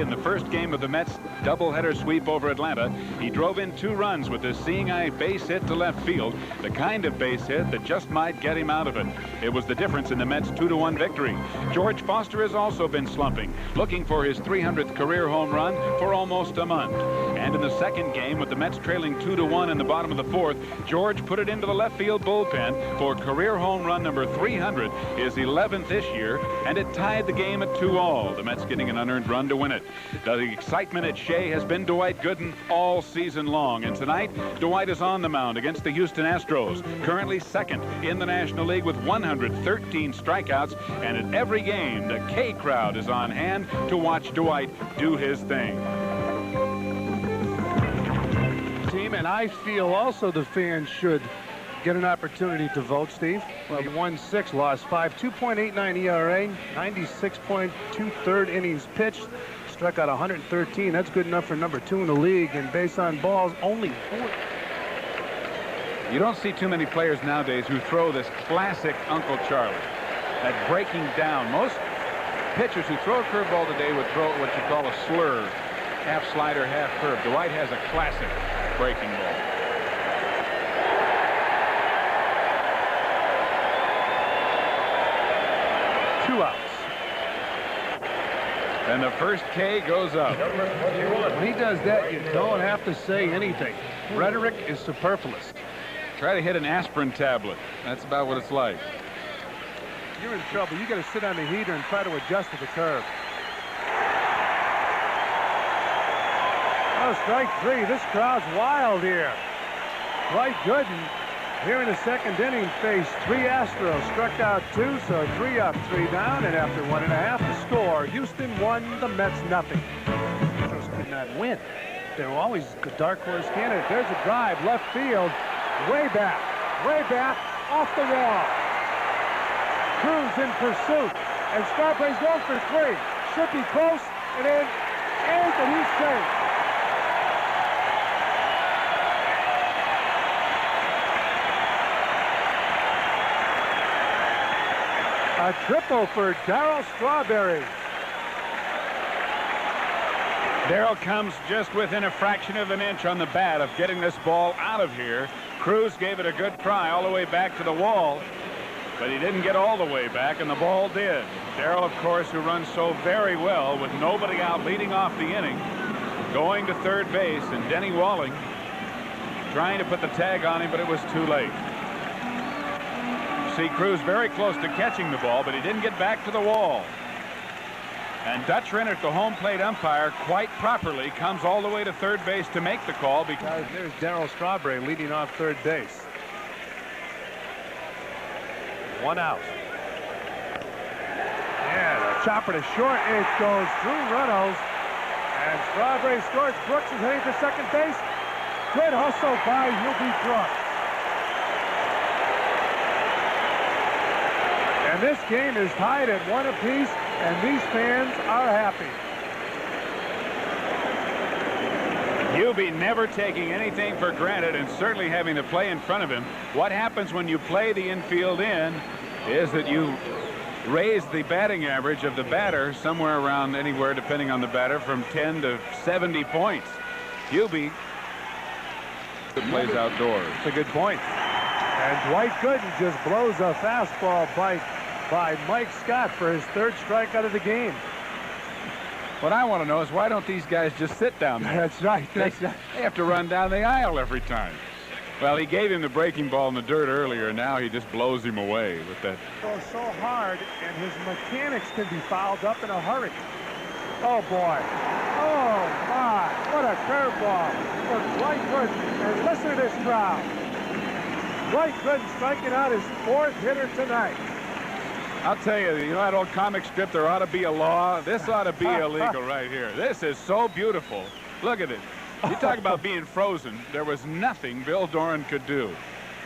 in the first game of the Mets doubleheader sweep over Atlanta. He drove in 2 runs with this seeing eye base hit to left field, the kind of base hit that just might get him out of it. It was the difference in the Mets' 2-1 victory. George Foster has also been slumping, looking for his 300th career home run for almost a month. And in the second game, with the Mets trailing 2-1 in the bottom of the 4th, George put it into the left field bullpen for career home run number 300, his 11th this year, and it tied the game at 2-all. The Mets getting an unearned run to win it. The excitement at Shea has been Dwight Gooden all season long, and tonight Dwight is on the mound against the Houston Astros, currently second in the National League with 113 strikeouts, and at every game the K crowd is on hand to watch Dwight do his thing. Team, and I feel also the fans should get an opportunity to vote, Steve. Well, he won 6, lost 5, 2.89 ERA, 96.23 innings pitched, struck out 113. That's good enough for number 2 in the league, and based on balls, only 4. You don't see too many players nowadays who throw this classic Uncle Charlie, that breaking down. Most pitchers who throw a curveball today would throw what you call a slurve, half slider, half curve. Dwight has a classic breaking ball. Two outs. And the first K goes up. When he does that, you don't have to say anything. Rhetoric is superfluous. Try to hit an aspirin tablet. That's about what it's like. You're in trouble. You got to sit on the heater and try to adjust to the curve. Oh, strike 3. This crowd's wild here. Dwight Gooden here in the second inning faced 3 Astros, struck out 2, so 3 up, 3 down, and after 1.5 to score, Houston won, the Mets nothing. Astros could not win. They were always the dark horse candidate. There's a drive, left field, way back, off the wall. Cruz in pursuit, and Strawberry's going for 3. Should be close, and then and he's safe. A triple for Darryl Strawberry. Darryl comes just within a fraction of an inch on the bat of getting this ball out of here. Cruz gave it a good try all the way back to the wall, but he didn't get all the way back, and the ball did. Darryl, of course, who runs so very well with nobody out leading off the inning, going to third base, and Denny Walling trying to put the tag on him, but it was too late. See Cruz very close to catching the ball, but he didn't get back to the wall. And Dutch Renner, the home plate umpire, quite properly comes all the way to third base to make the call, because there's Darryl Strawberry leading off third base. 1 out. And a chopper to short. It goes through Reynolds, and Strawberry scores. Brooks is heading for second base. Good hustle by Hubie Brooks. And this game is tied at 1 apiece, and these fans are happy. Hubie never taking anything for granted, and certainly having the play in front of him. What happens when you play the infield in is that you raise the batting average of the batter somewhere around anywhere, depending on the batter, from 10 to 70 points. Hubie plays outdoors. That's a good point. And Dwight Gooden just blows a fastball by Mike Scott for his 3rd strikeout of the game. What I want to know is, why don't these guys just sit down there? That's right. They have to run down the aisle every time. Well, he gave him the breaking ball in the dirt earlier, and now he just blows him away with that. Goes so hard, and his mechanics can be fouled up in a hurry. Oh, boy. Oh, my. What a curveball for Dwight Gooden. And listen to this crowd. Dwight Gooden striking out his 4th hitter tonight. I'll tell you, you know that old comic strip, there ought to be a law? This ought to be illegal right here. This is so beautiful. Look at it. You talk about being frozen. There was nothing Bill Doran could do.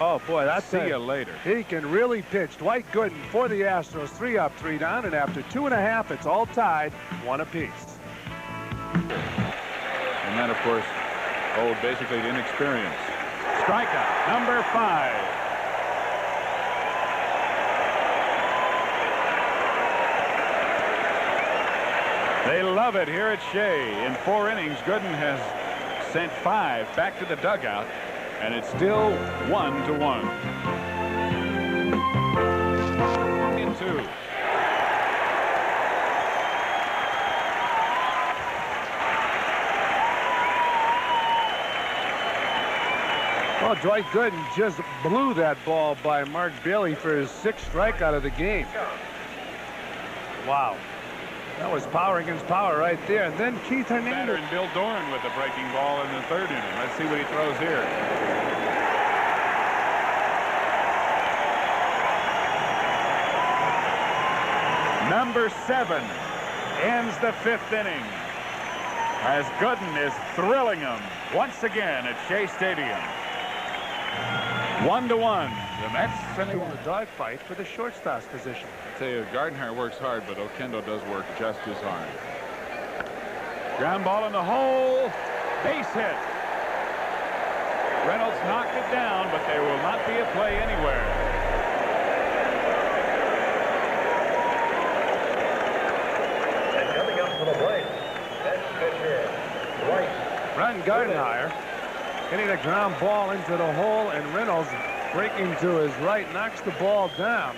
Oh, boy, that's See you later. He can really pitch. Dwight Gooden for the Astros, 3 up, 3 down, and after 2.5, it's all tied, 1 apiece. And that, of course, owed basically to inexperience. Strikeout number 5. They love it here at Shea. In 4 innings, Gooden has sent 5 back to the dugout, and it's still 1-1. In 2. Well, Dwight Gooden just blew that ball by Mark Bailey for his 6th strikeout of the game. Wow. That was power against power right there. And then Keith Hernandez. And Bill Doran with the breaking ball in the 3rd inning. Let's see what he throws here. Number 7 ends the 5th inning as Gooden is thrilling him once again at Shea Stadium. 1-1. The Mets in the dogfight for the shortstop's position. I tell you, Gardenhire works hard, but Oquendo does work just as hard. Ground ball in the hole. Base hit. Reynolds knocked it down, but there will not be a play anywhere. And coming up to the plate, next pitcher, Dwight. Ron Gardenhire hitting a ground ball into the hole, and Reynolds breaking to his right knocks the ball down.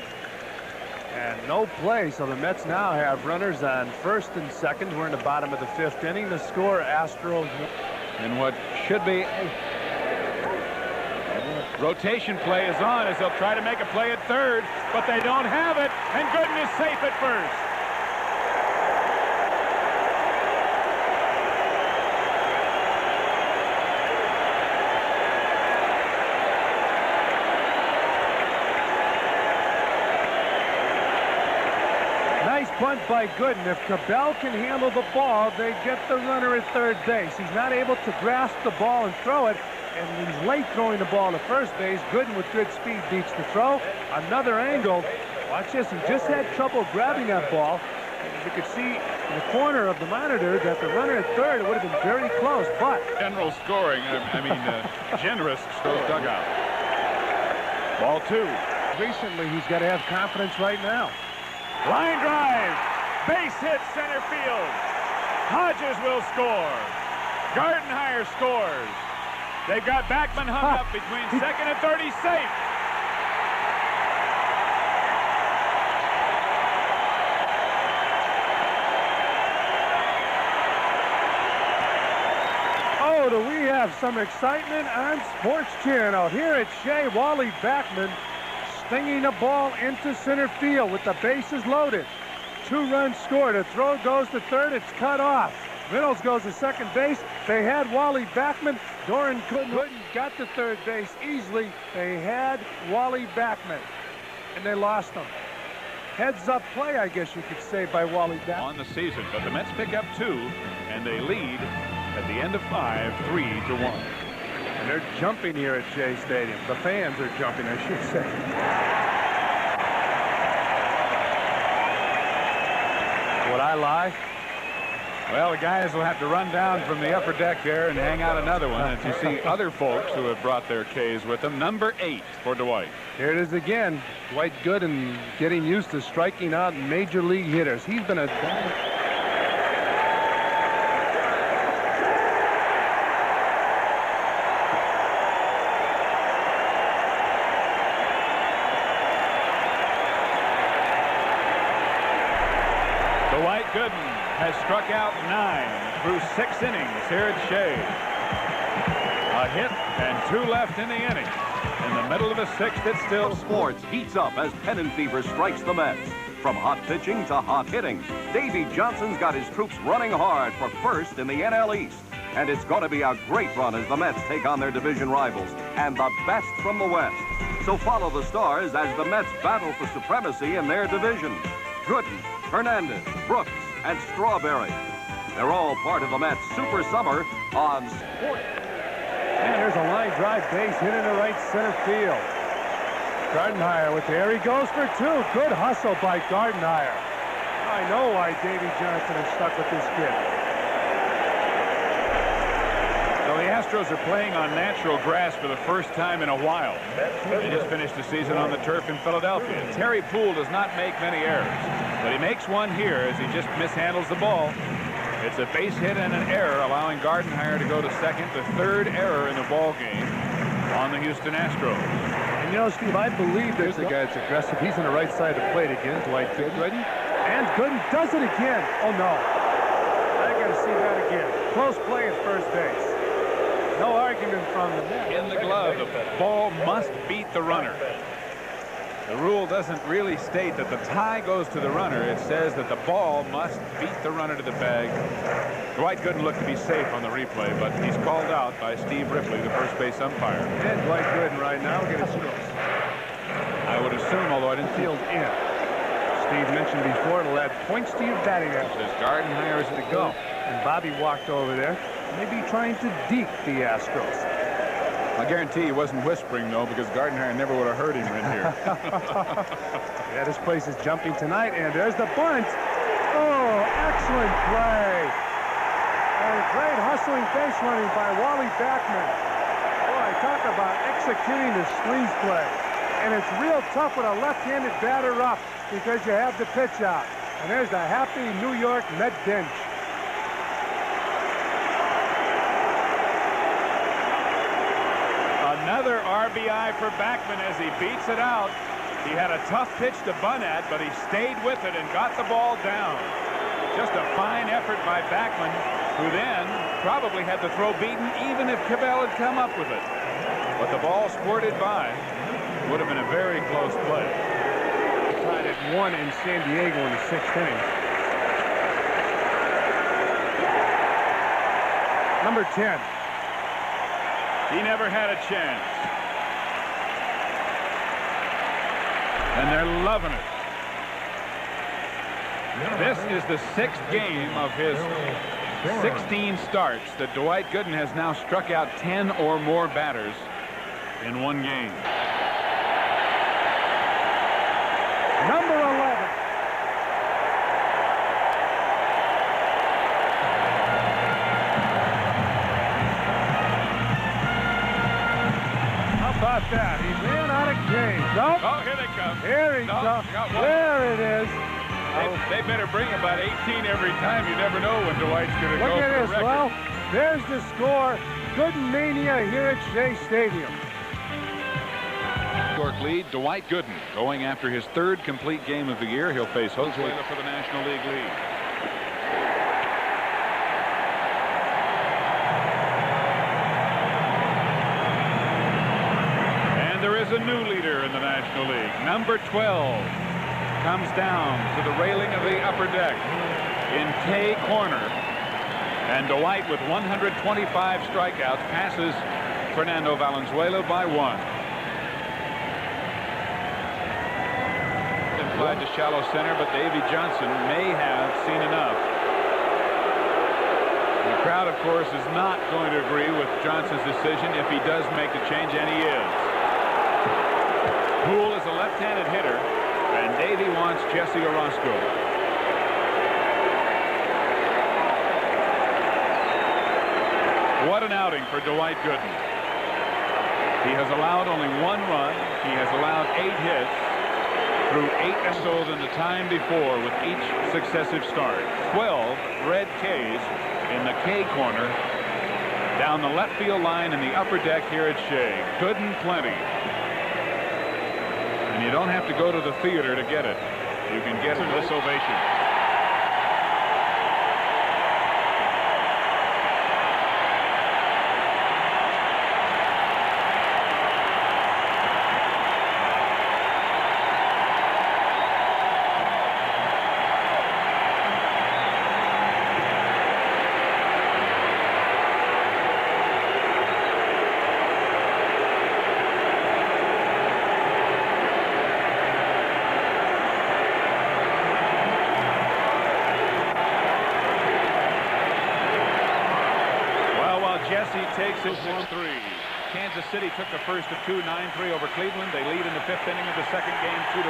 And no play, so the Mets now have runners on 1st and 2nd. We're in the bottom of the 5th inning. The score, Astros. And what should be rotation play is on as they'll try to make a play at 3rd, but they don't have it, and Gooden is safe at 1st. Bunt by Gooden. If Cabell can handle the ball, they get the runner at 3rd base. He's not able to grasp the ball and throw it, and he's late throwing the ball to 1st base. Gooden with good speed beats the throw. Another angle. Watch this. He just had trouble grabbing that ball. You could see in the corner of the monitor that the runner at 3rd, it would have been very close, but general scoring, generous stroke dugout. Ball 2. Recently, he's got to have confidence right now. Line drive, base hit center field. Hodges will score. Gardenhire scores. They've got Backman hung up between 2nd and 3rd. He's safe. Oh, do we have some excitement on Sports Channel here at Shea? Wally Backman stinging the ball into center field with the bases loaded. 2 runs scored. A throw goes to 3rd. It's cut off. Reynolds goes to 2nd base. They had Wally Backman. Doran couldn't got to 3rd base easily. They had Wally Backman, and they lost him. Heads-up play, I guess you could say, by Wally Backman. On the season, but the Mets pick up 2, and they lead at the end of 5, 3-1. And they're jumping here at Shea Stadium. The fans are jumping, I should say. Would I lie? Well, the guys will have to run down from the upper deck there and hang out another one as you see other folks who have brought their Ks with them. Number 8 for Dwight. Here it is again. Dwight Gooden getting used to striking out major league hitters. He's been a... Dwight Gooden has struck out 9 through 6 innings here at Shea. A hit and 2 left in the inning. In the middle of the 6th, it's still... Sports heats up as pennant fever strikes the Mets. From hot pitching to hot hitting, Davy Johnson's got his troops running hard for 1st in the NL East. And it's going to be a great run as the Mets take on their division rivals and the best from the West. So follow the Stars as the Mets battle for supremacy in their division. Gooden, Hernandez, Brooks, and Strawberry. They're all part of the Mets Super Summer on Sports. And there's a line drive base hit into right center field. Gardenhire with there. He goes for 2. Good hustle by Gardenhire. I know why Davy Johnson is stuck with this kid. Well, the Astros are playing on natural grass for the first time in a while. They just finished the season on the turf in Philadelphia. Terry Poole does not make many errors, but he makes one here as he just mishandles the ball. It's a base hit and an error, allowing Gardenhire to go to second. The third error in the ball game on the Houston Astros. And you know, Steve, I believe there's the guy that's aggressive. He's on the right side of the plate again. Dwight Gooden. Ready? And Gooden does it again. Oh, no. I got to see that again. Close play at first base. No argument from the net. In the glove, the ball must beat the runner. The rule doesn't really state that the tie goes to the runner. It says that the ball must beat the runner to the bag. Dwight Gooden looked to be safe on the replay, but he's called out by Steve Ripley, the first base umpire. And Dwight Gooden right now will get a strokes. I would assume, although I didn't see Field in. Steve mentioned before, it'll add points to your batting average. Says Gardenhire is to go. And Bobby walked over there, maybe trying to deke the Astros. I guarantee he wasn't whispering, though, because Gardenhire never would have heard him in here. Yeah, this place is jumping tonight, and there's the bunt. Oh, excellent play. And great hustling base running by Wally Backman. Boy, talk about executing the squeeze play. And it's real tough with a left-handed batter up because you have the pitch out. And there's the happy New York Met bench. Another RBI for Backman as he beats it out. He had a tough pitch to bunt at, but he stayed with it and got the ball down. Just a fine effort by Backman, who then probably had the throw beaten even if Cabell had come up with it. But the ball squirted by. Would have been a very close play. Tied at 1 in San Diego in the 6th inning. Number 10. He never had a chance. And they're loving it. This is the 6th game of his 16 starts that Dwight Gooden has now struck out 10 or more batters in one game. Number 11. How about that? He ran out of games. Oh, Oh, here they come. here he No, comes. got one. There it is. They better bring about 18 every time. You never know when Dwight's going to go Look for at the this. record. Well, there's the score. Gooden mania here at Shea Stadium. York lead. Dwight Gooden going after his 3rd complete game of the year. He'll face Venezuela for the National League lead. And there is a new leader in the National League. Number 12 comes down to the railing of the upper deck in K corner. And Dwight, with 125 strikeouts, passes Fernando Valenzuela by 1. Implied to shallow center, but Davy Johnson may have seen enough. The crowd, of course, is not going to agree with Johnson's decision if he does make the change, and he is. Poole is a left-handed hitter, and Davy wants Jesse Orozco. What an outing for Dwight Gooden. He has allowed only 1 run. He has allowed 8 hits through 8 innings in the time before with each successive start. 12 red Ks in the K corner down the left field line in the upper deck here at Shea. Gooden plenty. And you don't have to go to the theater to get it. You can get it in this ovation. Jesse takes it 6-3. Kansas City took the first of 2, 9-3 over Cleveland. They lead in the 5th inning of the 2nd game, 2-1.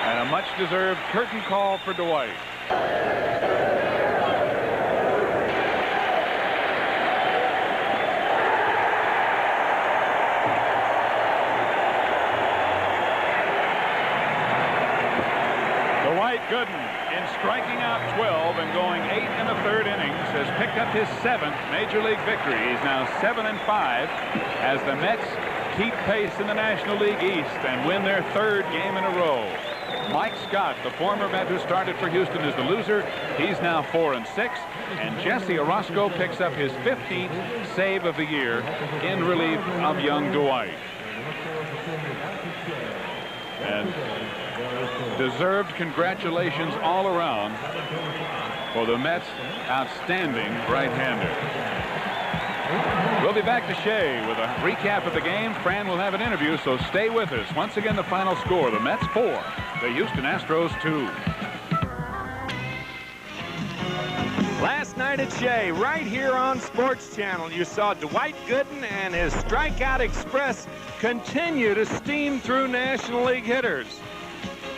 And a much-deserved curtain call for Dwight. Dwight Gooden, in striking out 12 and going 8 in the third innings, has picked up his 7th Major League victory. He's now 7-5 as the Mets keep pace in the National League East and win their 3rd game in a row. Mike Scott, the former Met who started for Houston, is the loser. He's now 4-6. And Jesse Orosco picks up his 15th save of the year in relief of young Dwight. And deserved congratulations all around for the Mets' outstanding right-hander. We'll be back to Shea with a recap of the game. Fran will have an interview, so stay with us. Once again, the final score, the Mets 4, the Houston Astros 2. Last night at Shea, right here on Sports Channel, you saw Dwight Gooden and his strikeout express continue to steam through National League hitters.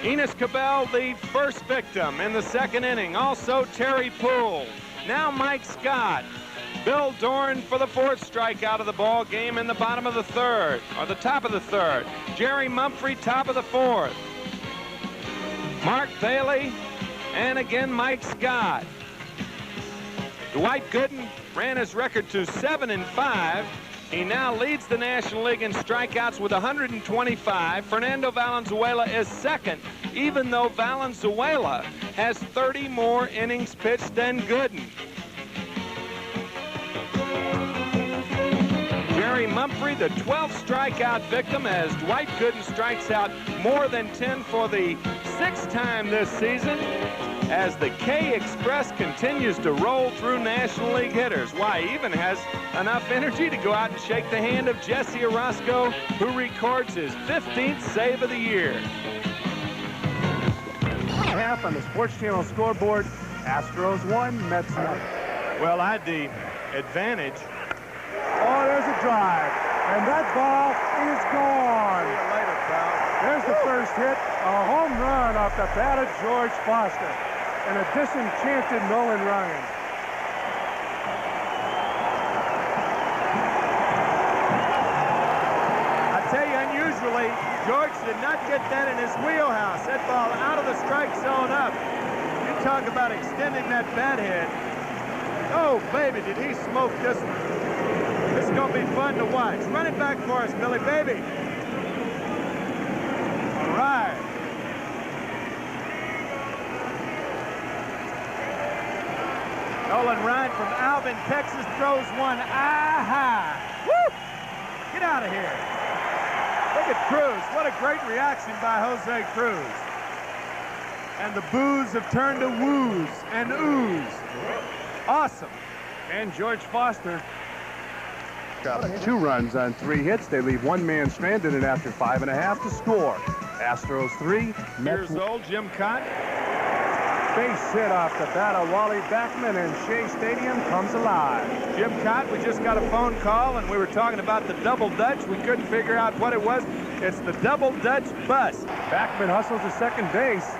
Enos Cabell, the first victim in the 2nd inning. Also Terry Poole. Now Mike Scott. Bill Dorn for the 4th strikeout of the ball game in the bottom of the 3rd, or the top of the 3rd. Jerry Mumphrey, top of the 4th. Mark Bailey, and again Mike Scott. Dwight Gooden ran his record to 7-5. He now leads the National League in strikeouts with 125. Fernando Valenzuela is 2nd, even though Valenzuela has 30 more innings pitched than Gooden. Jerry Mumphrey, the 12th strikeout victim, as Dwight Gooden strikes out more than 10 for the 6th time this season, as the K Express continues to roll through National League hitters. Why, he even has enough energy to go out and shake the hand of Jesse Orosco, who records his 15th save of the year. Half on the Sports Channel scoreboard. Astros 1, Mets 0. Well, I had the advantage. Oh, there's a drive, and that ball is gone. See you later, pal. There's the first hit, a home run off the bat of George Foster, and a disenchanted Nolan Ryan. I tell you, unusually, George did not get that in his wheelhouse. That ball out of the strike zone up. You talk about extending that bat head. Oh, baby, did he smoke this one. This is going to be fun to watch. Run it back for us, Billy, baby. All right. Nolan Ryan from Alvin, Texas, throws one high. Woo! Get out of here. Look at Cruz. What a great reaction by Jose Cruz. And the boos have turned to woos and oohs. Awesome. And George Foster got 2 runs on 3 hits. They leave 1 man stranded, and after 5.5 to score. Astros 3, Mets Years old, Jim Cott. Base hit off the bat of Wally Backman, and Shea Stadium comes alive. Jim Cott, we just got a phone call, and we were talking about the double Dutch. We couldn't figure out what it was. It's the double Dutch bus. Backman hustles to second base.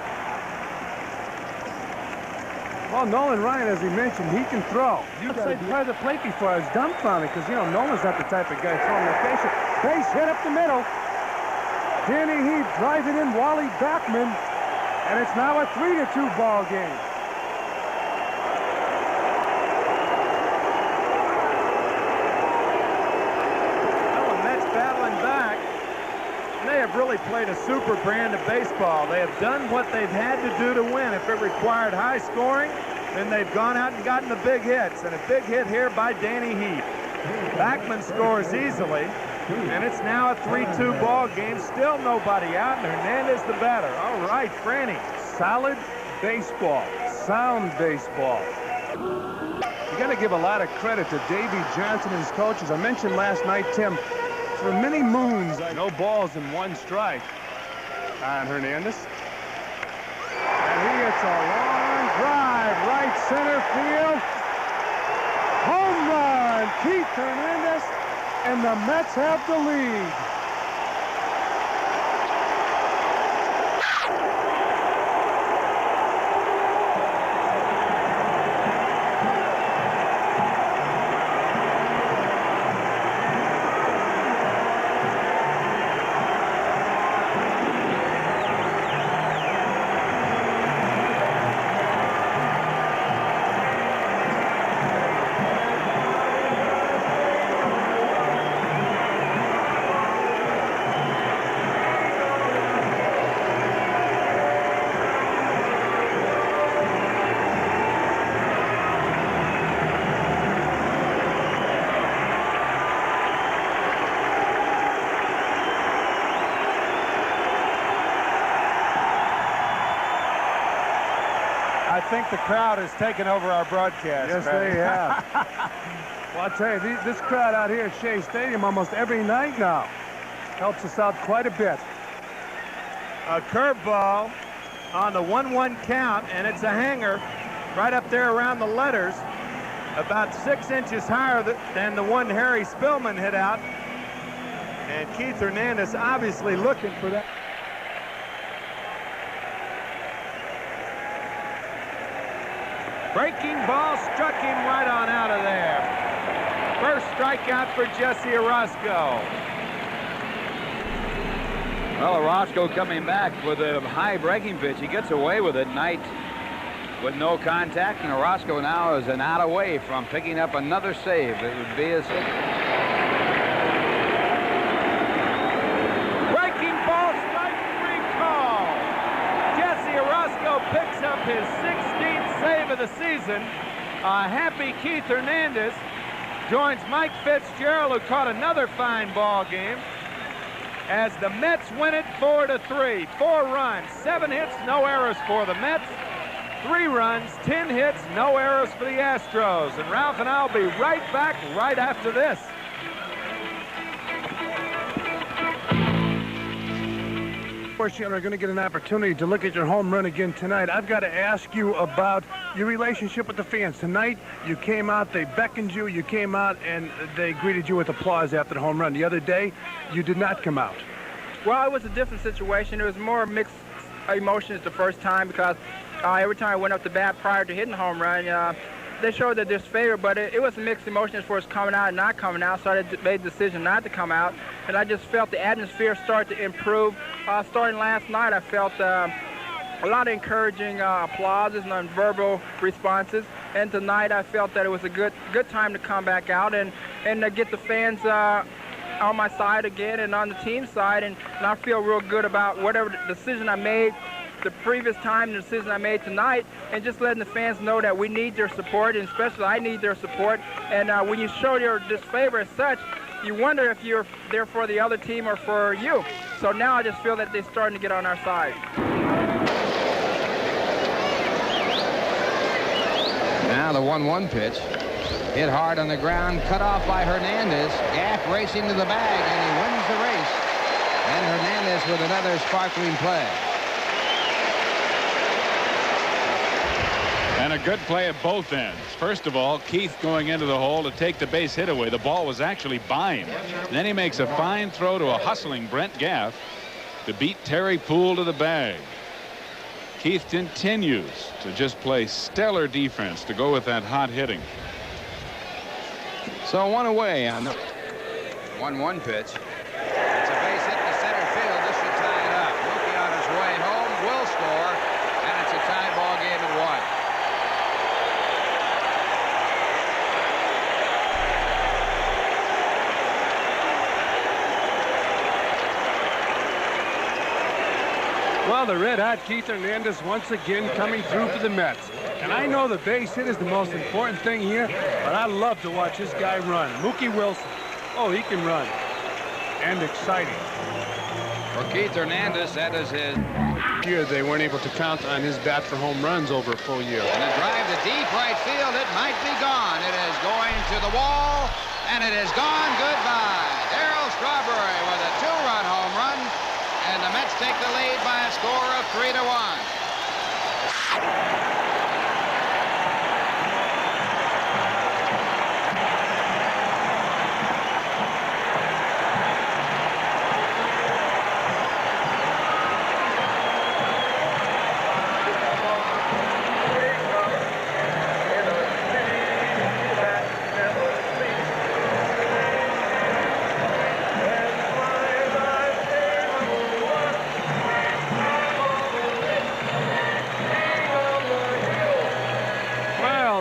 Well, Nolan Ryan, as he mentioned, he can throw. Outside part of the plate before. I was dumbfounded because, you know, Nolan's not the type of guy throwing location. Base hit up the middle. Danny Heath driving in Wally Backman, and it's now a 3-2 ball game. Well, the Mets battling back. They have really played a super brand of baseball. They have done what they've had to do to win. If it required high scoring, then they've gone out and gotten the big hits. And a big hit here by Danny Heath. Backman scores easily, and it's now a 3-2 ball game. Still nobody out, and Hernandez the batter. All right, Franny. Solid baseball. Sound baseball. You got to give a lot of credit to Davey Johnson and his coaches. I mentioned last night, Tim, for many moons, no balls in 1 strike on Hernandez. And he hits a long drive, right center field. Home run, Keith Hernandez, and the Mets have the lead. I think the crowd has taken over our broadcast. Yes, they have. Well, I'll tell you, this crowd out here at Shea Stadium almost every night now helps us out quite a bit. A curveball on the 1-1 count, and it's a hanger right up there around the letters, about 6 inches higher than the one Harry Spillman hit out. And Keith Hernandez obviously looking for that. Breaking ball struck him right on out of there. First strikeout for Jesse Orozco. Well, Orozco coming back with a high breaking pitch. He gets away with it. Knight with no contact, and Orozco now is an out away from picking up another save. It would be a six. Breaking ball, strike three call. Jesse Orozco picks up his 16th save of the season. A happy Keith Hernandez joins Mike Fitzgerald, who caught another fine ball game, as the Mets win it 4-3. 4 runs, 7 hits, no errors for the Mets. 3 runs, 10 hits, no errors for the Astros. And Ralph and I'll be right back right after this. Of course, you are going to get an opportunity to look at your home run again tonight. I've got to ask you about your relationship with the fans. Tonight, you came out, they beckoned you, you came out, and they greeted you with applause after the home run. The other day, you did not come out. Well, it was a different situation. It was more mixed emotions the first time because every time I went up to bat prior to hitting the home run, they showed their disfavor, but it was mixed emotions for us coming out and not coming out, so I made the decision not to come out. And I just felt the atmosphere start to improve. Starting last night, I felt a lot of encouraging applauses and verbal responses. And tonight, I felt that it was a good time to come back out and get the fans on my side again and on the team side. And I feel real good about whatever decision I made the previous time, the decision I made tonight, and just letting the fans know that we need their support, and especially I need their support. And when you show your disfavor as such, you wonder if you're there for the other team or for you. So now I just feel that they're starting to get on our side. Now the 1-1 pitch. Hit hard on the ground, cut off by Hernandez. Gaff racing to the bag, and he wins the race. And Hernandez with another sparkling play. And a good play at both ends. First of all, Keith going into the hole to take the base hit away. The ball was actually by him. Then he makes a fine throw to a hustling Brent Gaff to beat Terry Poole to the bag. Keith continues to just play stellar defense to go with that hot hitting. So one away on the 1-1 pitch. It's a base hit to center field. This should tie it up. Mookie on his way home will score, and it's a tie ball game at 1. Well, the red-hot Keith Hernandez once again coming through for the Mets. And I know the base hit is the most important thing here, but I love to watch this guy run. Mookie Wilson. Oh, he can run. And exciting. For Keith Hernandez, that is his. Here, they weren't able to count on his bat for home runs over a full year. And a drive to deep right field. It might be gone. It is going to the wall, and it is gone. Goodbye. Darryl Strawberry with a 2-run home run. And the Mets take the lead by a score of 3-1.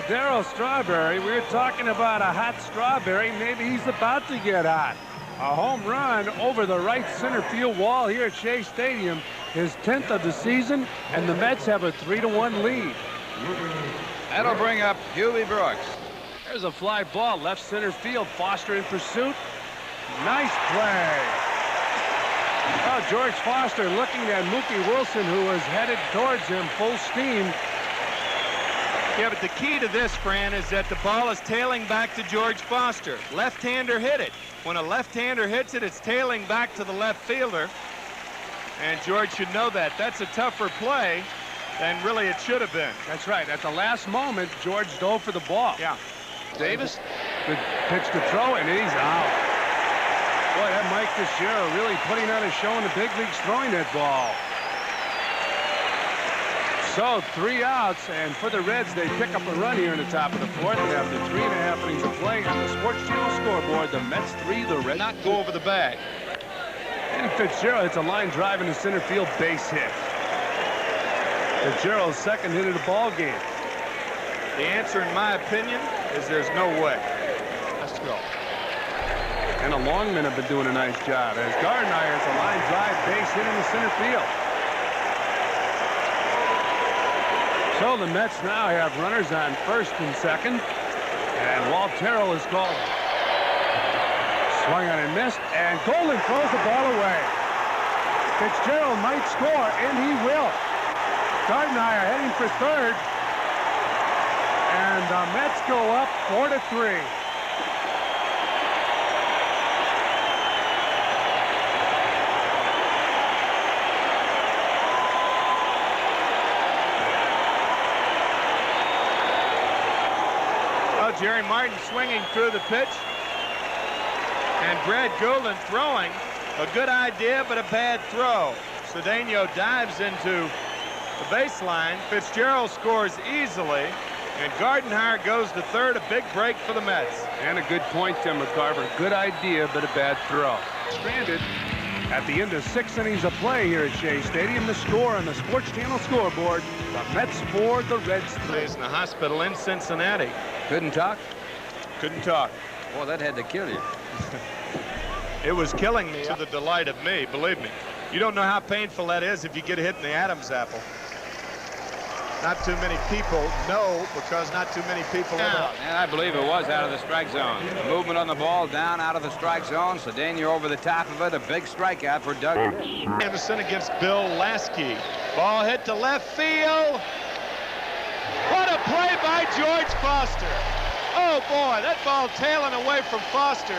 Darryl Strawberry, we were talking about a hot Strawberry. Maybe he's about to get hot. A home run over the right center field wall here at Shea Stadium, his 10th of the season, and the Mets have a 3-1 lead. That'll bring up Hubie Brooks. There's a fly ball, left center field. Foster in pursuit. Nice play. Oh, George Foster looking at Mookie Wilson, who was headed towards him full steam. Yeah, but the key to this, Fran, is that the ball is tailing back to George Foster. Left-hander hit it. When a left-hander hits it, it's tailing back to the left fielder. And George should know that. That's a tougher play than really it should have been. That's right. At the last moment, George dove for the ball. Yeah. Davis. Good pitch to throw, and he's out. Boy, that Mike Teixeira really putting on a show in the big leagues throwing that ball. So 3 outs, and for the Reds, they pick up a run here in the top of the fourth. And after 3.5 innings of play on the Sports Channel scoreboard, the Mets 3, the Reds Not go over the bag. And Fitzgerald hits a line drive in the center field base hit. Fitzgerald's second hit of the ball game. The answer, in my opinion, is there's no way. Let's go. And the Longmen have been doing a nice job as Gardenhire hits a line drive base hit in the center field. So the Mets now have runners on first and second, and Walt Terrell is called. Swung on and missed, and Golden throws the ball away. Fitzgerald might score, and he will. Gardenhire heading for third, and the Mets go up 4-3. Jerry Martin swinging through the pitch. And Brad Goulden throwing. A good idea, but a bad throw. Cedeno dives into the baseline. Fitzgerald scores easily. And Gardenhire goes to third. A big break for the Mets. And a good point, Tim McCarver. Good idea, but a bad throw. Stranded at the end of 6 innings of play here at Shea Stadium. The score on the Sports Channel scoreboard. The Mets 4, the Reds 3. He's in the hospital in Cincinnati. Couldn't talk? Couldn't talk. Boy, that had to kill you. It was killing me to the delight of me, believe me. You don't know how painful that is if you get hit in the Adam's apple. Not too many people know because not too many people know. And I believe it was out of the strike zone. The movement on the ball down out of the strike zone. Cedeno over the top of it. A big strikeout for Doug Anderson against Bill Lasky. Ball hit to left field. What a play by George Foster. Oh, boy, that ball tailing away from Foster.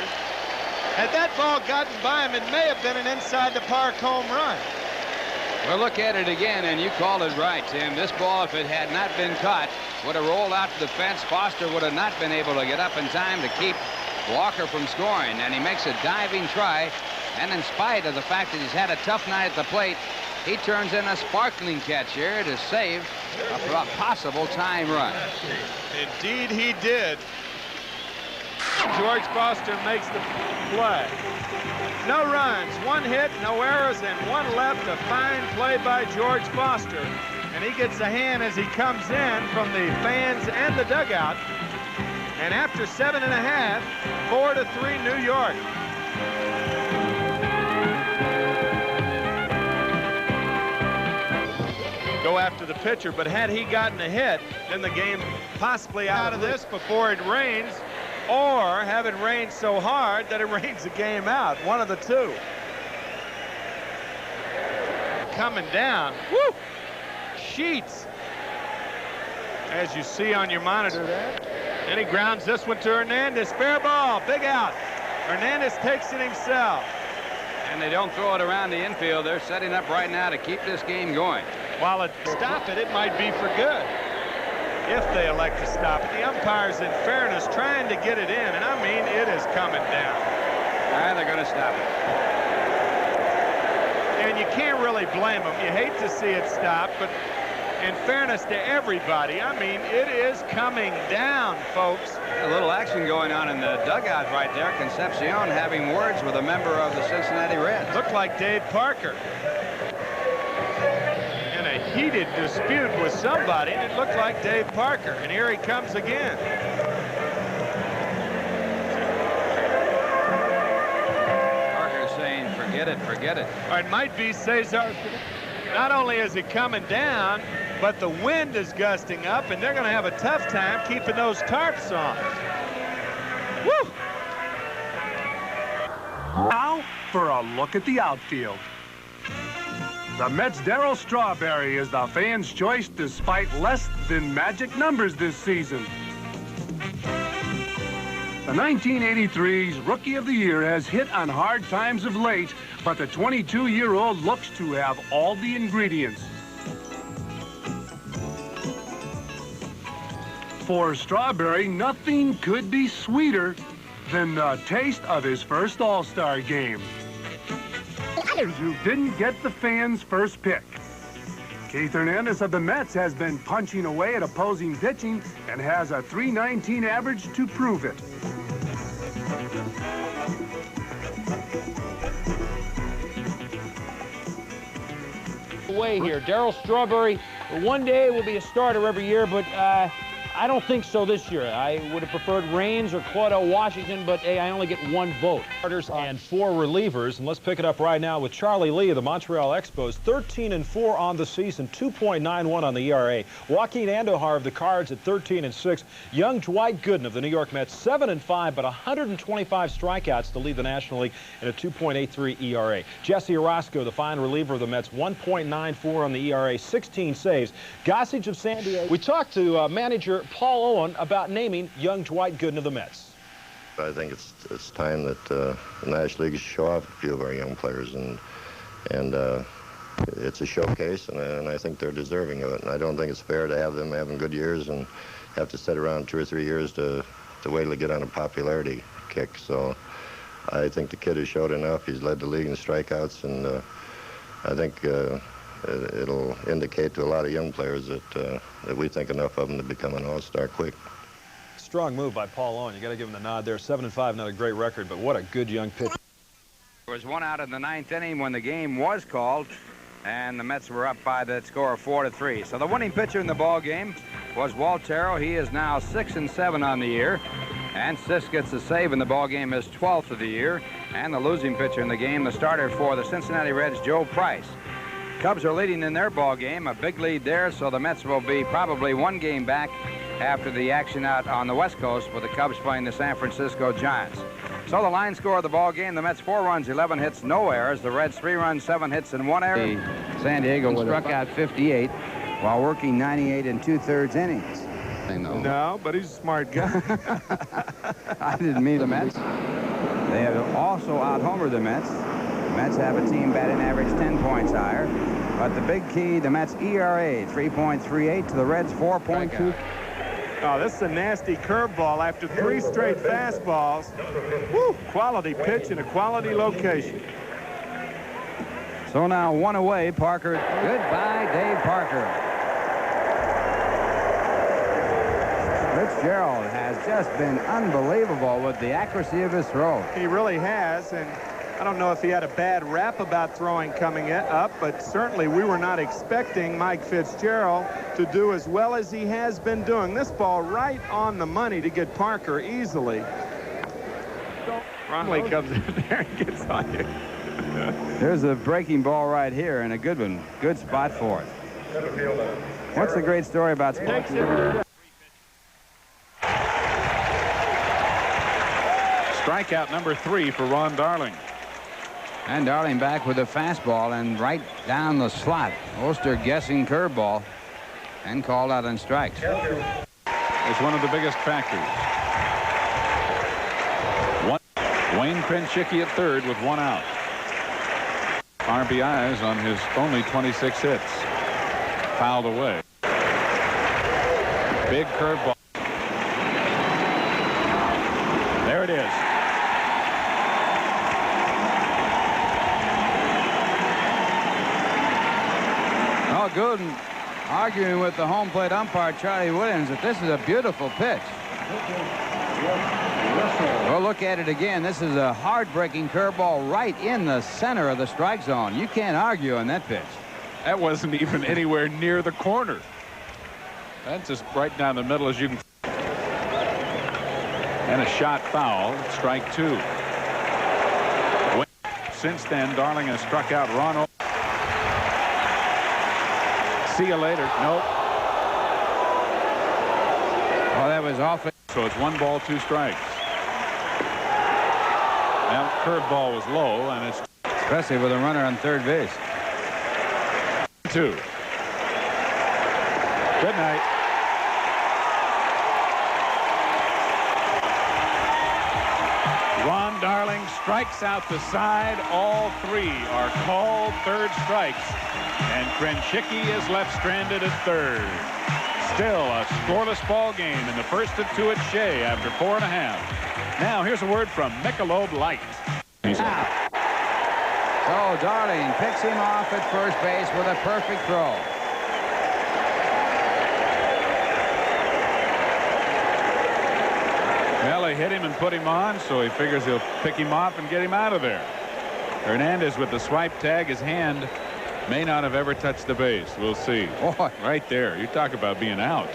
Had that ball gotten by him, it may have been an inside-the-park home run. Well, look at it again, and you called it right, Tim. This ball, if it had not been caught, would have rolled out to the fence. Foster would have not been able to get up in time to keep Walker from scoring, and he makes a diving try. And in spite of the fact that he's had a tough night at the plate, he turns in a sparkling catch here to save a possible time run. Indeed, he did. George Foster makes the play. No runs, 1 hit, no errors, and 1 left. A fine play by George Foster. And he gets a hand as he comes in from the fans and the dugout. And after 7.5, 4-3 New York. Go after the pitcher, but had he gotten a hit, then the game possibly out of this before it rains, or have it rain so hard that it rains the game out. One of the two. Coming down. Woo! Sheets. As you see on your monitor there. And he grounds this one to Hernandez. Fair ball. Big out. Hernandez takes it himself. And they don't throw it around the infield. They're setting up right now to keep this game going. While it stop it, it might be for good. If they elect to stop it. The umpires, in fairness, trying to get it in. And I mean, it is coming down. And they're going to stop it. And you can't really blame them. You hate to see it stop, but in fairness to everybody, I mean, it is coming down, folks. A little action going on in the dugout right there. Concepcion having words with a member of the Cincinnati Reds. Looked like Dave Parker. In a heated dispute with somebody, and it looked like Dave Parker. And here he comes again. Parker saying, forget it, forget it. Or it might be Cesar. Not only is it coming down, but the wind is gusting up, and they're going to have a tough time keeping those tarps on. Woo! Now for a look at the outfield. The Mets' Darryl Strawberry is the fans' choice despite less than magic numbers this season. The 1983's Rookie of the Year has hit on hard times of late, but the 22-year-old looks to have all the ingredients. For Strawberry, nothing could be sweeter than the taste of his first All-Star game. Who didn't get the fans' first pick. Keith Hernandez of the Mets has been punching away at opposing pitching and has a .319 average to prove it. Way here, Darryl Strawberry. One day will be a starter every year, but I don't think so this year. I would have preferred Raines or Claudio Washington, but hey, I only get one vote. Starters and 4 relievers, and let's pick it up right now with Charlie Lee of the Montreal Expos. 13-4 on the season, 2.91 on the ERA. Joaquin Andujar of the Cards at 13-6. Young Dwight Gooden of the New York Mets, 7-5, but 125 strikeouts to lead the National League and a 2.83 ERA. Jesse Orosco, the fine reliever of the Mets, 1.94 on the ERA, 16 saves. Gossage of San Diego. We talked to manager Paul Owen about naming young Dwight Gooden of the Mets. I think it's time that the National League should show off a few of our young players, and it's a showcase, and I think they're deserving of it. And I don't think it's fair to have them having good years and have to sit around 2 or 3 years to wait till they get on a popularity kick. So I think the kid has showed enough. He's led the league in strikeouts, and I think it'll indicate to a lot of young players that we think enough of them to become an all-star quick. Strong move by Paul Owen. You got to give him the nod there. 7-5, not a great record, but what a good young pitcher. There was one out in the 9th inning when the game was called, and the Mets were up by the score of 4-3. So the winning pitcher in the ball game was Waltero. He is now 6-7 on the year, and Sisk gets a save in the ball game, his 12th of the year. And the losing pitcher in the game, the starter for the Cincinnati Reds, Joe Price. Cubs are leading in their ball game, a big lead there, so the Mets will be probably 1 game back after the action out on the West Coast with the Cubs playing the San Francisco Giants. So the line score of the ball game, the Mets 4 runs, 11 hits, no errors. The Reds 3 runs, 7 hits, and 1 error. San Diego struck out 58 while working 98 2/3 innings. No, but he's a smart guy. I didn't mean the Mets. They have also out-homered the Mets. The Mets have a team batting average 10 points higher. But the big key, the Mets ERA 3.38 to the Reds 4.2. Oh, this is a nasty curveball after 3 straight fastballs. Woo, quality pitch in a quality location. So now 1 away, Parker. Goodbye, Dave Parker. Fitzgerald has just been unbelievable with the accuracy of his throw. He really has, and I don't know if he had a bad rap about throwing coming up, but certainly we were not expecting Mike Fitzgerald to do as well as he has been doing. This ball right on the money to get Parker easily. Ronley comes in there and gets on you. There's a breaking ball right here and a good one. Good spot for it. What's the great story about sports? Strikeout number 3 for Ron Darling. And Darling back with a fastball and right down the slot. Oster guessing curveball and called out on strikes. It's one of the biggest factors. Wayne Krenshicky at third with 1 out. RBIs on his only 26 hits. Fouled away. Big curveball. There it is. Oh, Gooden arguing with the home plate umpire, Charlie Williams, that this is a beautiful pitch. Well, look at it again. This is a hard-breaking curveball right in the center of the strike zone. You can't argue on that pitch. That wasn't even anywhere near the corner. That's just right down the middle as you can. And a shot foul, strike 2. Since then, Darling has struck out Ron. See you later. Nope. Oh, that was awful. So it's 1 ball, 2 strikes. That curveball was low, and it's especially with a runner on third base. 2. Good night. Ron Darling strikes out the side. All 3 are called third strikes. And Krenchicki is left stranded at third. Still a scoreless ball game in the first of 2 at Shea after 4 1/2. Now here's a word from Michelob Light. He's out. So Darling picks him off at first base with a perfect throw. Well, they hit him and put him on, so he figures he'll pick him off and get him out of there. Hernandez with the swipe tag. His hand may not have ever touched the base. We'll see. Boy. Right there. You talk about being out.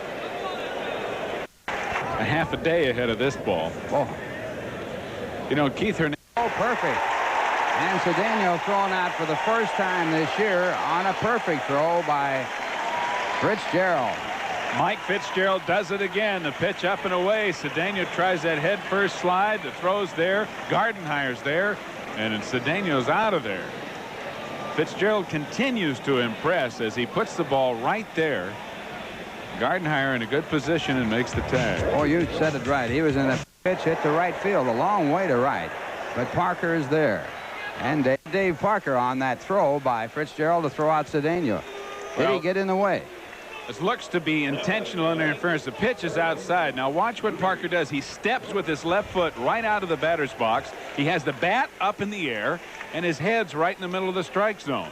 A half a day ahead of this ball. Oh. You know, Keith Hernandez. Oh, perfect. And Cedeno thrown out for the first time this year on a perfect throw by Fitzgerald. Mike Fitzgerald does it again. The pitch up and away. Cedeno tries that head first slide. The throw's there. Gardenhire's there. And Cedeno's out of there. Fitzgerald continues to impress as he puts the ball right there. Gardenhire in a good position and makes the tag. Oh, you said it right. He was in the pitch hit to right field, a long way to right. But Parker is there. And Dave Parker on that throw by Fitzgerald to throw out Cedeno. Did he get in the way? This looks to be intentional interference. The pitch is outside. Now watch what Parker does. He steps with his left foot right out of the batter's box. He has the bat up in the air, and his head's right in the middle of the strike zone.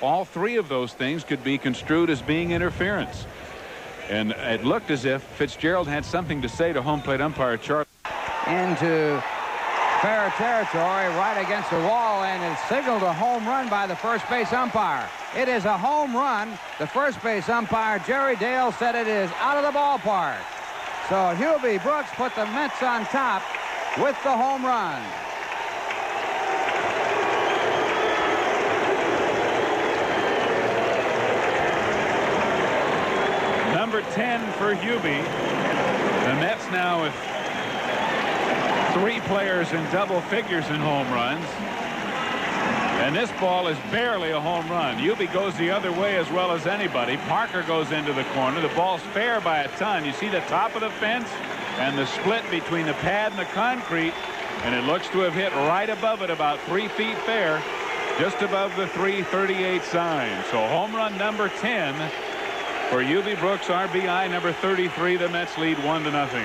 All 3 of those things could be construed as being interference. And it looked as if Fitzgerald had something to say to home plate umpire Charlie. Into fair territory right against the wall, and it's signaled a home run by the first base umpire. It is a home run. The first base umpire, Jerry Dale, said it is out of the ballpark. So Hubie Brooks put the Mets on top with the home run. Number 10 for Hubie. The Mets now with 3 players in double figures in home runs. And this ball is barely a home run. Hubie goes the other way as well as anybody. Parker goes into the corner. The ball's fair by a ton. You see the top of the fence and the split between the pad and the concrete. And it looks to have hit right above it, about 3 feet fair, just above the 338 sign. So home run number 10 for Hubie Brooks. RBI number 33. The Mets lead 1-0.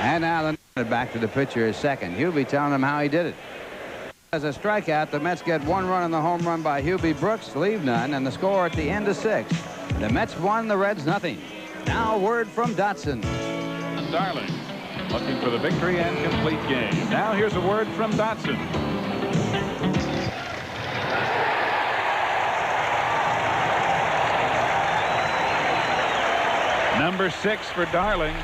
And now the back to the pitcher is second. Hubie telling him how he did it. As a strikeout, the Mets get 1 run on the home run by Hubie Brooks, leave none, and the score at the end of 6. The Mets 1, the Reds nothing. Now a word from Dotson. Darling looking for the victory and complete game. Now here's a word from Dotson. Number 6 for Darling.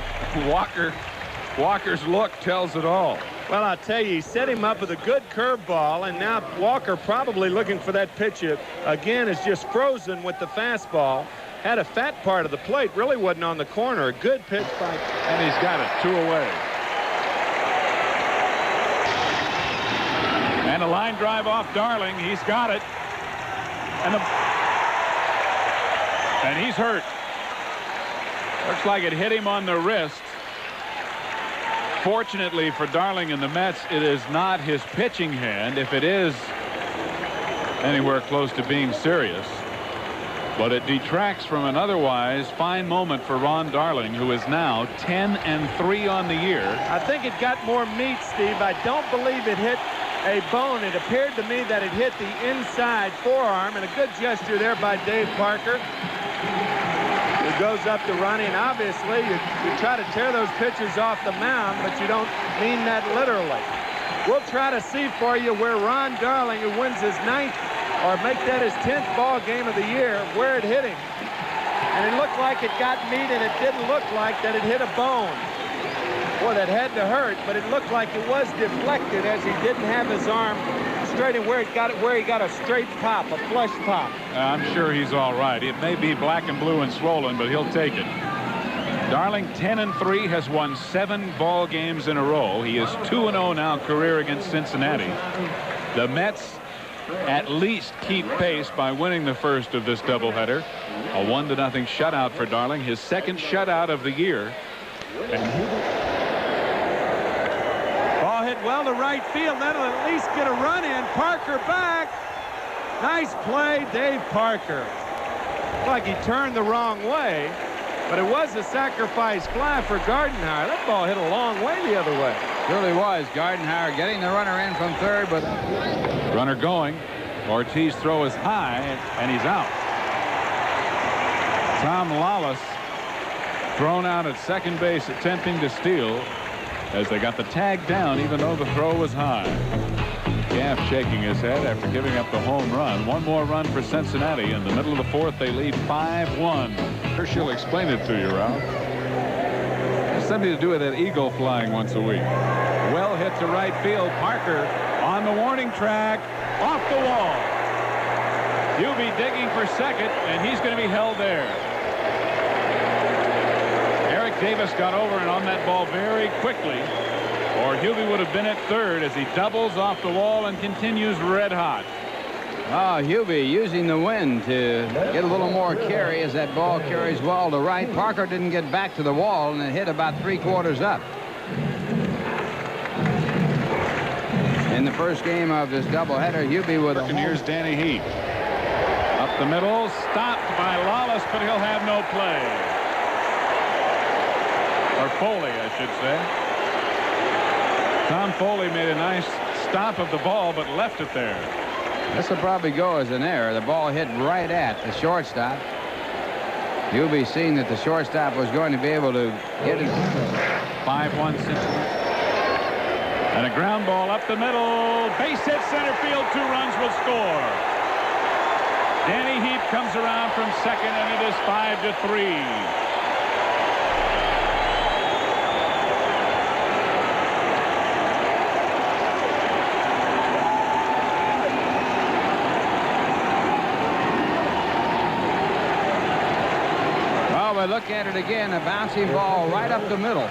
Walker's look tells it all. Well, I'll tell you, he set him up with a good curveball, and now Walker probably looking for that pitch. Again, is just frozen with the fastball. Had a fat part of the plate, really wasn't on the corner. A good pitch by... And he's got it, 2 away. And a line drive off Darling. He's got it. And he's hurt. Looks like it hit him on the wrist. Fortunately for Darling and the Mets, it is not his pitching hand, if it is anywhere close to being serious. But it detracts from an otherwise fine moment for Ron Darling, who is now 10-3 on the year. I think it got more meat, Steve. I don't believe it hit a bone. It appeared to me that it hit the inside forearm, and a good gesture there by Dave Parker. It goes up to Ronnie, and obviously you try to tear those pitches off the mound, but you don't mean that literally. We'll try to see for you where Ron Darling, who wins his 9th or make that his 10th ball game of the year, where it hit him. And it looked like it got meat, and it didn't look like that it hit a bone. Boy, that had to hurt, but it looked like it was deflected as he didn't have his arm straight and where he got a straight pop, a flush pop. I'm sure he's all right. It may be black and blue and swollen, but he'll take it. Darling, 10-3, has won 7 ball games in a row. He is 2-0 now career against Cincinnati. The Mets at least keep pace by winning the first of this doubleheader. A 1-0 shutout for Darling, his second shutout of the year. Ball hit well to right field. That'll at least get a run in. Parker back. Nice play, Dave Parker. Like he turned the wrong way, but it was a sacrifice fly for Gardenhire. That ball hit a long way the other way. Surely was. Gardenhire getting the runner in from third, but Runner going. Ortiz throw is high, and he's out. Tom Lawless thrown out at second base, attempting to steal as they got the tag down, even though the throw was high. Gaff shaking his head after giving up the home run. One more run for Cincinnati. In the middle of the fourth, they lead 5-1. She'll explain it to you, Ralph. It's something to do with that eagle flying once a week. Well hit to right field. Parker on the warning track, off the wall. Hubie digging for second, and he's going to be held there. Eric Davis got over and on that ball very quickly, or Hubie would have been at third as he doubles off the wall and continues red hot. Hubie using the wind to get a little more carry as that ball carries well to right. Parker didn't get back to the wall, and it hit about 3/4 up. In the first game of this doubleheader, Hubie with a home. Here's Danny Heap. Up the middle, stopped by Lawless, but he'll have no play. Or Foley, I should say. Tom Foley made a nice stop of the ball, but left it there. This will probably go as an error. The ball hit right at the shortstop. Hubie seen that the shortstop was going to be able to get it. 5-1 Cincinnati. And a ground ball up the middle. Base hit center field. 2 runs will score. Danny Heap comes around from second, and it is 5-3. Well, we look at it again. A bouncing ball right up the middle.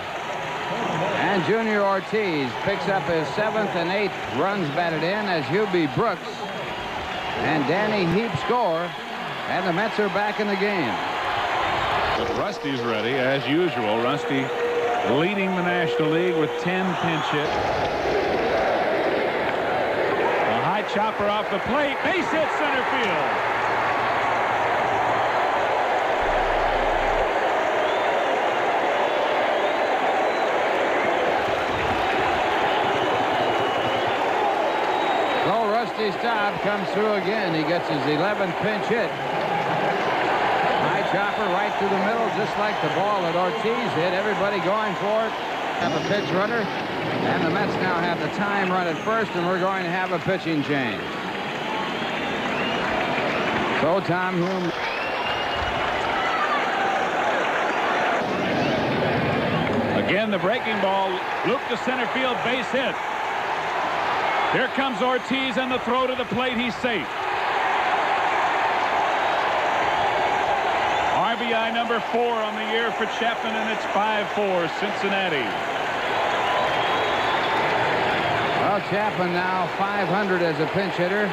And Junior Ortiz picks up his 7th and 8th runs batted in as Hubie Brooks and Danny Heap score, and the Mets are back in the game. But Rusty's ready as usual. Rusty leading the National League with 10 pinch hits. A high chopper off the plate. Base hit center field. Rusty's job comes through again. He gets his 11th pinch hit. High chopper right through the middle, just like the ball that Ortiz hit. Everybody going for it. Have a pitch runner. And the Mets now have the time run at first, and we're going to have a pitching change. So Tom Hume. Again, the breaking ball looped to center field, base hit. Here comes Ortiz, and the throw to the plate. He's safe. RBI number 4 on the year for Chapman, and it's 5-4 Cincinnati. Well, Chapman now 500 as a pinch hitter.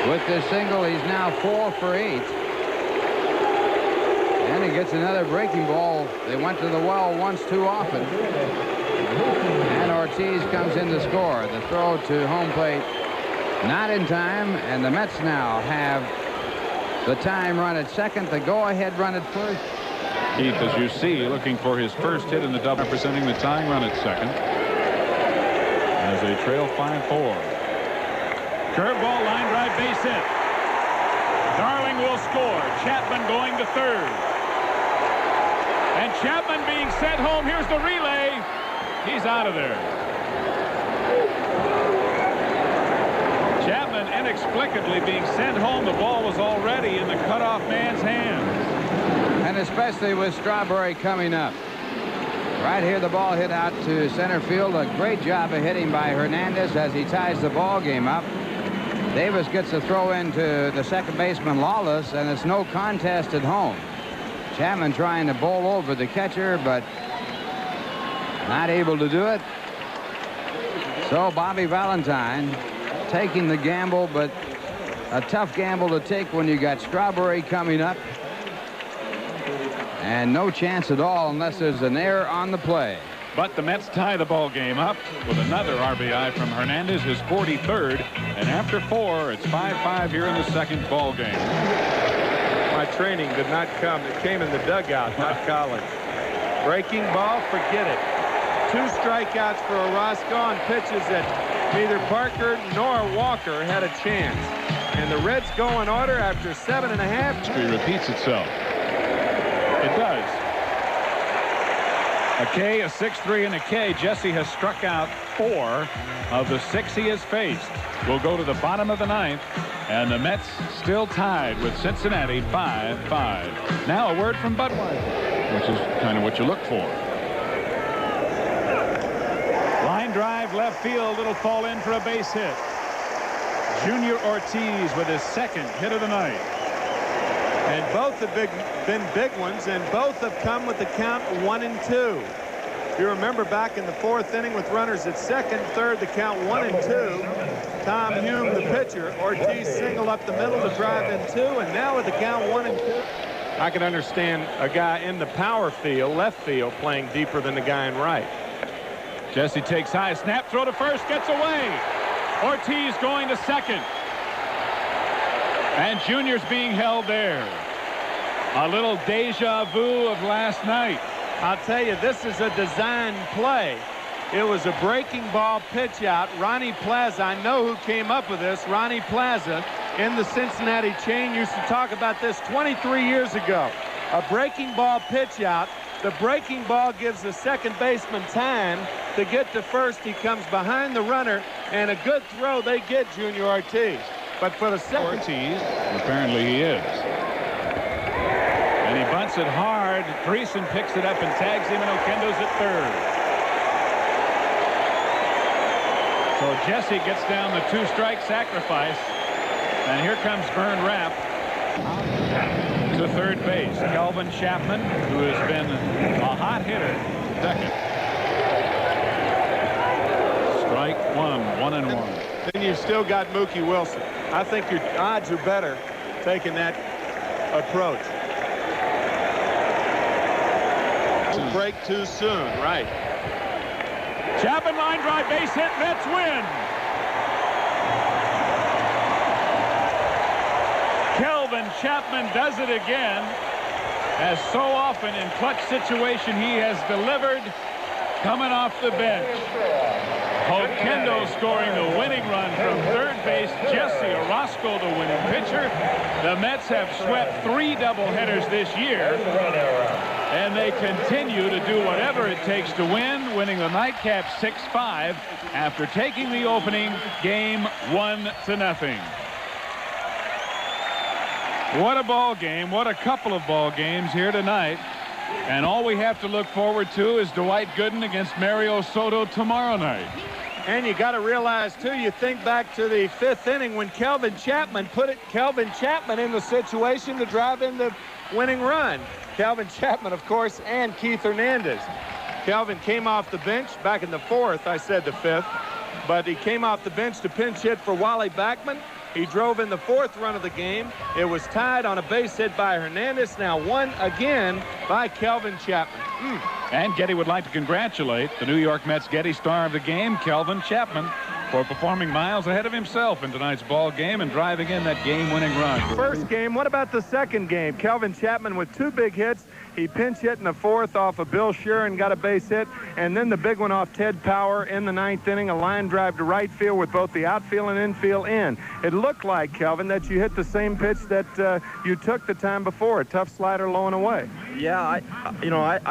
With this single, he's now 4 for 8. And he gets another breaking ball. They went to the well once too often. And Ortiz comes in to score. The throw to home plate not in time, and the Mets now have the time run at second, the go-ahead run at first. Keith, as you see, looking for his first hit in the double, representing the tying run at second as they trail 5-4. Curveball, line drive, base hit. Darling will score. Chapman going to third. And Chapman being sent home. Here's the relay. He's out of there. Chapman inexplicably being sent home. The ball was already in the cutoff man's hands. And especially with Strawberry coming up. Right here, the ball hit out to center field. A great job of hitting by Hernandez as he ties the ball game up. Davis gets a throw into the second baseman Lawless, and it's no contest at home. Chapman trying to bowl over the catcher, but not able to do it. So Bobby Valentine taking the gamble, but a tough gamble to take when you got Strawberry coming up. And no chance at all unless there's an error on the play. But the Mets tie the ball game up with another RBI from Hernandez, his 43rd. And after 4, it's 5-5 here in the second ball game. My training did not come. It came in the dugout, not college. Breaking ball, forget it. 2 strikeouts for Orozco on pitches that neither Parker nor Walker had a chance. And the Reds go in order after 7.5. History repeats itself. It does. A K, a 6-3, and a K. Jesse has struck out 4 of the 6 he has faced. We'll go to the bottom of the 9th, and the Mets still tied with Cincinnati 5-5. Now a word from Budweiser, which is kind of what you look for. Line drive, left field. It'll fall in for a base hit. Junior Ortiz with his 2nd hit of the night. And both have been big ones, and both have come with the count 1-2. You remember back in the 4th inning with runners at 2nd, 3rd, the count 1-2. Tom Hume, the pitcher. Ortiz singled up the middle to drive in 2, and now with the count 1-2. I can understand a guy in the power field, left field, playing deeper than the guy in right. Jesse takes high, snap, throw to first, gets away. Ortiz going to 2nd. And Junior's being held there. A little deja vu of last night. I'll tell you, this is a design play. It was a breaking ball pitch out. Ronnie Plaza, I know who came up with this. Ronnie Plaza in the Cincinnati chain used to talk about this 23 years ago. A breaking ball pitch out. The breaking ball gives the second baseman time to get to first. He comes behind the runner, and a good throw they get, Junior Ortiz. But for the second... Ortiz, apparently he is. And he bunts it hard. Dreesen picks it up and tags him, and Oquendo's at 3rd. So Jesse gets down the 2-strike sacrifice. And here comes Vern Rapp to 3rd base. Kelvin Chapman, who has been a hot hitter, 2nd. Strike 1-1. Then you've still got Mookie Wilson. I think your odds are better taking that approach. Break too soon, right? Chapman line drive, base hit, Mets win. Kelvin Chapman does it again. As so often in clutch situation, he has delivered coming off the bench. Oquendo scoring the winning run from 3rd base. Jesse Orozco, the winning pitcher. The Mets have swept 3 doubleheaders this year, and they continue to do whatever it takes to win, winning the nightcap 6-5 after taking the opening game 1-0. What a ball game. What a couple of ball games here tonight. And all we have to look forward to is Dwight Gooden against Mario Soto tomorrow night. And you got to realize, too, you think back to the 5th inning when Kelvin Chapman in the situation to drive in the winning run. Kelvin Chapman, of course, and Keith Hernandez. Kelvin came off the bench back in the 4th. I said the 5th. But he came off the bench to pinch hit for Wally Backman. He drove in the 4th run of the game. It was tied on a base hit by Hernandez. Now won again by Kelvin Chapman. And Getty would like to congratulate the New York Mets Getty star of the game, Kelvin Chapman, for performing miles ahead of himself in tonight's ball game and driving in that game-winning run. First game. What about the second game? Kelvin Chapman with 2 big hits. He pinch hit in the 4th off of Bill Sheeran and got a base hit. And then the big one off Ted Power in the 9th inning, a line drive to right field with both the outfield and infield in. It looked like, Kelvin, that you hit the same pitch that you took the time before, a tough slider low and away. Yeah, I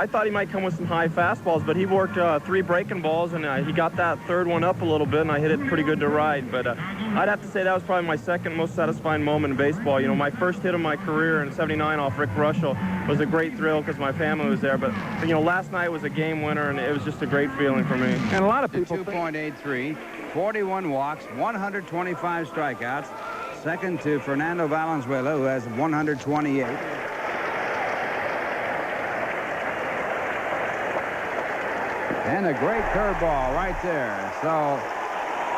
thought he might come with some high fastballs, but he worked 3 breaking balls, and he got that 3rd one up a little bit, and I hit it pretty good to right. But I'd have to say that was probably my second most satisfying moment in baseball. You know, my first hit of my career in '79 off Rick Russell was a great thrill because my family was there. But, you know, last night was a game winner, and it was just a great feeling for me. And a lot of people 2.83, 41 walks, 125 strikeouts. Second to Fernando Valenzuela, who has 128. And a great curveball right there. So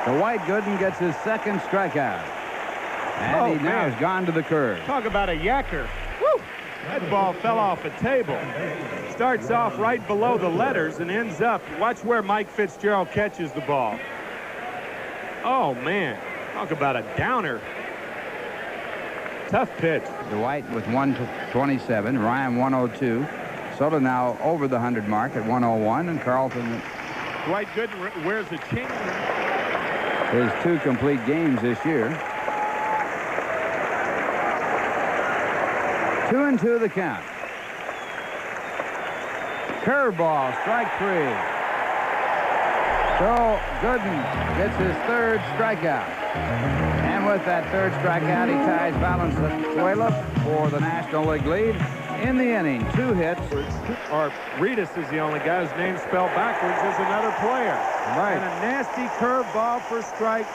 Dwight Gooden gets his second strikeout. And he now has gone to the curve. Talk about a yacker. Woo! That ball fell off a table. Starts off right below the letters and ends up. Watch where Mike Fitzgerald catches the ball. Oh, man. Talk about a downer. Tough pitch. Dwight with 127, Ryan 102. Soto now over the 100 mark at 101, and Carlton. Dwight Gooden wears a chain. His 2 complete games this year. 2-2 the count. Curveball, strike 3. So Gooden gets his 3rd strikeout. And with that 3rd strikeout, he ties Valenzuela for the National League lead in the inning. 2 hits. Or Reedus is the only guy whose name spelled backwards as another player. Right. And a nasty curveball for strike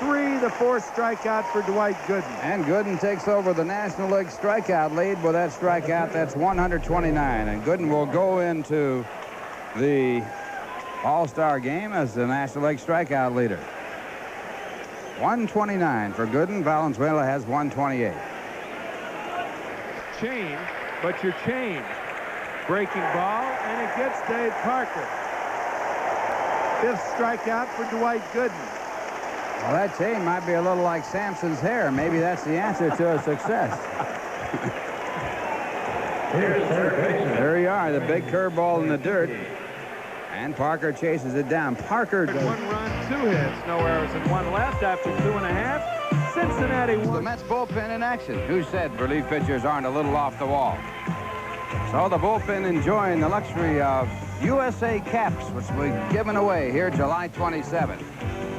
3, the 4th strikeout for Dwight Gooden. And Gooden takes over the National League strikeout lead with that strikeout. That's 129. And Gooden will go into the All-Star game as the National League strikeout leader. 129 for Gooden. Valenzuela has 128. Change, but you're changed. Breaking ball, and it gets Dave Parker. 5th strikeout for Dwight Gooden. Well, that chain might be a little like Samson's hair. Maybe that's the answer to a success. There you are, the big curveball in the dirt. And Parker chases it down. Parker. 1 run, 2 hits, no errors, and 1 left after 2.5. Cincinnati won. The Mets bullpen in action. Who said relief pitchers aren't a little off the wall? So the bullpen enjoying the luxury of USA caps, which will be given away here July 27th.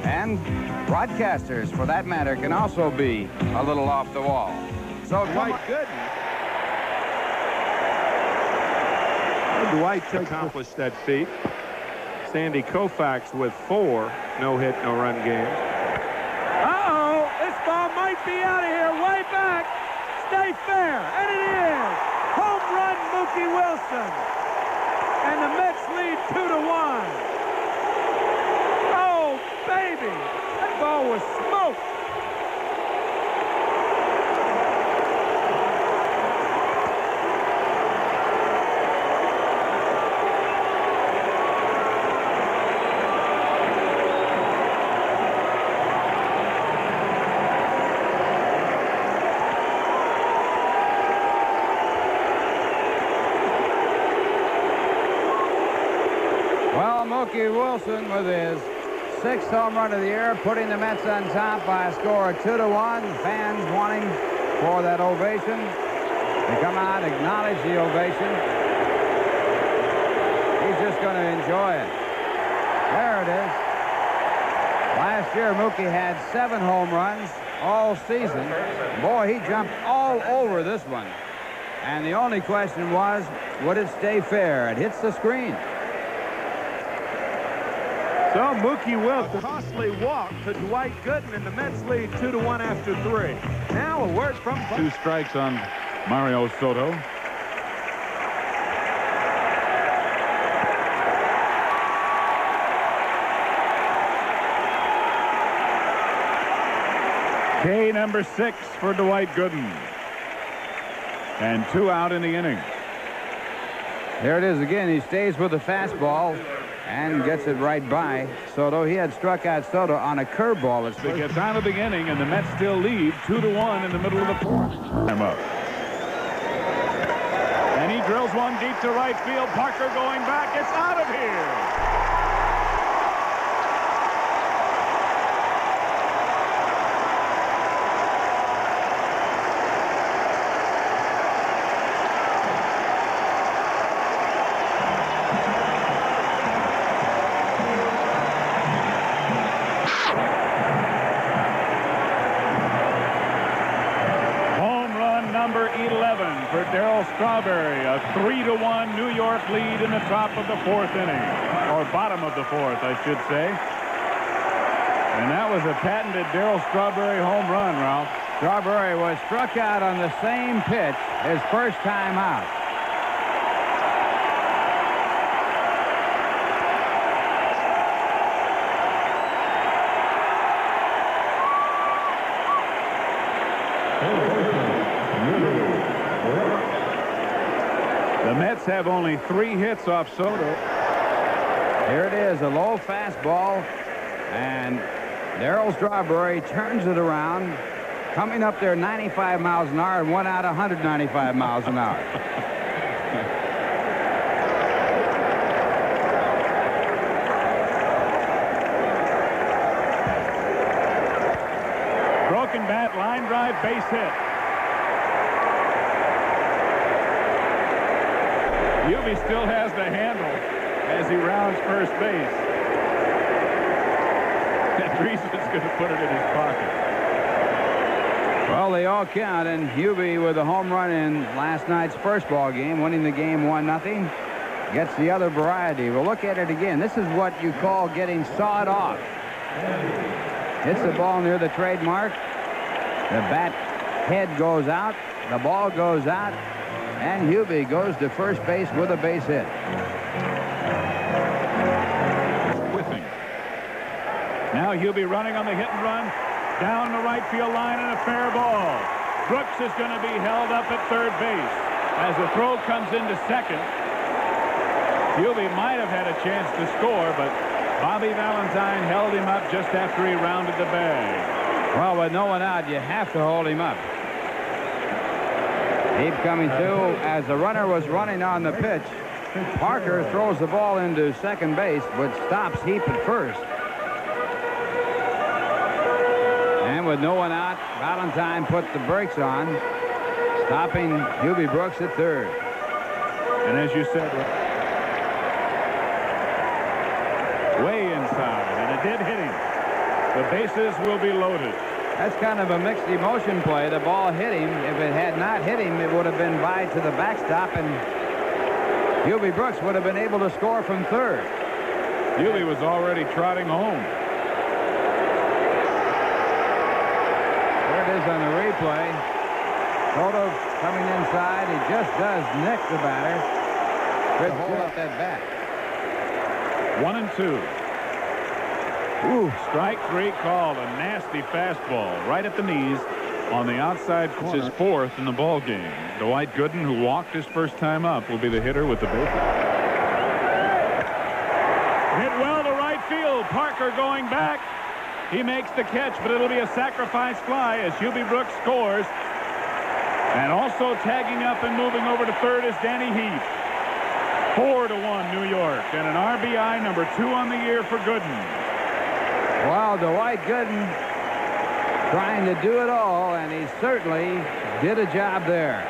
And broadcasters, for that matter, can also be a little off the wall. So Dwight Gooden. Dwight accomplished that feat. Sandy Koufax with 4 no-hit, no-run games. Uh-oh! This ball might be out of here. Way back. Stay fair. And it is. Home run, Mookie Wilson. And the Mets lead 2-1. Oh, baby. That ball was smoked. Mookie Wilson with his 6th home run of the year, putting the Mets on top by a score of 2-1. Fans wanting for that ovation. They come out, acknowledge the ovation. He's just going to enjoy it. There it is. Last year, Mookie had 7 home runs all season. Boy, he jumped all over this one. And the only question was, would it stay fair? It hits the screen. So Mookie Wilson, costly walk to Dwight Gooden, and the Mets lead 2-1 after 3. Now a word from 2 strikes on Mario Soto. K number 6 for Dwight Gooden. And 2 out in the inning. There it is again. He stays with the fastball and gets it right by Soto. He had struck out Soto on a curveball. It gets out of the inning, and the Mets still lead 2-1 in the middle of the 4th. Time up. And he drills one deep to right field. Parker going back. It's out of here. Strawberry, a 3-1 New York lead in the top of the 4th inning, or bottom of the 4th, I should say. And that was a patented Darryl Strawberry home run, Ralph. Strawberry was struck out on the same pitch his first time out. Mets have only 3 hits off Soto. Here it is, a low fastball, and Darryl Strawberry turns it around, coming up there 95 miles an hour and 1 out 195 miles an hour. Broken bat, line drive, base hit. Hubie still has the handle as he rounds first base. Andreessen's going to put it in his pocket. Well, they all count, and Hubie with a home run in last night's first ball game, winning the game 1-0, gets the other variety. We'll look at it again. This is what you call getting sawed off. Hits the ball near the trademark. The bat head goes out. The ball goes out. And Hubie goes to first base with a base hit. Whiffing. Now Hubie running on the hit and run. Down the right field line and a fair ball. Brooks is going to be held up at third base. As the throw comes into second, Hubie might have had a chance to score, but Bobby Valentine held him up just after he rounded the bag. Well, with no one out, you have to hold him up. Heap coming through as the runner was running on the pitch. Parker throws the ball into second base, but stops Heap at first. And with no one out, Valentine put the brakes on, stopping Hubie Brooks at third. And as you said, way inside, and it did hit him. The bases will be loaded. That's kind of a mixed emotion play. The ball hit him. If it had not hit him, it would have been by to the backstop, and Hubie Brooks would have been able to score from third. Hubie was already trotting home. There it is on the replay. Soto coming inside. He just does nick the batter. Could hold up that bat. 1-2. Ooh, strike 3 called. A nasty fastball right at the knees on the outside corner. It's his 4th in the ball game. Dwight Gooden, who walked his first time up, will be the hitter with the base. Hit well to right field. Parker going back. He makes the catch, but it'll be a sacrifice fly as Hubie Brooks scores. And also tagging up and moving over to third is Danny Heath. 4-1 New York, and an RBI number 2 on the year for Gooden. Well, Dwight Gooden trying to do it all, and he certainly did a job there.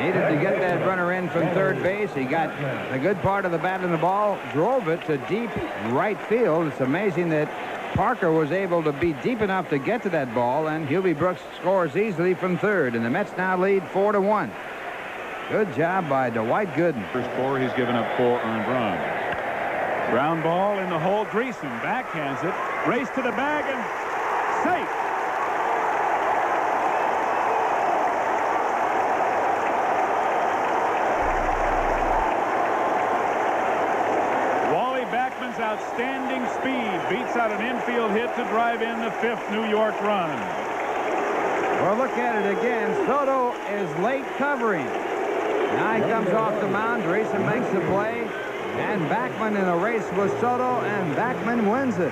Needed to get that runner in from third base. He got a good part of the bat in the ball, drove it to deep right field. It's amazing that Parker was able to be deep enough to get to that ball, and Hubie Brooks scores easily from third, and the Mets now lead 4-1. Good job by Dwight Gooden. First 4, he's given up 4 earned runs. Ground ball in the hole. Greason backhands it. Race to the bag and safe. Wally Backman's outstanding speed beats out an infield hit to drive in the 5th New York run. Well, look at it again. Soto is late covering. Now he comes off the mound. Greason makes the play. And Backman in a race with Soto, and Backman wins it.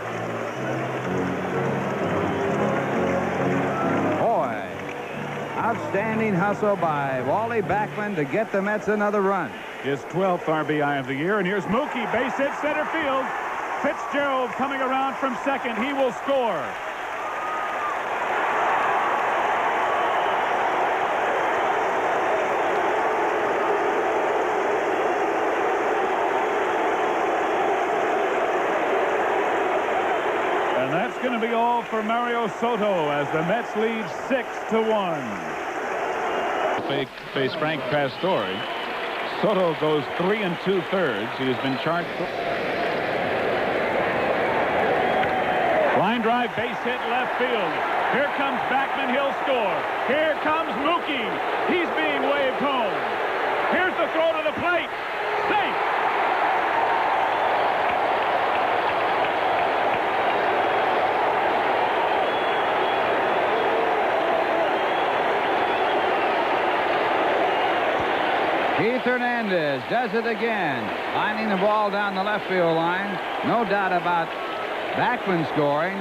Boy, outstanding hustle by Wally Backman to get the Mets another run. His 12th RBI of the year, and here's Mookie, base hit center field. Fitzgerald coming around from second. He will score. Going to be all for Mario Soto as the Mets lead 6-1. Face Frank Pastore. Soto goes 3 2/3. He has been charged. Line drive, base hit, left field. Here comes Backman. He'll score. Here comes Mookie. He's being waved home. Here's the throw to the plate. Safe. Keith Hernandez does it again, lining the ball down the left field line. No doubt about Backman scoring.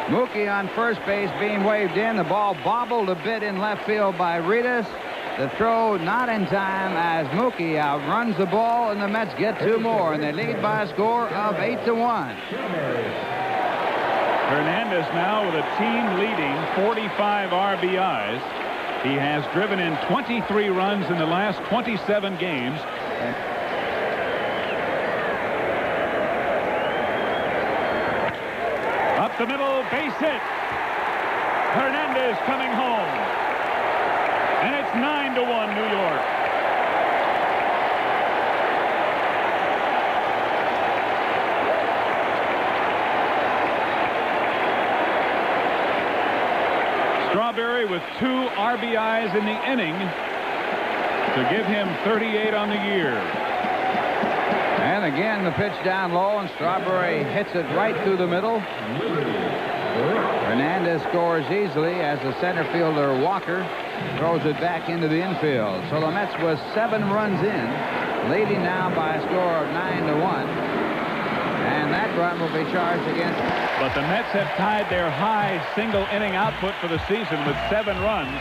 Mookie on first base being waved in. The ball bobbled a bit in left field by Ritas. The throw not in time as Mookie outruns the ball, and the Mets get 2 more, and they lead by a score of 8-1. Hernandez now with a team-leading 45 RBIs. He has driven in 23 runs in the last 27 games. Up the middle, base hit. Hernandez coming home. And it's 9-1 New York. Strawberry with 2 RBIs in the inning to give him 38 on the year. And again, the pitch down low, and Strawberry hits it right through the middle. Hernandez scores easily as the center fielder Walker throws it back into the infield. So the Mets with 7 runs in, leading now by a score of 9-1. And that run will be charged against. But the Mets have tied their high single inning output for the season with 7 runs.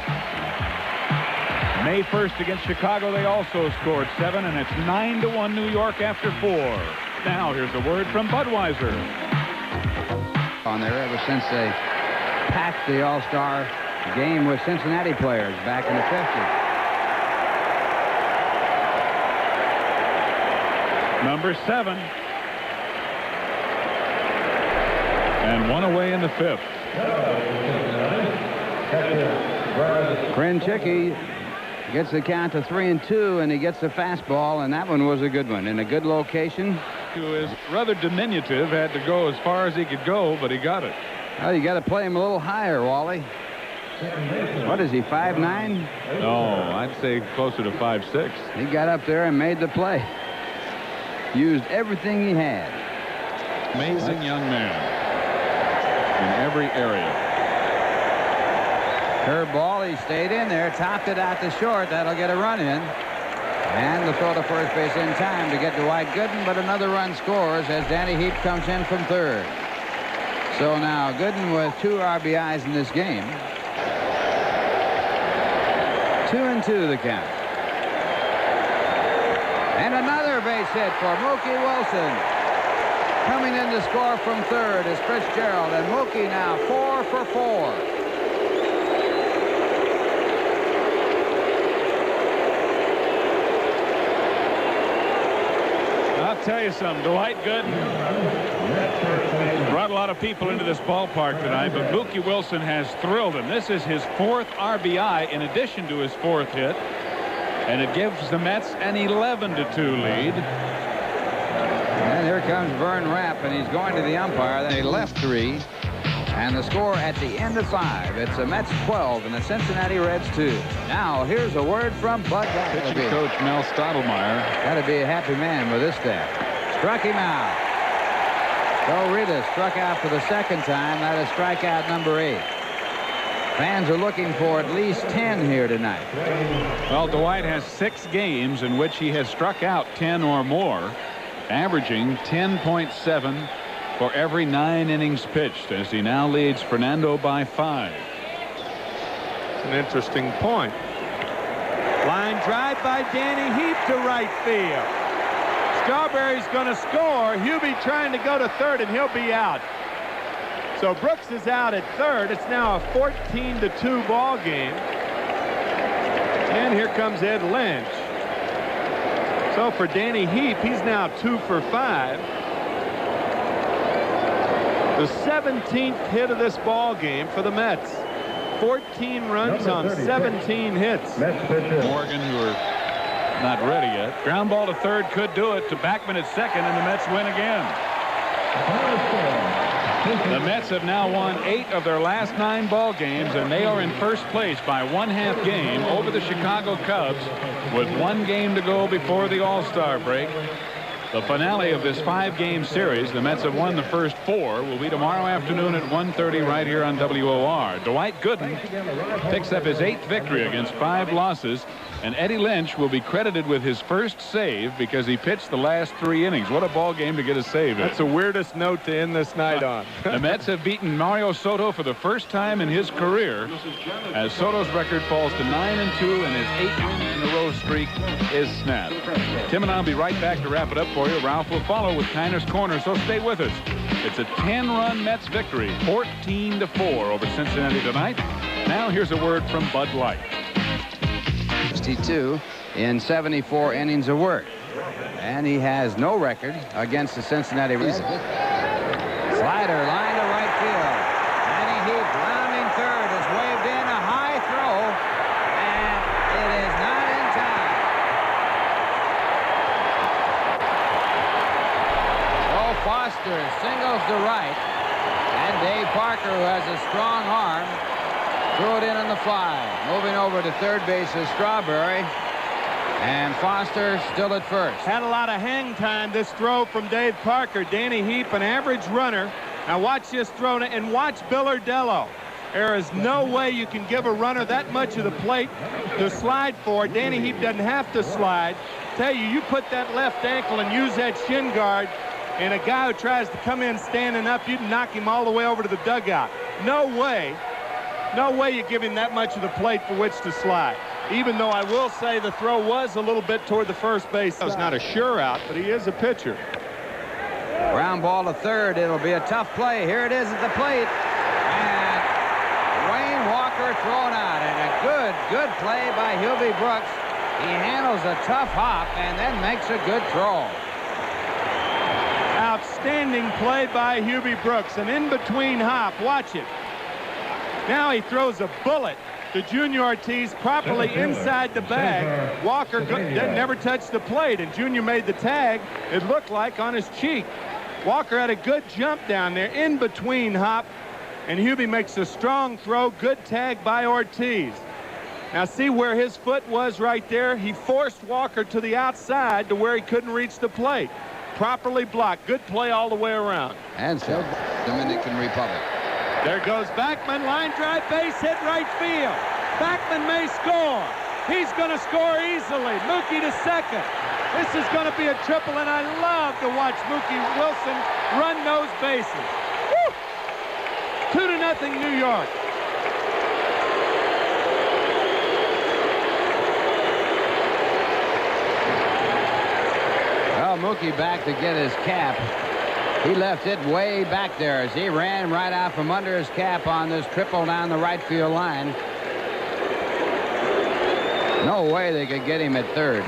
May 1st against Chicago, they also scored 7, and it's 9-1 New York after 4. Now here's a word from Budweiser. On there ever since they packed the All-Star game with Cincinnati players back in the 50s. Number 7. And 1 away in the 5th. Krenchicki gets the count to 3-2, and he gets the fastball, and that one was a good one in a good location. Who is rather diminutive, had to go as far as he could go, but he got it. Well, you got to play him a little higher, Wally. What is he, 5'9"? No, I'd say closer to 5'6". He got up there and made the play. Used everything he had. Amazing young man in every area. Curveball, he stayed in there, topped it out to short. That'll get a run in. And the throw to first base in time to get Dwight Gooden, but another run scores as Danny Heap comes in from third. So now Gooden with 2 RBIs in this game. 2-2 the count. And another base hit for Mookie Wilson. Coming in to score from third is Fitzgerald, and Mookie now 4 for 4. I'll tell you something, Dwight Gooden brought a lot of people into this ballpark tonight, but Mookie Wilson has thrilled him. This is his 4th RBI in addition to his 4th hit, and it gives the Mets an 11-2 lead. And here comes Vern Rapp, and he's going to the umpire. Then he left 3, and the score at the end of 5. It's the Mets 12 and the Cincinnati Reds 2. Now here's a word from Bud. Pitching coach Mel Stottlemyre. Got to be a happy man with this staff. Struck him out. Joe Rita struck out for the 2nd time. That is strikeout number 8. Fans are looking for at least 10 here tonight. Well, Dwight has 6 games in which he has struck out 10 or more, averaging 10.7 for every 9 innings pitched, as he now leads Fernando by 5. It's an interesting point. Line drive by Danny Heap to right field. Strawberry's going to score. Hubie trying to go to third, and he'll be out. So Brooks is out at third. It's now a 14-2 ball game. And here comes Ed Lynch. So for Danny Heap, he's now 2 for 5. The 17th hit of this ball game for the Mets. 14 runs on 17 hits. Morgan, who are not ready yet. Ground ball to third could do it to Backman at second, and the Mets win again. The Mets have now won 8 of their last 9 ball games, and they are in first place by 1/2 game over the Chicago Cubs with 1 game to go before the All-Star break. The finale of this 5-game series, the Mets have won the first 4, will be tomorrow afternoon at 1:30 right here on WOR. Dwight Gooden picks up his 8th victory against 5 losses. And Eddie Lynch will be credited with his first save because he pitched the last 3 innings. What a ball game to get a save in. That's the weirdest note to end this night on. The Mets have beaten Mario Soto for the first time in his career, as Soto's record falls to 9-2 and his 8-win-in-a-row streak is snapped. Tim and I'll be right back to wrap it up for you. Ralph will follow with Kiner's Corner, so stay with us. It's a 10-run Mets victory, 14-4 over Cincinnati tonight. Now here's a word from Bud Light. 62 in 74 innings of work. And he has no record against the Cincinnati Reds. Slider, line to right field. Danny Heap, rounding third, is waved in, a high throw, and it is not in time. Joe Foster singles to right, and Dave Parker, who has a strong arm, threw it in on the fly. Moving over to third base is Strawberry. And Foster still at first. Had a lot of hang time, this throw from Dave Parker. Danny Heap, an average runner. Now watch this throw, and watch Bill Urdello. There is no way you can give a runner that much of the plate to slide for. Danny Heap doesn't have to slide. Tell you, you put that left ankle and use that shin guard, and a guy who tries to come in standing up, you can knock him all the way over to the dugout. No way. No way you give him that much of the plate for which to slide. Even though I will say the throw was a little bit toward the first base. That was not a sure out, but he is a pitcher. Ground ball to third. It'll be a tough play. Here it is at the plate. And Wayne Walker thrown out. And a good play by Hubie Brooks. He handles a tough hop and then makes a good throw. Outstanding play by Hubie Brooks. An in-between hop. Watch it. Now he throws a bullet to Junior Ortiz properly inside the bag. Walker never touched the plate, and Junior made the tag, it looked like, on his cheek. Walker had a good jump down there, in between hop, and Hubie makes a strong throw. Good tag by Ortiz. Now see where his foot was right there? He forced Walker to the outside to where he couldn't reach the plate. Properly blocked. Good play all the way around. And so, Dominican Republic. There goes Backman, line drive, base hit right field. Backman may score. He's going to score easily. Mookie to second. This is going to be a triple, and I love to watch Mookie Wilson run those bases. Woo! 2-0 New York. Well, Mookie back to get his cap. He left it way back there as he ran right out from under his cap on this triple down the right field line. No way they could get him at third.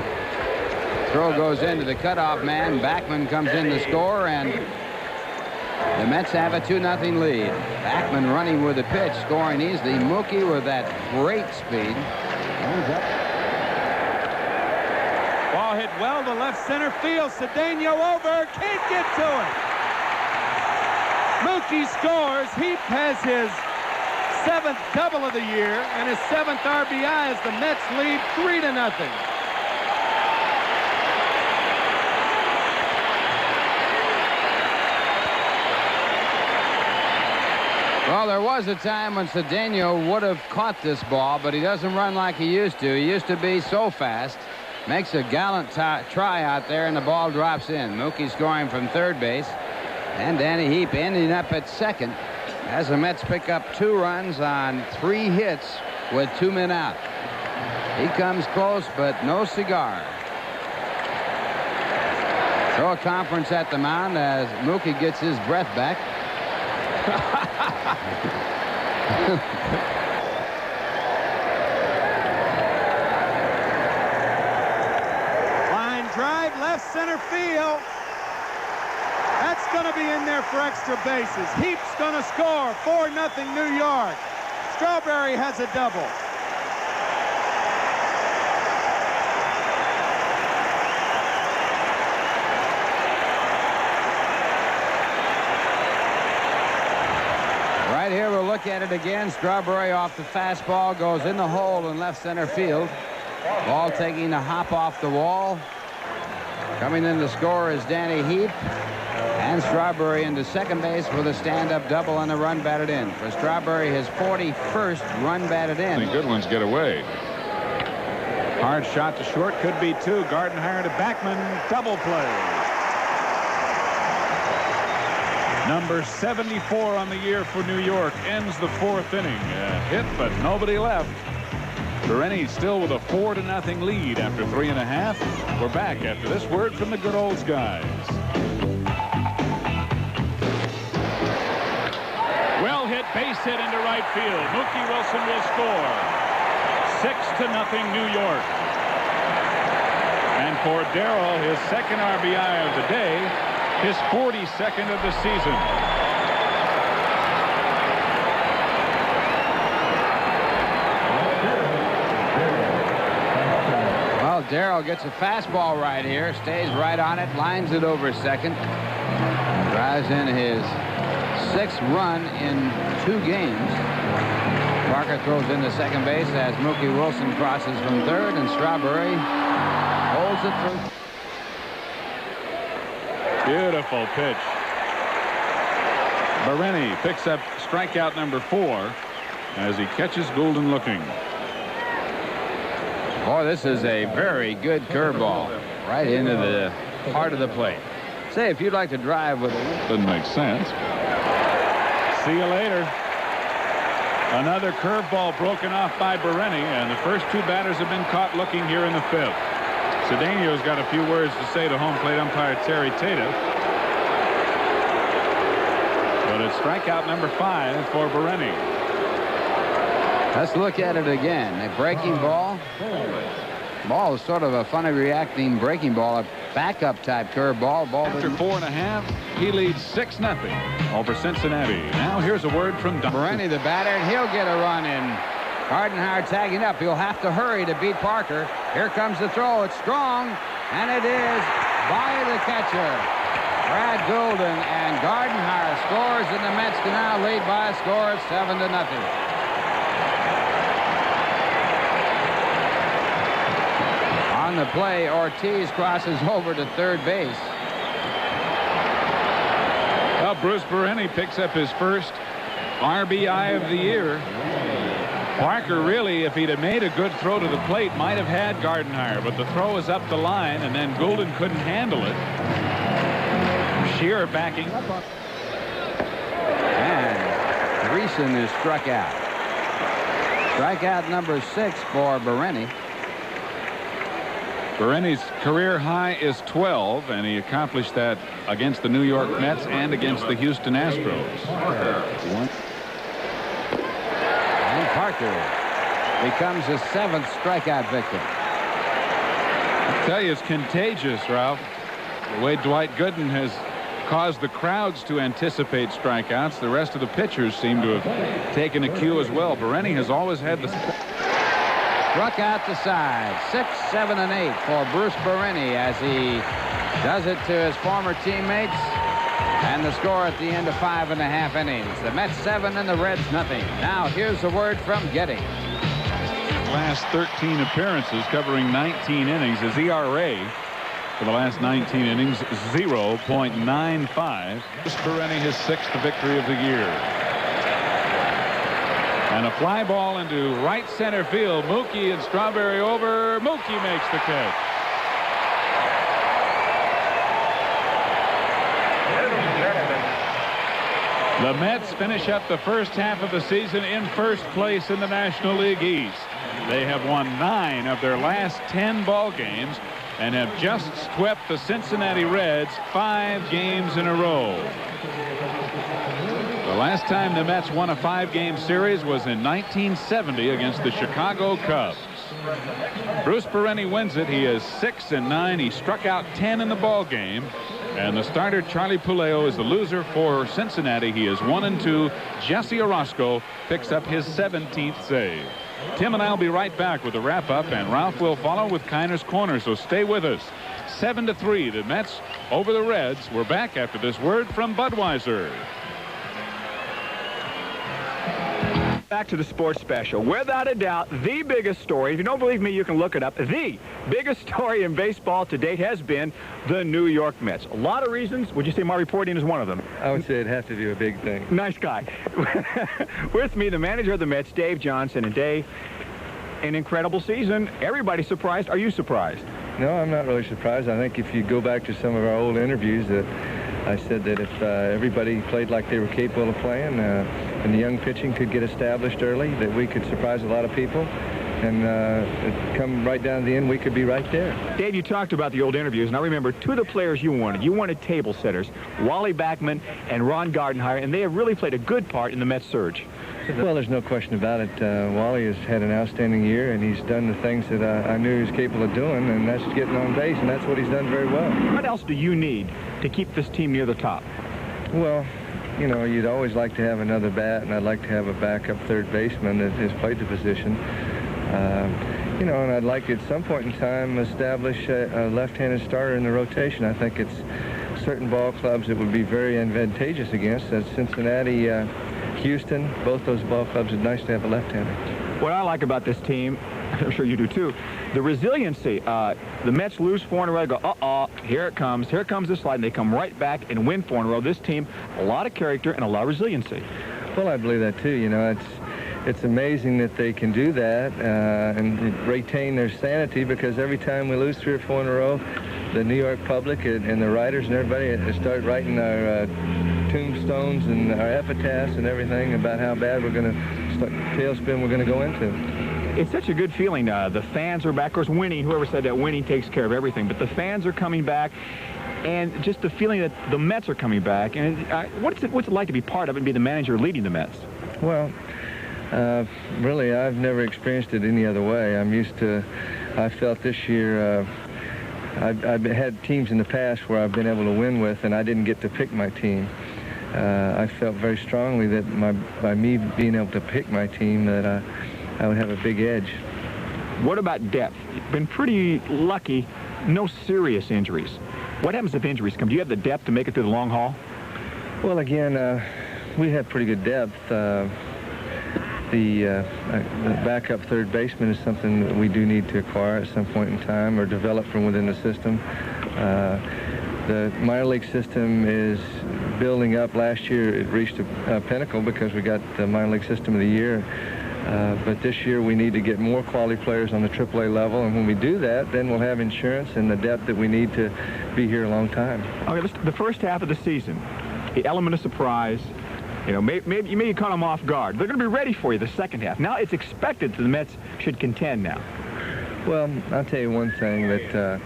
Throw goes into the cutoff man. Backman comes in to score, and the Mets have a 2-0 lead. Backman running with the pitch, scoring easily. Mookie with that great speed. Ball hit well to left center field. Cedeno over. Can't get to it. Mookie scores. Heap has his 7th double of the year and his 7th RBI as the Mets lead 3-0. Well, there was a time when Cedeno would have caught this ball, but he doesn't run like he used to. He used to be so fast. Makes a gallant try out there, and the ball drops in. Mookie scoring from third base. And Danny Heap ending up at second as the Mets pick up 2 runs on 3 hits with 2 men out. He comes close, but no cigar. So a conference at the mound as Mookie gets his breath back. Line drive, left center field. That's going to be in there for extra bases. Heap's going to score. 4-0 New York. Strawberry has a double. Right here, we'll look at it again. Strawberry off the fastball, goes in the hole in left center field. Ball taking a hop off the wall. Coming in to score is Danny Heap. And Strawberry into second base with a stand-up double and a run batted in. For Strawberry, his 41st run batted in. The good ones get away. Hard shot to short, could be two. Gardenhire to Backman, double play. Number 74 on the year for New York ends the 4th inning. A hit, but nobody left. Bereni still with a 4-0 lead after 3.5. We're back after this word from the good old guys. Well hit, base hit into right field. Mookie Wilson will score. 6-0 New York. And for Darrell, his second RBI of the day, his 42nd of the season. Well, Darrell gets a fastball right here, stays right on it, lines it over second, drives in his 6th run in 2 games. Parker throws into second base as Mookie Wilson crosses from third, and Strawberry holds it for. Beautiful pitch. Bereni picks up strikeout number 4 as he catches Goulden looking. Boy, this is a very good curveball right into the heart of the plate. Say, if you'd like to drive with it. Doesn't make sense. See you later. Another curveball broken off by Bereni, and the first 2 batters have been caught looking here in the 5th. Cedeno's got a few words to say to home plate umpire Terry Tata. But it's strikeout number 5 for Bereni. Let's look at it again. A breaking ball. Ball is sort of a funny reacting breaking ball, a backup type curveball. After 4.5, he leads 6-0 over Cincinnati. Now here's a word from Bereni, the batter, and he'll get a run in. Gardenhire tagging up. He'll have to hurry to beat Parker. Here comes the throw. It's strong, and it is by the catcher, Brad Goulden, and Gardenhire scores, and the Mets can now lead by a score of 7-0. On the play, Ortiz crosses over to third base. Well, Bruce Bereni picks up his first RBI of the year. Parker really, if he'd have made a good throw to the plate, might have had Gardenhire, but the throw is up the line, and then Goulden couldn't handle it. Shearer backing up. And Greason is struck out. Strikeout number 6 for Bereni. Bereni's career high is 12, and he accomplished that against the New York Mets and against the Houston Astros. And Parker becomes his 7th strikeout victim. I tell you, it's contagious, Ralph. The way Dwight Gooden has caused the crowds to anticipate strikeouts, the rest of the pitchers seem to have taken a cue as well. Bereni has always had the... Struck out the side. 6, 7, and 8 for Bruce Bereni as he does it to his former teammates. And the score at the end of 5.5 innings. The Mets 7 and the Reds nothing. Now here's a word from Getty. Last 13 appearances covering 19 innings. His ERA for the last 19 innings 0.95. Bruce Bereni his 6th victory of the year. And a fly ball into right center field. Mookie and Strawberry over. Mookie makes the catch. The Mets finish up the first half of the season in first place in the National League East. They have won 9 of their last 10 ball games and have just swept the Cincinnati Reds 5 games in a row. The last time the Mets won a 5-game series was in 1970 against the Chicago Cubs. Bruce Bereni wins it. He is 6-9. He struck out 10 in the ball game. And the starter, Charlie Puleo, is the loser for Cincinnati. He is 1-2. Jesse Orozco picks up his 17th save. Tim and I will be right back with a wrap-up, and Ralph will follow with Kiner's Corner, so stay with us. 7-3, the Mets over the Reds. We're back after this word from Budweiser. Back to the sports special. Without a doubt, the biggest story, if you don't believe me, you can look it up. The biggest story in baseball to date has been the New York Mets. A lot of reasons. Would you say my reporting is one of them? I would say it'd have to be a big thing. Nice guy. With me, the manager of the Mets, Dave Johnson. And Dave, an incredible season. Everybody's surprised. Are you surprised? No, I'm not really surprised. I think if you go back to some of our old interviews, that I said that if everybody played like they were capable of playing, and the young pitching could get established early, that we could surprise a lot of people. And come right down to the end, we could be right there. Dave, you talked about the old interviews, and I remember two of the players you wanted. You wanted table setters, Wally Backman and Ron Gardenhire, and they have really played a good part in the Mets surge. Well, there's no question about it. Wally has had an outstanding year, and he's done the things that I knew he was capable of doing, and that's getting on base, and that's what he's done very well. What else do you need to keep this team near the top? Well, you know, you'd always like to have another bat, and I'd like to have a backup third baseman that has played the position. You know, and I'd like to, at some point in time, establish a left-handed starter in the rotation. I think it's certain ball clubs that would be very advantageous against. Cincinnati, Houston, both those ball clubs, it's nice to have a left-hander. What I like about this team, I'm sure you do too, the resiliency. The Mets lose 4 in a row, go, here it comes the slide, and they come right back and win 4 in a row. This team, a lot of character and a lot of resiliency. Well, I believe that too. You know, it's amazing that they can do that and retain their sanity, because every time we lose 3 or 4 in a row, the New York public and the writers and everybody start writing our tombstones and our epitaphs and everything about how bad we're going to tailspin we're going to go into. It's such a good feeling. The fans are back. Of course, winning, whoever said that, winning takes care of everything. But the fans are coming back, and just the feeling that the Mets are coming back. And what's it like to be part of it and be the manager leading the Mets? Well, really, I've never experienced it any other way. I felt this year, I've had teams in the past where I've been able to win with, and I didn't get to pick my team. I felt very strongly that by me being able to pick my team, that I would have a big edge. What about depth? You've been pretty lucky, no serious injuries. What happens if injuries come? Do you have the depth to make it through the long haul? Well, again, we have pretty good depth. The backup third baseman is something that we do need to acquire at some point in time or develop from within the system. The minor league system is building up. Last year it reached a pinnacle because we got the minor league system of the year. But this year we need to get more quality players on the AAA level, and when we do that, then we'll have insurance and the depth that we need to be here a long time. Okay, the first half of the season, the element of surprise, you know, maybe you caught them off guard. They're going to be ready for you the second half. Now it's expected that the Mets should contend now. Well, I'll tell you one thing that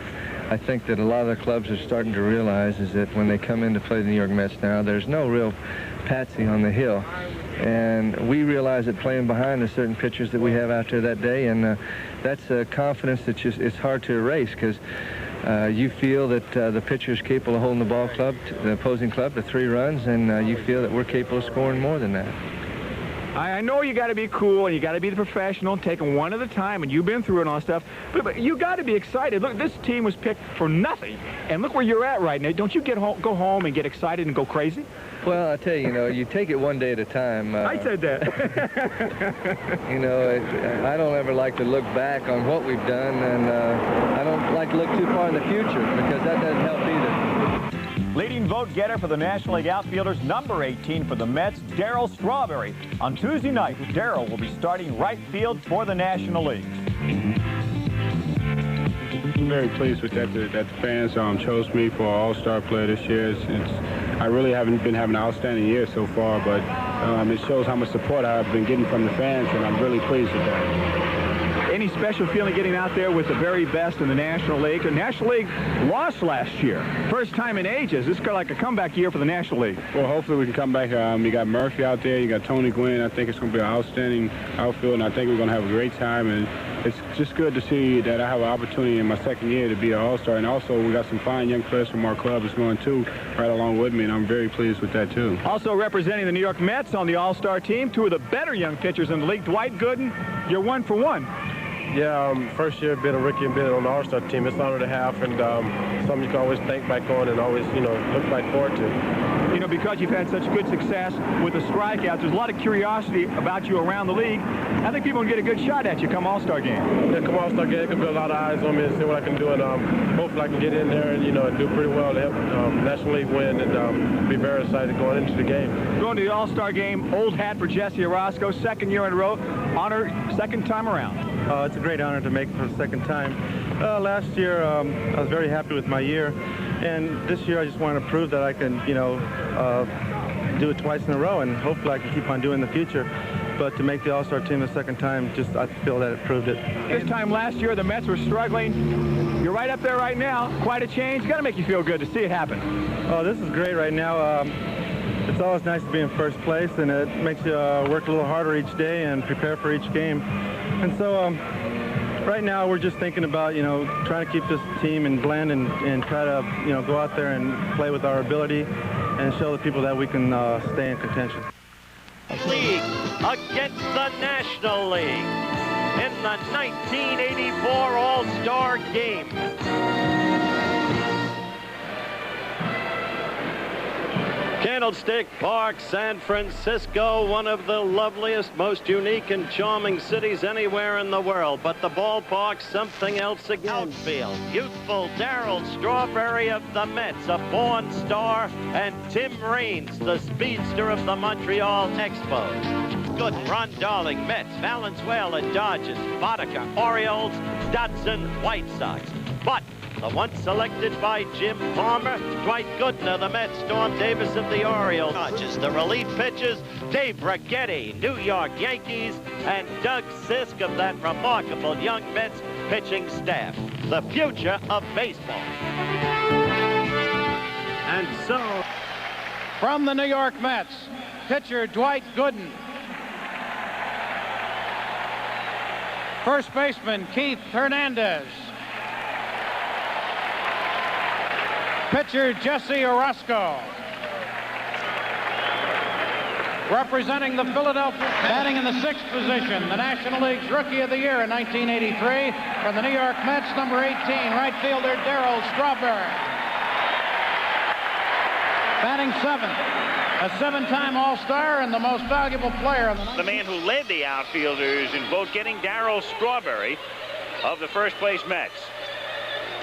I think that a lot of the clubs are starting to realize is that when they come in to play the New York Mets now, there's no real patsy on the hill. And we realize that playing behind the certain pitchers that we have out there that day, and that's a confidence that it's hard to erase, because you feel that the pitcher is capable of holding the ball club, the opposing club, to 3 runs, and you feel that we're capable of scoring more than that. I know you got to be cool and you got to be the professional, taking one at a time, and you've been through it and all that stuff, but you got to be excited. Look, this team was picked for nothing, and look where you're at right now. Don't you go home and get excited and go crazy? Well, I tell you, you know, you take it one day at a time. I said that. You know, I don't ever like to look back on what we've done, and I don't like to look too far in the future, because that doesn't help either. Leading vote getter for the National League outfielders, number 18 for the Mets, Darryl Strawberry. On Tuesday night, Darryl will be starting right field for the National League. I'm very pleased with that the fans chose me for All-Star player this year. I really haven't been having an outstanding year so far, but it shows how much support I've been getting from the fans, and I'm really pleased with that. Any special feeling getting out there with the very best in the National League? The National League lost last year. First time in ages. This is kind of like a comeback year for the National League. Well, hopefully we can come back. You got Murphy out there. You got Tony Gwynn. I think it's going to be an outstanding outfield, and I think we're going to have a great time. And it's just good to see that I have an opportunity in my second year to be an All-Star. And also, we got some fine young players from our club that's going, too, right along with me, and I'm very pleased with that, too. Also representing the New York Mets on the All-Star team, 2 of the better young pitchers in the league. Dwight Gooden, you're 1 for 1. Yeah, first year being a rookie and being on the All-Star team, it's an honor to have, and something you can always think back on and always, you know, look back forward to. You know, because you've had such good success with the strikeouts, there's a lot of curiosity about you around the league. I think people can get a good shot at you come All-Star game. Yeah, come All-Star game, there'll be a lot of eyes on me and see what I can do, and hopefully I can get in there and, you know, and do pretty well to help National League win, and be very excited going into the game. Going to the All-Star game, old hat for Jesse Orozco, second year in a row, honor second time around. It's a great honor to make it for the second time. Last year, I was very happy with my year, and this year I just want to prove that I can, you know, do it twice in a row, and hopefully I can keep on doing it in the future. But to make the All-Star team the second time, just I feel that it proved it. This time last year, the Mets were struggling. You're right up there right now. Quite a change. Got to make you feel good to see it happen. Oh, this is great right now. It's always nice to be in first place, and it makes you work a little harder each day and prepare for each game. And so right now we're just thinking about, you know, trying to keep this team in blend and try to, you know, go out there and play with our ability and show the people that we can stay in contention. League against the National League in the 1984 All-Star Game. Candlestick Park, San Francisco, one of the loveliest, most unique and charming cities anywhere in the world. But the ballpark's something else again. Outfield, youthful Darryl Strawberry of the Mets, a born star, and Tim Raines, the speedster of the Montreal Expos. Good, Ron Darling, Mets, Valenzuela, Dodgers, Boddicker, Orioles, Dodson, White Sox. But the one selected by Jim Palmer, Dwight Gooden of the Mets, Storm Davis of the Orioles. Dodgers, the relief pitchers, Dave Brachetti, New York Yankees, and Doug Sisk of that remarkable young Mets pitching staff. The future of baseball. And so, from the New York Mets, pitcher Dwight Gooden. First baseman Keith Hernandez. Pitcher Jesse Orozco. Representing the Philadelphia, batting in the 6th position, the National League's Rookie of the Year in 1983 from the New York Mets, number 18, right fielder Darryl Strawberry. Batting 7th, a 7-time All-Star and the most valuable player of the night. The man who led the outfielders in vote getting, Darryl Strawberry of the first-place Mets.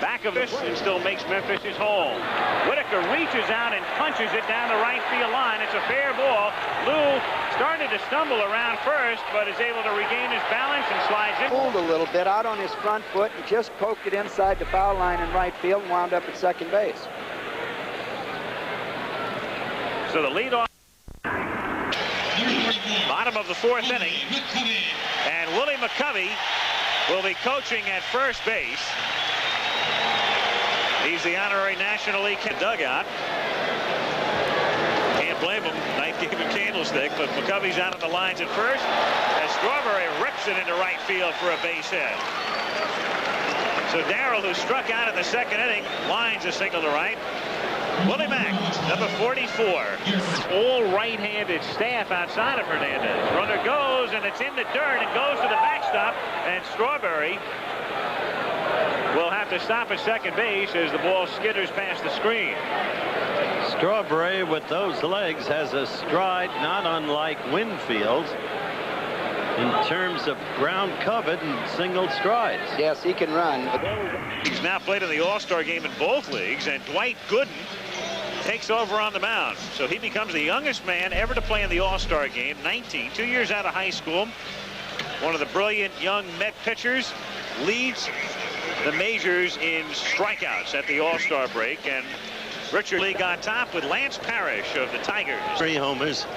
Back of this and still makes Memphis his home. Whitaker reaches out and punches it down the right field line. It's a fair ball. Lou started to stumble around first, but is able to regain his balance and slides in. Pulled a little bit out on his front foot and just poked it inside the foul line in right field and wound up at second base. So the leadoff. Bottom of the 4th inning. And Willie McCovey will be coaching at first base. He's the honorary National League dugout. Can't blame him. Ninth game of Candlestick, but McCovey's out on the lines at first as Strawberry rips it into right field for a base hit. So Darryl, who struck out in the 2nd inning, lines a single to right. Willie Mack, number 44. All right-handed staff outside of Hernandez. Runner goes, and it's in the dirt and goes to the backstop, and Strawberry will have to stop at second base as the ball skitters past the screen. Strawberry, with those legs, has a stride not unlike Winfield's in terms of ground covered and single strides. Yes, he can run. He's now played in the All-Star game in both leagues, and Dwight Gooden takes over on the mound. So he becomes the youngest man ever to play in the All-Star game, 19, 2 years out of high school. One of the brilliant young Met pitchers, leads the majors in strikeouts at the All-Star break, and Richard League on top with Lance Parrish of the Tigers. 3 homers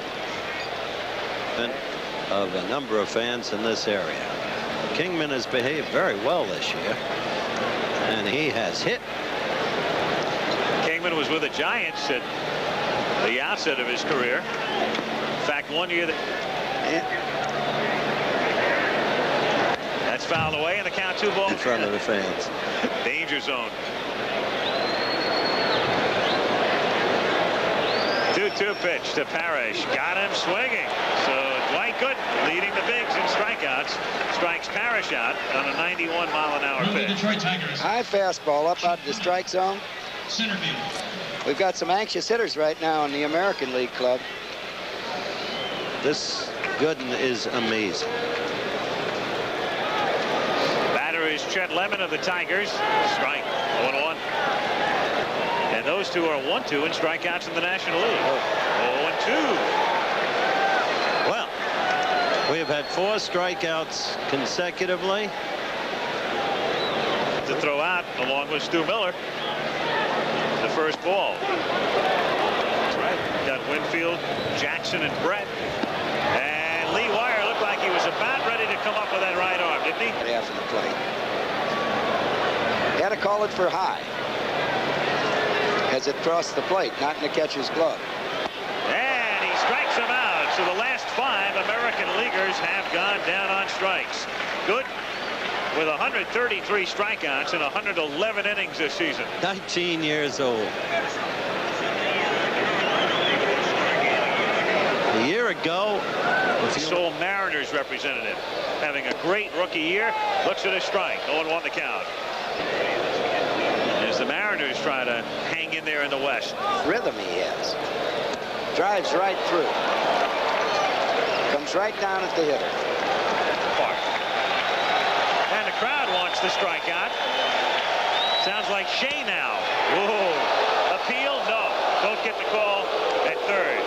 and of a number of fans in this area. Kingman has behaved very well this year, and he has hit. Kingman was with the Giants at the outset of his career. In fact, one year that's fouled away, and the count 2 balls in front of the fans. Danger zone. 2-2 pitch to Parrish. Got him swinging. So Dwight Gooden, leading the bigs in strikeouts, strikes Parrish out on a 91-mile-an-hour pitch. High fastball up out of the strike zone. Center field. We've got some anxious hitters right now in the American League Club. This Gooden is amazing. Batter is Chet Lemon of the Tigers. Strike 1-1. And those two are 1-2 in strikeouts in the National League. 0-2. Well, We have had 4 strikeouts consecutively. To throw out along with Stu Miller. The first ball. That's right. Got Winfield, Jackson, and Brett. And Lee Wire looked like he was about ready to come up with that right arm, didn't he? After the plate. He had to call it for high as it crossed the plate, not in the catcher's glove. And he strikes him out. So the last 5 American leaguers have gone down on strikes. Good. With 133 strikeouts in 111 innings this season. 19 years old. A year ago, Seoul Mariners representative having a great rookie year. Looks at a strike. 0-1 the count. As the Mariners try to hang in there in the West. Rhythm he has. Drives right through. Comes right down at the hitter. And the crowd wants the strikeout. Sounds like Shea now. Whoa. Appeal? No. Don't get the call at third.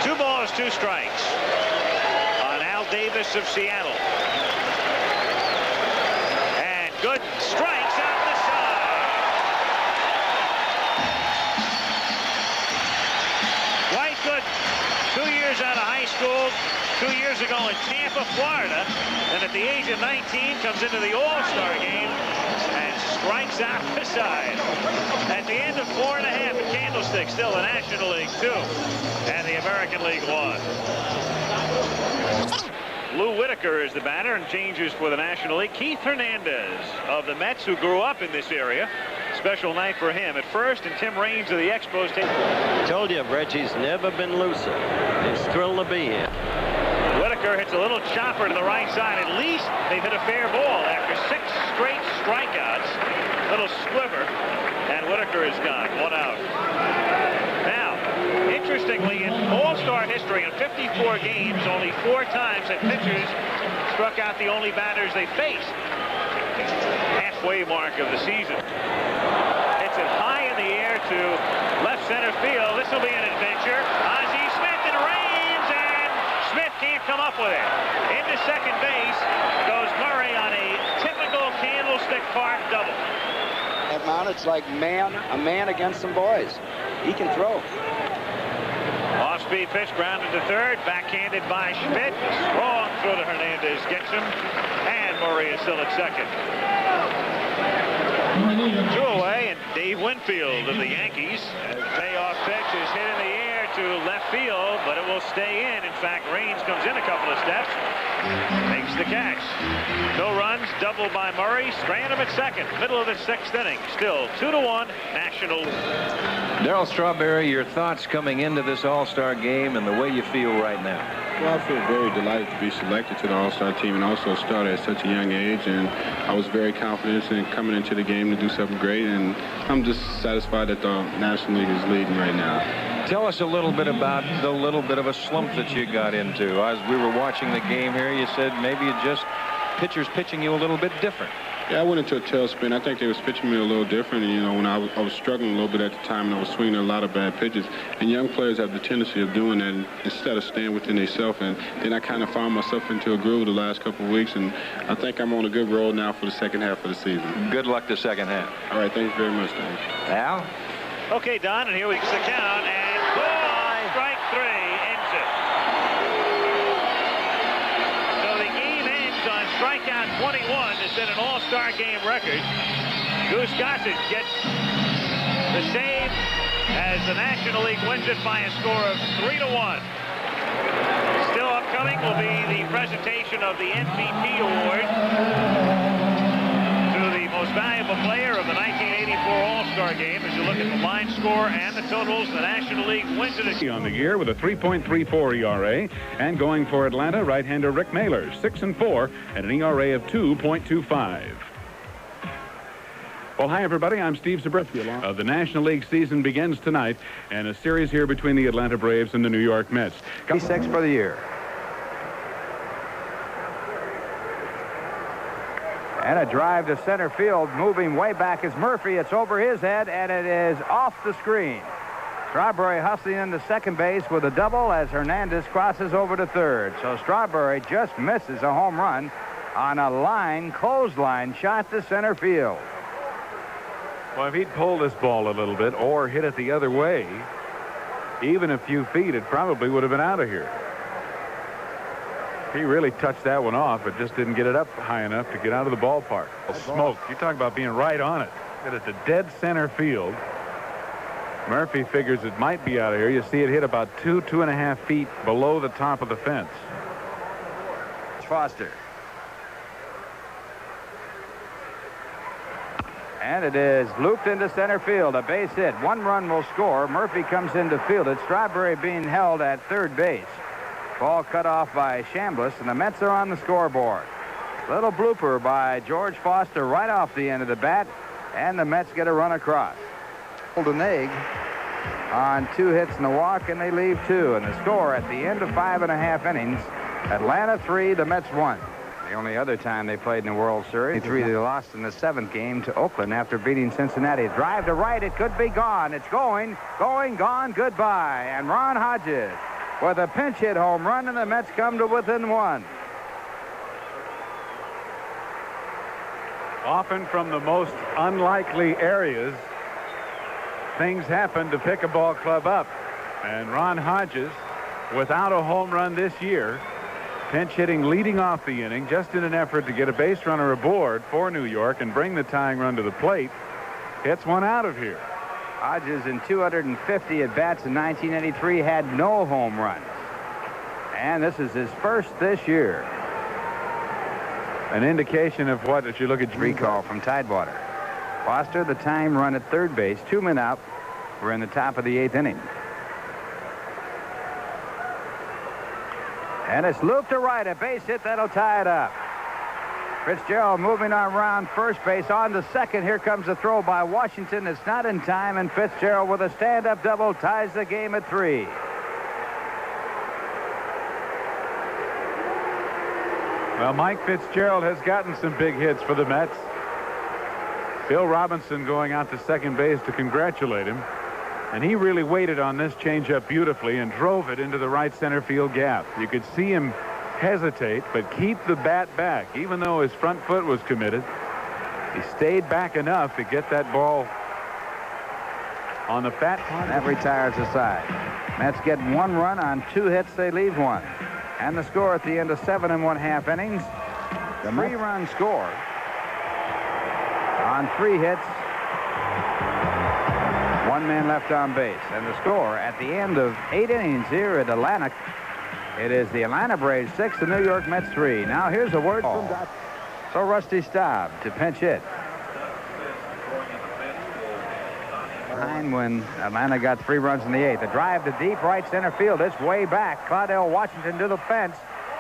2 balls, 2 strikes on Al Davis of Seattle. And good strikes out the side. Dwight Gooden, 2 years out of high school. 2 years ago in Tampa, Florida, and at the age of 19 comes into the All-Star game and strikes out the side. At the end of 4 1/2 at Candlestick, still the National League 2 and the American League 1. Lou Whitaker is the batter and changes for the National League. Keith Hernandez of the Mets, who grew up in this area. Special night for him at first, and Tim Raines of the Expos. Told you, Reggie's never been looser. He's thrilled to be here. Whitaker hits a little chopper to the right side. At least they've hit a fair ball after 6 straight strikeouts. Little squiver, and Whitaker is gone. 1 out. Now, interestingly, in All-Star history, in 54 games, only 4 times have pitchers struck out the only batters they faced. Halfway mark of the season. Hits it high in the air to left center field. This will be an adventure. Ozzie Smith and Raines, and Smith can't come up with it. Into second base goes Murray on a typical Candlestick Park double. That mound, it's like a man against some boys. He can throw. Off-speed pitch grounded to third, backhanded by Schmidt. Strong throw to Hernandez gets him, and Murray is still at second. 2 away, and Dave Winfield of the Yankees. The payoff pitch is hit in the air to left field, but it will stay in. In fact, Raines comes in a couple of steps, makes the catch. No runs, double by Murray. Strandham at second, middle of the 6th inning. Still 2-1, National. Darryl Strawberry, your thoughts coming into this All-Star game and the way you feel right now? Well, I feel very delighted to be selected to the All-Star team and also start at such a young age. And I was very confident in coming into the game to do something great. And I'm just satisfied that the National League is leading right now. Tell us a little bit about the little bit of a slump that you got into. As we were watching the game here, you said maybe it just pitchers pitching you a little bit different. Yeah, I went into a tailspin. I think they was pitching me a little different. And, you know, when I was struggling a little bit at the time, and I was swinging a lot of bad pitches. And young players have the tendency of doing that instead of staying within themselves. And then I kind of found myself into a groove the last couple of weeks. And I think I'm on a good roll now for the second half of the season. Good luck the second half. All right, thank you very much, Dave. Al? Okay, Don, and here we go the count, and strike 3 ends it. So the game ends on strikeout 21 to set an All-Star game record. Goose Gossett gets the save as the National League wins it by a score of 3-1. Still upcoming will be the presentation of the MVP award to the most valuable player of the 1984 All-Star game. As you look at the line score and the totals, the National League wins it on the year with a 3.34 ERA, and going for Atlanta, right-hander Rick Mahler, 6-4 and an ERA of 2.25. Well, hi, everybody. I'm Steve Zabriskie. The National League season begins tonight, and a series here between the Atlanta Braves and the New York Mets. 6 for the year. And a drive to center field, moving way back is Murphy. It's over his head, and it is off the screen. Strawberry hustling into second base with a double as Hernandez crosses over to third. So Strawberry just misses a home run on a clothesline shot to center field. Well, if he'd pulled this ball a little bit or hit it the other way, even a few feet, it probably would have been out of here. He really touched that one off, but just didn't get it up high enough to get out of the ballpark. Smoke. You talk about being right on it. Hit it to dead center field. Murphy figures it might be out of here. You see it hit about 2.5 feet below the top of the fence. Foster. And it is looped into center field. A base hit. One run will score. Murphy comes in to field it. Strawberry being held at third base. Ball cut off by Chambliss, and the Mets are on the scoreboard. Little blooper by George Foster right off the end of the bat, and the Mets get a run across. An egg on 2 hits and a walk, and they leave 2. And the score at the end of 5.5 innings, Atlanta 3, the Mets 1. The only other time they played in the World Series. 3 they lost in the 7th game to Oakland after beating Cincinnati. Drive to right, it could be gone. It's going, gone, goodbye. And Ron Hodges with a pinch hit home run, and the Mets come to within 1. Often from the most unlikely areas, things happen to pick a ball club up. And Ron Hodges, without a home run this year, pinch hitting leading off the inning just in an effort to get a base runner aboard for New York and bring the tying run to the plate, hits one out of here. Hodges in 250 at-bats in 1983 had no home runs. And this is his first this year. An indication of what, as you look at recall from Tidewater. Foster, the time run at third base, 2 men out. We're in the top of the 8th inning. And it's looped to right, a base hit that'll tie it up. Fitzgerald moving on around first base on to second. Here comes a throw by Washington. It's not in time, and Fitzgerald with a stand-up double ties the game at 3. Well, Mike Fitzgerald has gotten some big hits for the Mets. Bill Robinson going out to second base to congratulate him. And he really waited on this changeup beautifully and drove it into the right center field gap. You could see him hesitate, but keep the bat back. Even though his front foot was committed, he stayed back enough to get that ball on the fat part. That retires the side. Mets get 1 run on 2 hits. They leave 1. And the score at the end of 7.5 innings, the 3-run score on 3 hits. 1 man left on base. And the score at the end of 8 innings here at Atlanta, it is the Atlanta Braves 6, the New York Mets 3. Now here's a word from Doc. So Rusty Staub to pinch hit. Behind when Atlanta got 3 runs in the 8th. The drive to deep right center field. It's way back. Claudell Washington to the fence.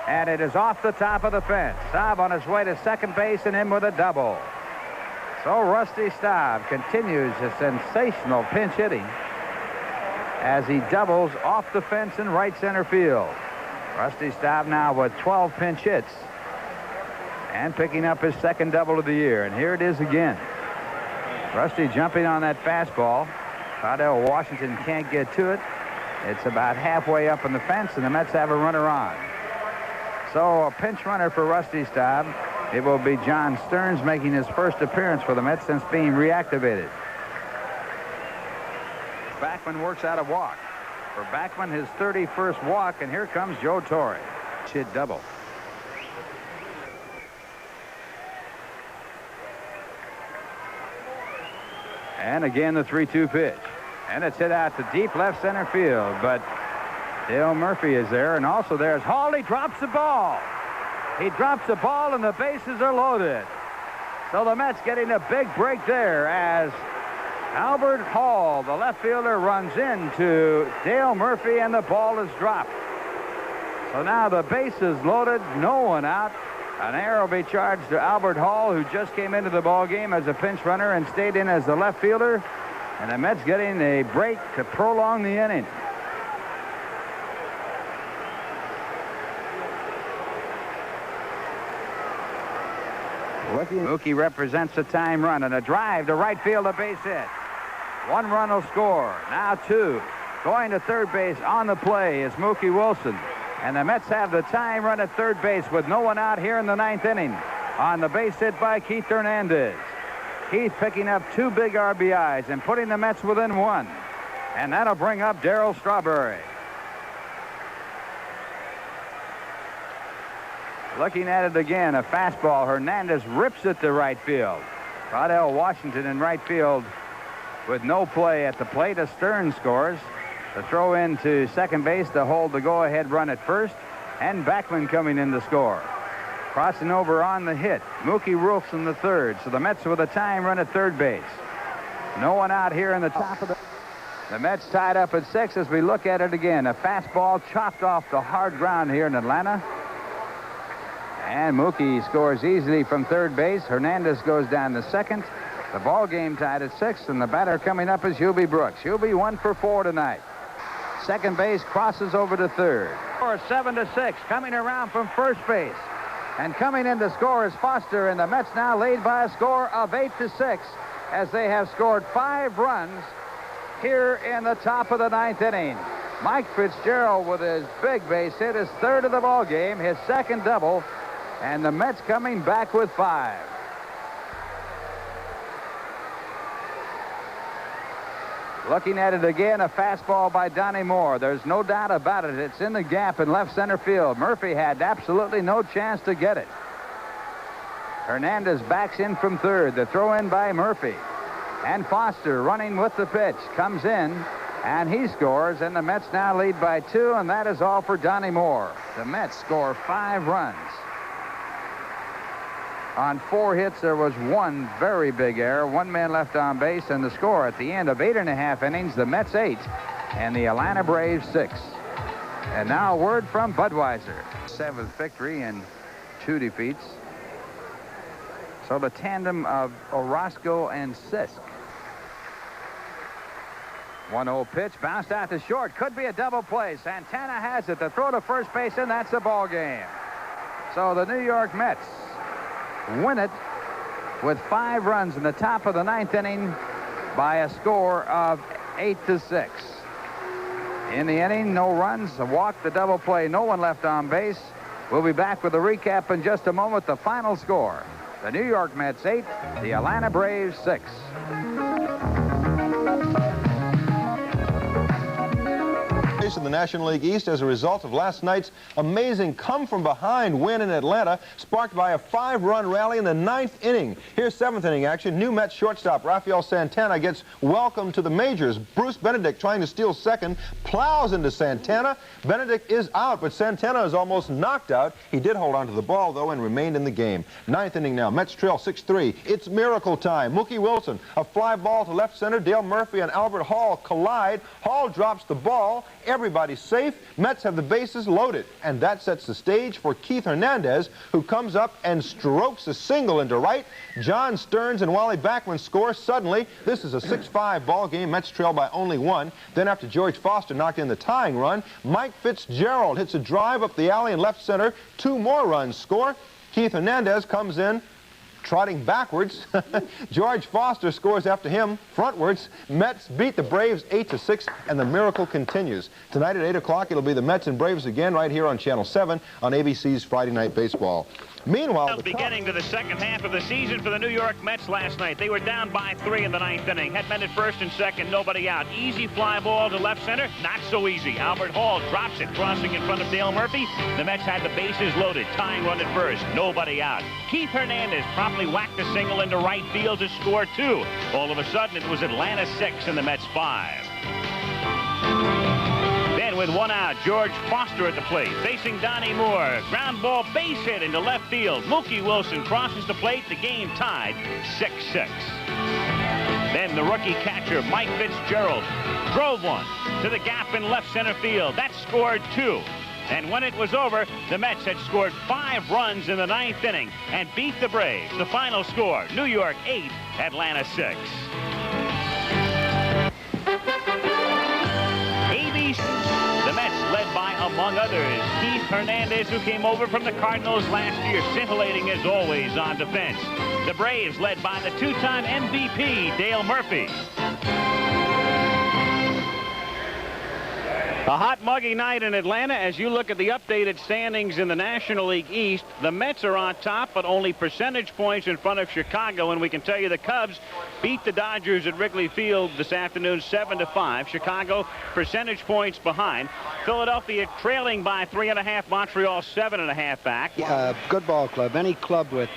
And it is off the top of the fence. Staub on his way to second base and in with a double. So Rusty Staub continues a sensational pinch hitting as he doubles off the fence in right center field. Rusty Staub now with 12 pinch hits and picking up his 2nd double of the year. And here it is again. Rusty jumping on that fastball. Claudell Washington can't get to it. It's about halfway up on the fence, and the Mets have a runner on. So a pinch runner for Rusty Staub. It will be John Stearns making his first appearance for the Mets since being reactivated. Backman works out a walk. For Backman, his 31st walk, and here comes Joe Torre. Hit double. And again the 3-2 pitch. And it's hit out to deep left center field, but Dale Murphy is there, and also there's Hall. He drops the ball. He drops the ball, and the bases are loaded. So the Mets getting a big break there as Albert Hall, the left fielder, runs into Dale Murphy, and the ball is dropped. So now the base is loaded, no one out. An error will be charged to Albert Hall, who just came into the ball game as a pinch runner and stayed in as the left fielder. And the Mets getting a break to prolong the inning. Mookie represents a time run and a drive to right field, a base hit. One run will score. Now two. Going to third base on the play is Mookie Wilson. And the Mets have the tying run at third base with no one out here in the ninth inning. On the base hit by Keith Hernandez. Keith picking up 2 big RBIs and putting the Mets within 1. And that'll bring up Darryl Strawberry. Looking at it again, a fastball. Hernandez rips it to right field. Caudell Washington in right field with no play at the plate. A Stern scores. The throw in to second base to hold the go-ahead run at first. And Backman coming in to score. Crossing over on the hit, Mookie Wilson the third. So the Mets with a tying run at third base. No one out here in the top of the Mets tied up at 6 as we look at it again. A fastball chopped off the hard ground here in Atlanta. And Mookie scores easily from third base. Hernandez goes down to second. The ball game tied at 6, and the batter coming up is Hubie Brooks. Hubie 1 for 4 tonight. Second base crosses over to third. Score 7-6, coming around from first base. And coming in to score is Foster, and the Mets now lead by a score of 8-6 as they have scored 5 runs here in the top of the ninth inning. Mike Fitzgerald with his big base hit, his third of the ball game, his second double, and the Mets coming back with 5. Looking at it again, a fastball by Donnie Moore. There's no doubt about it. It's in the gap in left center field. Murphy had absolutely no chance to get it. Hernandez backs in from third. The throw in by Murphy. And Foster running with the pitch. Comes in, and he scores, and the Mets now lead by 2, and that is all for Donnie Moore. The Mets score 5 runs. On 4 hits, there was 1 very big error. 1 man left on base, and the score at the end of 8.5 innings, the Mets 8 and the Atlanta Braves 6. And now a word from Budweiser. 7th victory and 2 defeats. So the tandem of Orozco and Sisk. 1-0 pitch, bounced out to short. Could be a double play. Santana has it. The throw to first base, and that's the ball game. So the New York Mets win it with 5 runs in the top of the ninth inning by a score of 8-6. In the inning, no runs, a walk, the double play, no one left on base. We'll be back with a recap in just a moment. The final score: the New York Mets 8, the Atlanta Braves 6. In the National League East as a result of last night's amazing come-from-behind win in Atlanta, sparked by a 5-run rally in the 9th inning. Here's 7th inning action. New Mets shortstop Rafael Santana gets welcome to the majors. Bruce Benedict, trying to steal second, plows into Santana. Benedict is out, but Santana is almost knocked out. He did hold on to the ball, though, and remained in the game. 9th inning now. Mets trail 6-3. It's miracle time. Mookie Wilson, a fly ball to left center. Dale Murphy and Albert Hall collide. Hall drops the ball. Everybody's safe. Mets have the bases loaded, and that sets the stage for Keith Hernandez, who comes up and strokes a single into right. John Stearns and Wally Backman score. Suddenly, this is a 6-5 ball game. Mets trail by only 1. Then after George Foster knocked in the tying run, Mike Fitzgerald hits a drive up the alley in left center. 2 more runs score. Keith Hernandez comes in trotting backwards. George Foster scores after him frontwards. Mets beat the Braves 8-6, and the miracle continues. Tonight at 8 o'clock, it'll be the Mets and Braves again right here on Channel 7 on ABC's Friday Night Baseball. Meanwhile, beginning to the second half of the season for the New York Mets last night. They were down by 3 in the 9th inning. Had men at first and second, nobody out. Easy fly ball to left center, not so easy. Albert Hall drops it, crossing in front of Dale Murphy. The Mets had the bases loaded. Tying run at first, nobody out. Keith Hernandez promptly whacked a single into right field to score 2. All of a sudden, it was Atlanta 6 and the Mets 5. Then with 1 out, George Foster at the plate, facing Donnie Moore. Ground ball base hit into left field. Mookie Wilson crosses the plate. The game tied 6-6. Then the rookie catcher, Mike Fitzgerald, drove 1 to the gap in left center field. That scored 2. And when it was over, the Mets had scored 5 runs in the 9th inning and beat the Braves. The final score, New York 8, Atlanta 6. The Mets led by, among others, Keith Hernandez, who came over from the Cardinals last year, scintillating as always on defense. The Braves led by the 2-time MVP, Dale Murphy. A hot, muggy night in Atlanta. As you look at the updated standings in the National League East, the Mets are on top, but only percentage points in front of Chicago. And we can tell you the Cubs beat the Dodgers at Wrigley Field this afternoon 7-5. Chicago percentage points behind. Philadelphia trailing by 3.5. Montreal 7.5 back. Good ball club. Any club with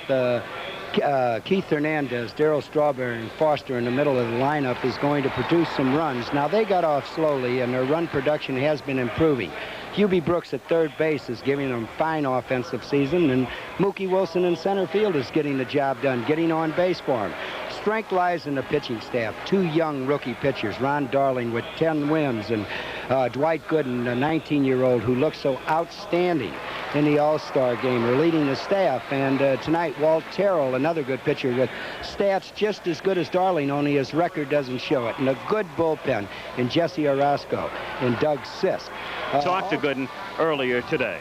Keith Hernandez, Darryl Strawberry, and Foster in the middle of the lineup is going to produce some runs. Now, they got off slowly, and their run production has been improving. Hubie Brooks at third base is giving them fine offensive season, and Mookie Wilson in center field is getting the job done, getting on base for him. Strength lies in the pitching staff. 2 young rookie pitchers, Ron Darling with 10 wins, and Dwight Gooden, a 19-year-old who looks so outstanding in the All-Star game, are leading the staff. And tonight, Walt Terrell, another good pitcher with stats just as good as Darling, only his record doesn't show it. And a good bullpen in Jesse Orozco and Doug Sisk. Talked to Gooden earlier today.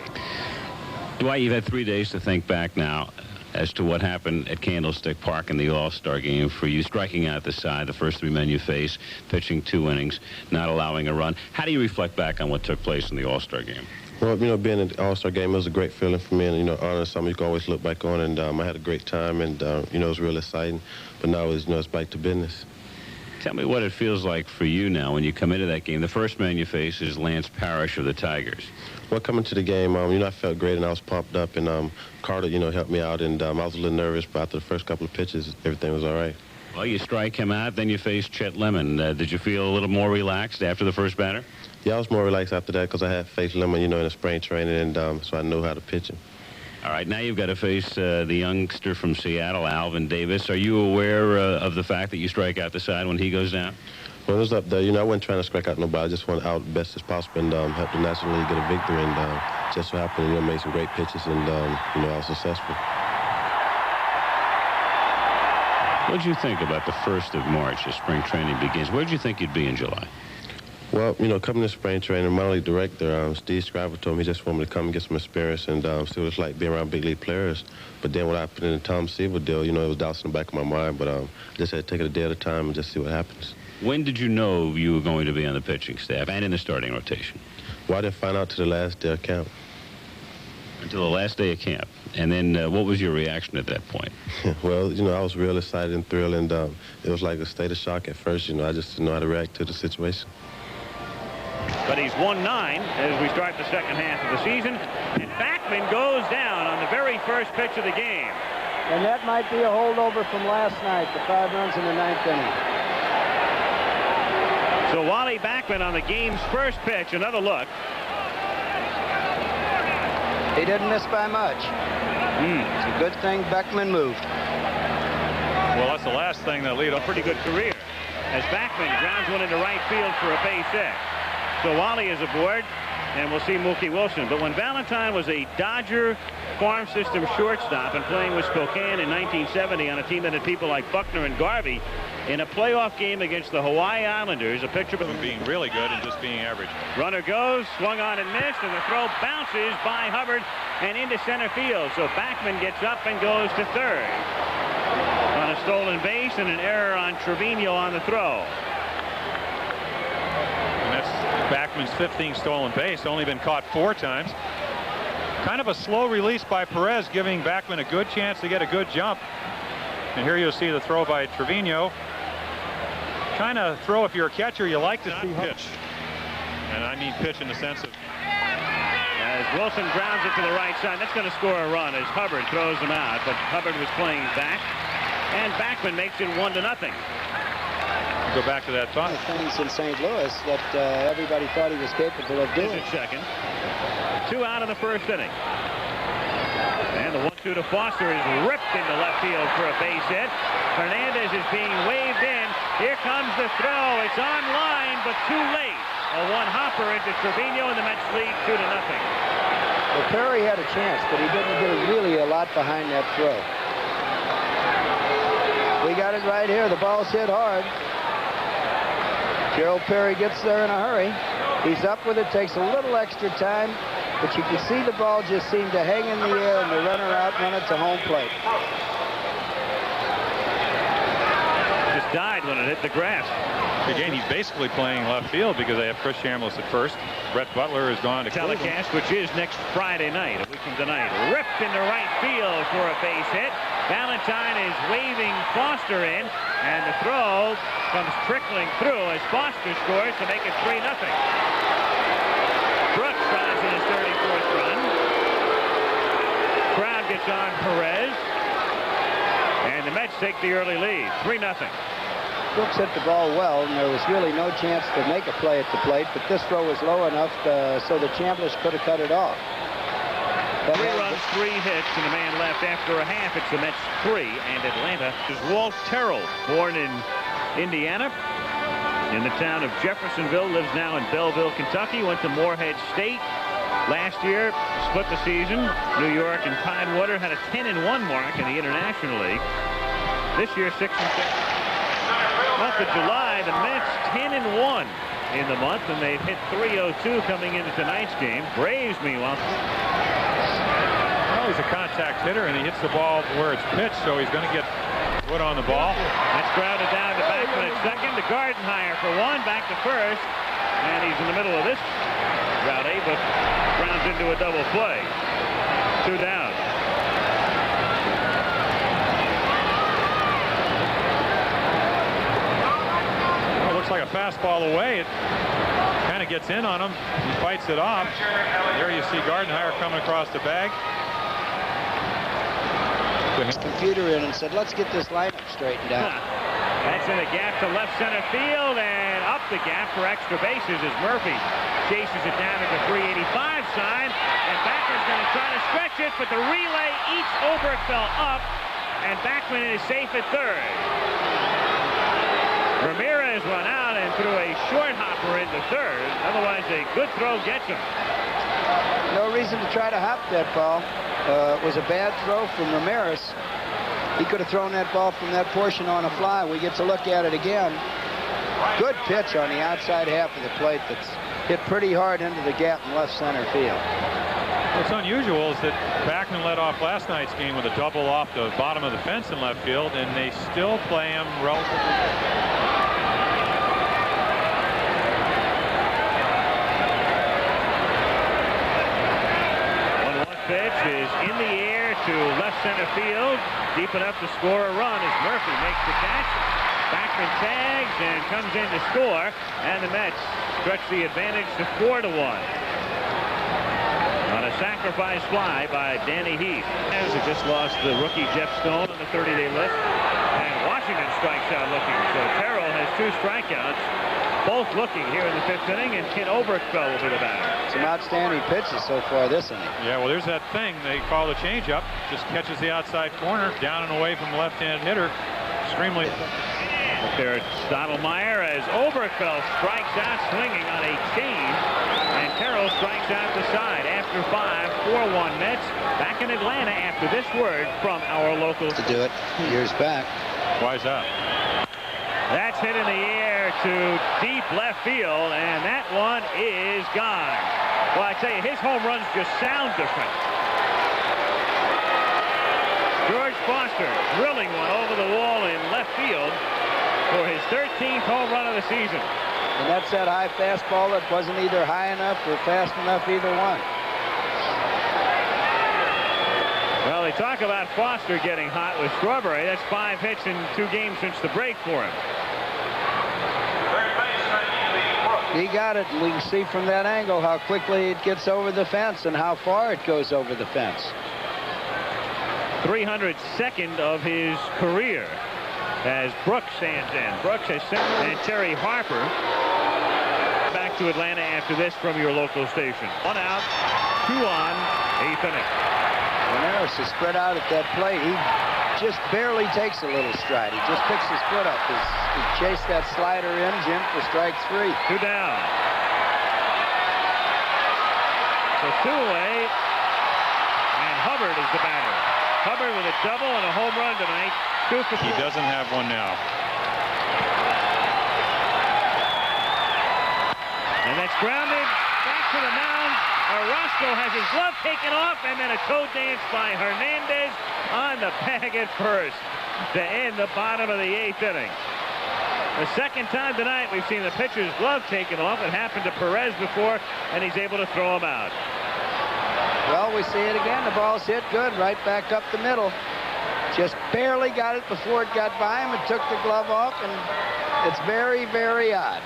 Dwight, you've had 3 days to think back now as to what happened at Candlestick Park in the All-Star game for you, striking out the side, the first 3 men you face, pitching 2 innings, not allowing a run. How do you reflect back on what took place in the All-Star game? Well, being in the All-Star game, it was a great feeling for me, and, honor is something you can always look back on, and I had a great time, and, it was real exciting. But now, it's back to business. Tell me what it feels like for you now when you come into that game. The first man you face is Lance Parrish of the Tigers. Well, coming to the game, I felt great, and I was pumped up, and Carter, helped me out, and I was a little nervous, but after the first couple of pitches, everything was all right. Well, you strike him out, then you face Chet Lemon. Did you feel a little more relaxed after the first batter? Yeah, I was more relaxed after that because I had faced Lemon, in the spring training, and so I knew how to pitch him. All right, now you've got to face the youngster from Seattle, Alvin Davis. Are you aware of the fact that you strike out the side when he goes down? Well, it was up there. I wasn't trying to strike out nobody. I just wanted out best as possible and help the National League get a victory. And just so happened, made some great pitches, and, I was successful. What did you think about the 1st of March as spring training begins? Where did you think you'd be in July? Well, coming to spring training, my league director, Steve Scriver, told me he just wanted me to come and get some experience and see what it's like being around big league players. But then when I put in the Tom Seaver deal, it was doubts in the back of my mind. But I just had to take it a day at a time and just see what happens. When did you know you were going to be on the pitching staff and in the starting rotation? Well, I didn't find out till the last day of camp. Until the last day of camp. And then what was your reaction at that point? Well, I was real excited and thrilled, and it was like a state of shock at first. I just didn't know how to react to the situation. But he's 1-9 as we start the second half of the season. And Backman goes down on the very first pitch of the game. And that might be a holdover from last night, the 5 runs in the 9th inning. So Wally Backman on the game's first pitch. Another look. He didn't miss by much. It's a good thing Beckman moved. Well, that's the last thing that lead. A pretty good career as Backman grounds one into right field for a base hit. So Wally is aboard, and we'll see Mookie Wilson. But when Valentine was a Dodger farm system shortstop and playing with Spokane in 1970 on a team that had people like Buckner and Garvey, in a playoff game against the Hawaii Islanders, a picture of being really good and just being average. Runner goes, swung on and missed, and the throw bounces by Hubbard and into center field. So Backman gets up and goes to third on a stolen base and an error on Trevino on the throw. And that's Backman's 15th stolen base, only been caught 4 times. Kind of a slow release by Perez, giving Backman a good chance to get a good jump. And here you'll see the throw by Trevino. Kind of throw, if you're a catcher, you like to see pitch. And I mean pitch in the sense of... As Wilson grounds it to the right side, that's going to score a run as Hubbard throws him out. But Hubbard was playing back, and Backman makes it 1-0. Go back to that thought. Things in St. Louis that everybody thought he was capable of doing. Second. 2 out of the first inning. And the 1-2 to Foster is ripped into left field for a base hit. Hernandez is being waved in. Here comes the throw. It's on line, but too late. A 1-hopper into Trevino, and the Mets lead 2-0. Well, Perry had a chance, but he didn't do really a lot behind that throw. We got it right here. The ball's hit hard. Gerald Perry gets there in a hurry. He's up with it, takes a little extra time, but you can see the ball just seemed to hang in the air and the runner outrun it to home plate. Just died when it hit the grass. Again, he's basically playing left field because they have Chris Chambliss at first. Brett Butler has gone to telecast, which is next Friday night, a week from tonight. Ripped into right field for a base hit. Valentine is waving Foster in, and the throw comes trickling through as Foster scores to make it 3-0. Brooks drives in his 34th run. Crowd gets on Perez, and the Mets take the early lead, 3-0. Brooks hit the ball well, and there was really no chance to make a play at the plate, but this throw was low enough so that Chambliss could have cut it off. 3 runs, 3 hits, and a man left after a half. It's the Mets 3, and Atlanta is Walt Terrell, born in Indiana, in the town of Jeffersonville, lives now in Belleville, Kentucky, went to Morehead State. Last year, split the season. New York and Tidewater had a 10-1 mark in the International League. This year, 6-6. Month of July, the Mets 10-1 in the month, and they've hit .302 coming into tonight's game. Braves, meanwhile. Well, he's a contact hitter, and he hits the ball where it's pitched, so he's going to get wood on the ball. That's grounded down to Backman at second. To Gardenhire for one, back to first, and he's in the middle of this route, but rounds into a double play. 2 down. Looks like a fastball away. It kind of gets in on him. He fights it off. There you see Gardenhire coming across the bag. Computer in and said, let's get this lineup straightened out. That's in a gap to left center field and up the gap for extra bases as Murphy chases it down at the 385 sign. And Backman's going to try to stretch it, but the relay eats Oberkfell up, and Backman is safe at third. Ramirez run out and threw a short hopper into third. Otherwise, a good throw gets him. No reason to try to hop that ball. It was a bad throw from Ramirez. He could have thrown that ball from that portion on a fly. We get to look at it again. Good pitch on the outside half of the plate that's hit pretty hard into the gap in left center field. What's unusual is that Backman led off last night's game with a double off the bottom of the fence in left field, and they still play him relatively. Pitch is in the air to left center field, deep enough to score a run as Murphy makes the catch. Backman tags and comes in to score, and the Mets stretch the advantage to 4-1 on a sacrifice fly by Danny Heath. As he just lost the rookie Jeff Stone on the 30-day list, and Washington strikes out looking. So Terrell has 2 strikeouts, both looking here in the 5th inning, and Ken Oberkfell will be the batter. Some outstanding pitches so far this inning. Yeah, well, there's that thing they call the changeup. Just catches the outside corner, down and away from the left-hand hitter. Extremely. There at Stottlemyre as Oberkfell strikes out swinging on a change, and Terrell strikes out the side. After 5, 4-1 Mets. Back in Atlanta after this word from our locals. To do it years back. Why is that? That's hit in the air to deep left field, and that one is gone. Well, I tell you, his home runs just sound different. George Foster drilling one over the wall in left field for his 13th home run of the season. And that's that high fastball that wasn't either high enough or fast enough, either one. Well, they talk about Foster getting hot with Strawberry. That's 5 hits in 2 games since the break for him. He got it. We can see from that angle how quickly it gets over the fence and how far it goes over the fence. 302nd of his career as Brooks stands in. Brooks has sent, and Terry Harper back to Atlanta after this from your local station. 1 out, 2 on, 8th inning. Ramirez is spread out at that plate. He just barely takes a little stride. He just picks his foot up. He chased that slider in, Jim, for strike 3. 2 down. So 2 away, and Hubbard is the batter. Hubbard with a double and a home run tonight. 2 for 2. He doesn't have one now. And that's grounded back to the mound. Orozco has his glove taken off, and then a toe dance by Hernandez on the bag at first to end the bottom of the 8th inning. The second time tonight we've seen the pitcher's glove taken off. It happened to Perez before, and he's able to throw him out. Well, we see it again. The ball's hit good right back up the middle. Just barely got it before it got by him and took the glove off, and it's very, very odd.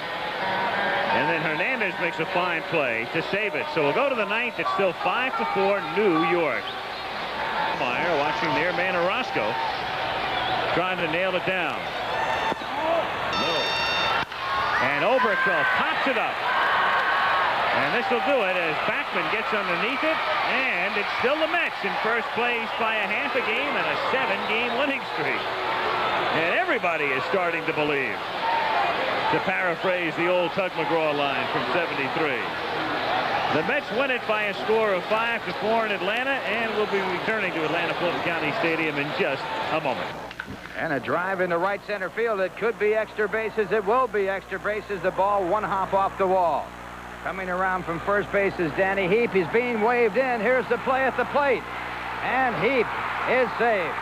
And then Hernandez makes a fine play to save it. So we'll go to the ninth. It's still 5-4 New York. Meyer watching their man Orozco, trying to nail it down. No. And Oberkvell pops it up. And this will do it as Backman gets underneath it. And it's still the Mets in first place by a half a game and a 7-game winning streak. And everybody is starting to believe, to paraphrase the old Tug McGraw line from '73. The Mets win it by a score of 5-4 in Atlanta, and will be returning to Atlanta Fulton County Stadium in just a moment. And a drive into right center field. It could be extra bases. It will be extra bases. The ball one hop off the wall. Coming around from first base is Danny Heap. He's being waved in. Here's the play at the plate. And Heap is saved.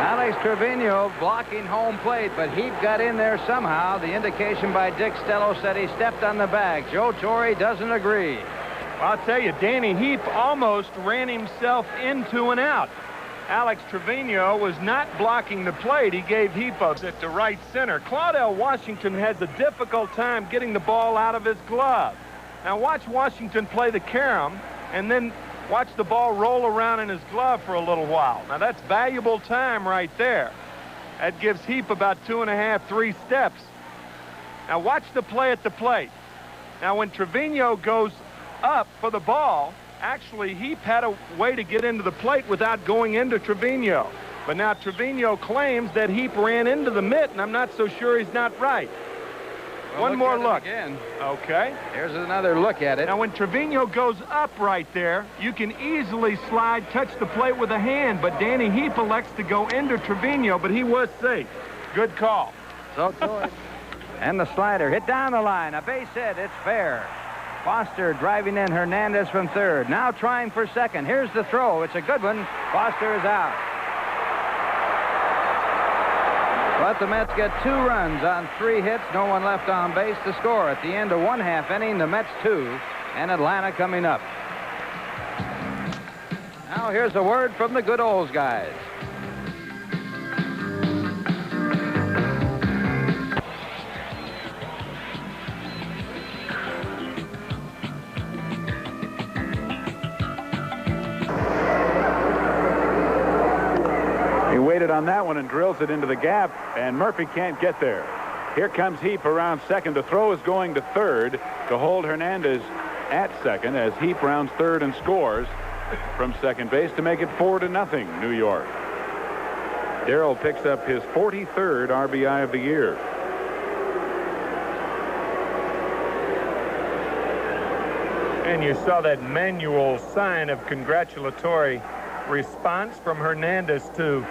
Alex Trevino blocking home plate, but Heap got in there somehow. The indication by Dick Stello said he stepped on the bag. Joe Torre doesn't agree. I'll tell you, Danny Heap almost ran himself into an out. Alex Trevino was not blocking the plate. He gave Heap a at the right center. Claudell Washington has a difficult time getting the ball out of his glove. Now watch Washington play the carom and then watch the ball roll around in his glove for a little while. Now that's valuable time right there. That gives Heap about 2.5, 3 steps. Now watch the play at the plate. Now when Trevino goes up for the ball, actually Heap had a way to get into the plate without going into Trevino. But now Trevino claims that Heap ran into the mitt, and I'm not so sure he's not right. Well, one more look. Again. Okay. Here's another look at it. Now when Trevino goes up right there, you can easily slide, touch the plate with a hand, but Danny Heap elects to go into Trevino, but he was safe. Good call. So to it. And the slider hit down the line. A base hit. It's fair. Foster driving in Hernandez from third. Now trying for second. Here's the throw. It's a good one. Foster is out. But the Mets get 2 runs on 3 hits. No one left on base to score. At the end of 1/2 inning, the Mets 2 and Atlanta coming up. Now here's a word from the good old guys. He waited on that one and drills it into the gap, and Murphy can't get there. Here comes Heap around second. The throw is going to third to hold Hernandez at second as Heap rounds third and scores from second base to make it 4-0 New York. Darrell picks up his 43rd RBI of the year. And you saw that manual sign of congratulatory response from Hernandez to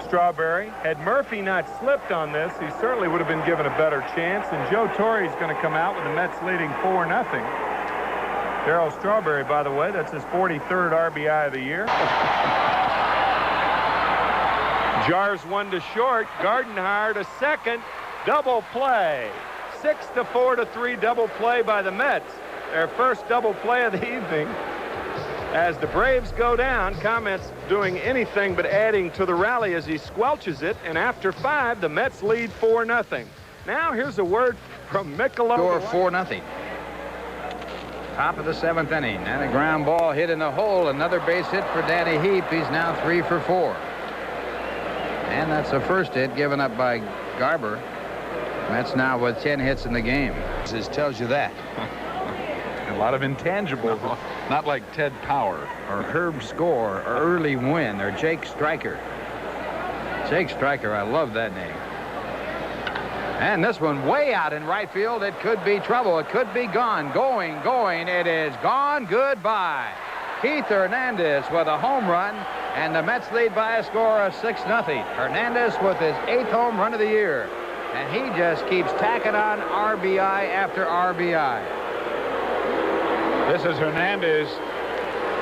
Strawberry. Had Murphy not slipped on this, he certainly would have been given a better chance. And Joe Torre is going to come out with the Mets leading 4-0. Darryl Strawberry, by the way, that's his 43rd RBI of the year. Jars one to short. Gardenhire to second. Double play. 6-4 to 3 double play by the Mets. Their first double play of the evening. As the Braves go down, Comets doing anything but adding to the rally as he squelches it. And after 5, the Mets lead 4-0. Now here's a word from Michelob. Score 4-0. Top of the 7th inning. And a ground ball hit in the hole. Another base hit for Danny Heap. He's now 3 for 4. And that's the first hit given up by Garber. Mets now with 10 hits in the game. This tells you that. A lot of intangibles. No, not like Ted Power. Or Herb Score, or Early Wynn, or Jake Stryker. Jake Stryker, I love that name. And this one way out in right field. It could be trouble. It could be gone. Going. It is gone. Goodbye. Keith Hernandez with a home run, and the Mets lead by a score of 6-0. Hernandez with his 8th home run of the year. And he just keeps tacking on RBI after RBI. This is Hernandez's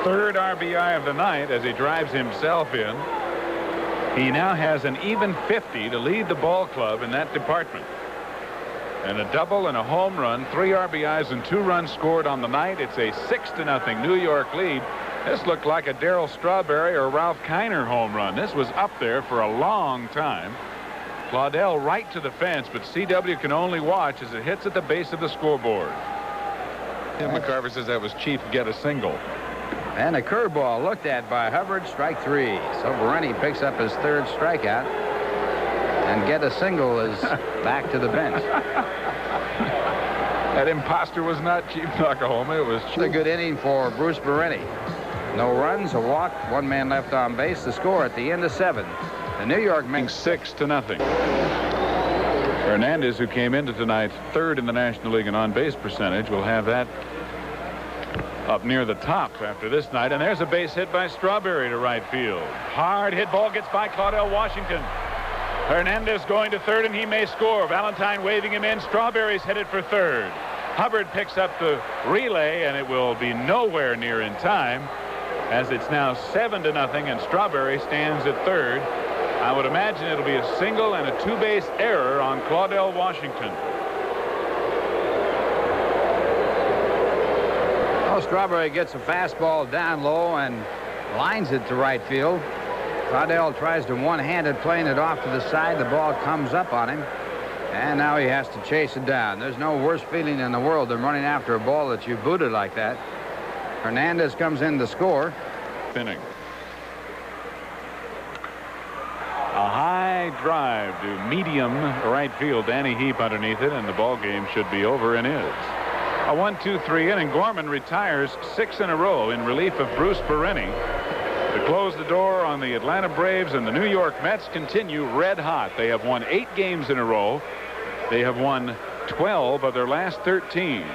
3rd RBI of the night as he drives himself in. He now has an even 50 to lead the ball club in that department. And a double and a home run, 3 RBIs and 2 runs scored on the night. It's a 6-0 New York lead. This looked like a Darryl Strawberry or Ralph Kiner home run. This was up there for a long time. Claudel right to the fence, but CW can only watch as it hits at the base of the scoreboard. Tim McCarver says that was cheap, get a single. And a curveball looked at by Hubbard, strike 3. So Bereni picks up his 3rd strikeout. And get a single is back to the bench. That imposter was not cheap, Oklahoma. It was cheap. A good inning for Bruce Bereni. No runs, a walk, 1 man left on base. The score at the end of 7. The New York Mets 6-0. Hernandez, who came into tonight 3rd in the National League in on-base percentage, will have that up near the top after this night. And there's a base hit by Strawberry to right field. Hard hit ball gets by Claudel Washington. Hernandez going to 3rd, and he may score. Valentine waving him in. Strawberry's headed for 3rd. Hubbard picks up the relay, and it will be nowhere near in time, as it's now 7-0, and Strawberry stands at 3rd. I would imagine it'll be a single and a 2-base error on Claudel Washington. Oh, Strawberry gets a fastball down low and lines it to right field. Claudel tries to one-handed playing it off to the side. The ball comes up on him, and now he has to chase it down. There's no worse feeling in the world than running after a ball that you booted like that. Hernandez comes in to score. Inning. A high drive to medium right field. Danny Heap underneath it, and the ball game should be over, and is. A 1-2-3 inning. Gorman retires 6 in a row in relief of Bruce Bereni. To close the door on the Atlanta Braves, and the New York Mets continue red hot. They have won 8 games in a row. They have won 12 of their last 13.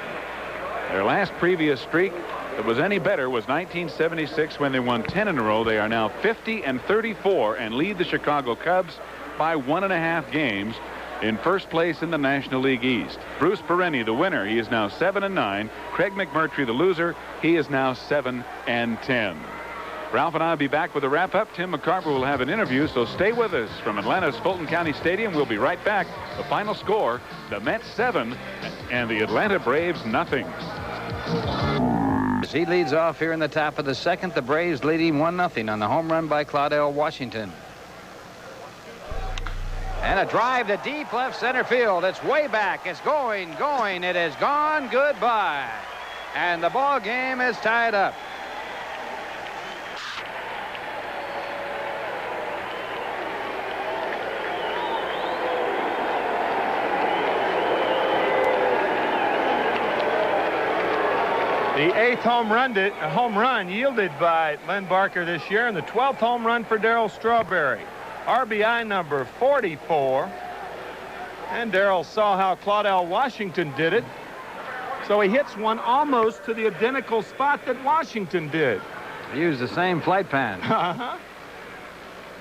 Their last previous streak that was any better was 1976, when they won 10 in a row. They are now 50-34 and lead the Chicago Cubs by 1.5 games in first place in the National League East. Bruce Bereni, the winner, he is now 7-9. Craig McMurtry, the loser, he is now 7-10. Ralph and I will be back with a wrap-up. Tim McCarver will have an interview, so stay with us from Atlanta's Fulton County Stadium. We'll be right back. The final score, the Mets 7 and the Atlanta Braves nothing. As he leads off here in the top of the 2nd, the Braves leading 1-0 on the home run by Claudel Washington. And a drive to deep left center field. It's way back. It's going. It is gone. Goodbye. And the ball game is tied up. The 8th home run yielded by Len Barker this year, and the 12th home run for Darryl Strawberry. RBI number 44. And Darryl saw how Claudel Washington did it. So he hits one almost to the identical spot that Washington did. He used the same flight pan.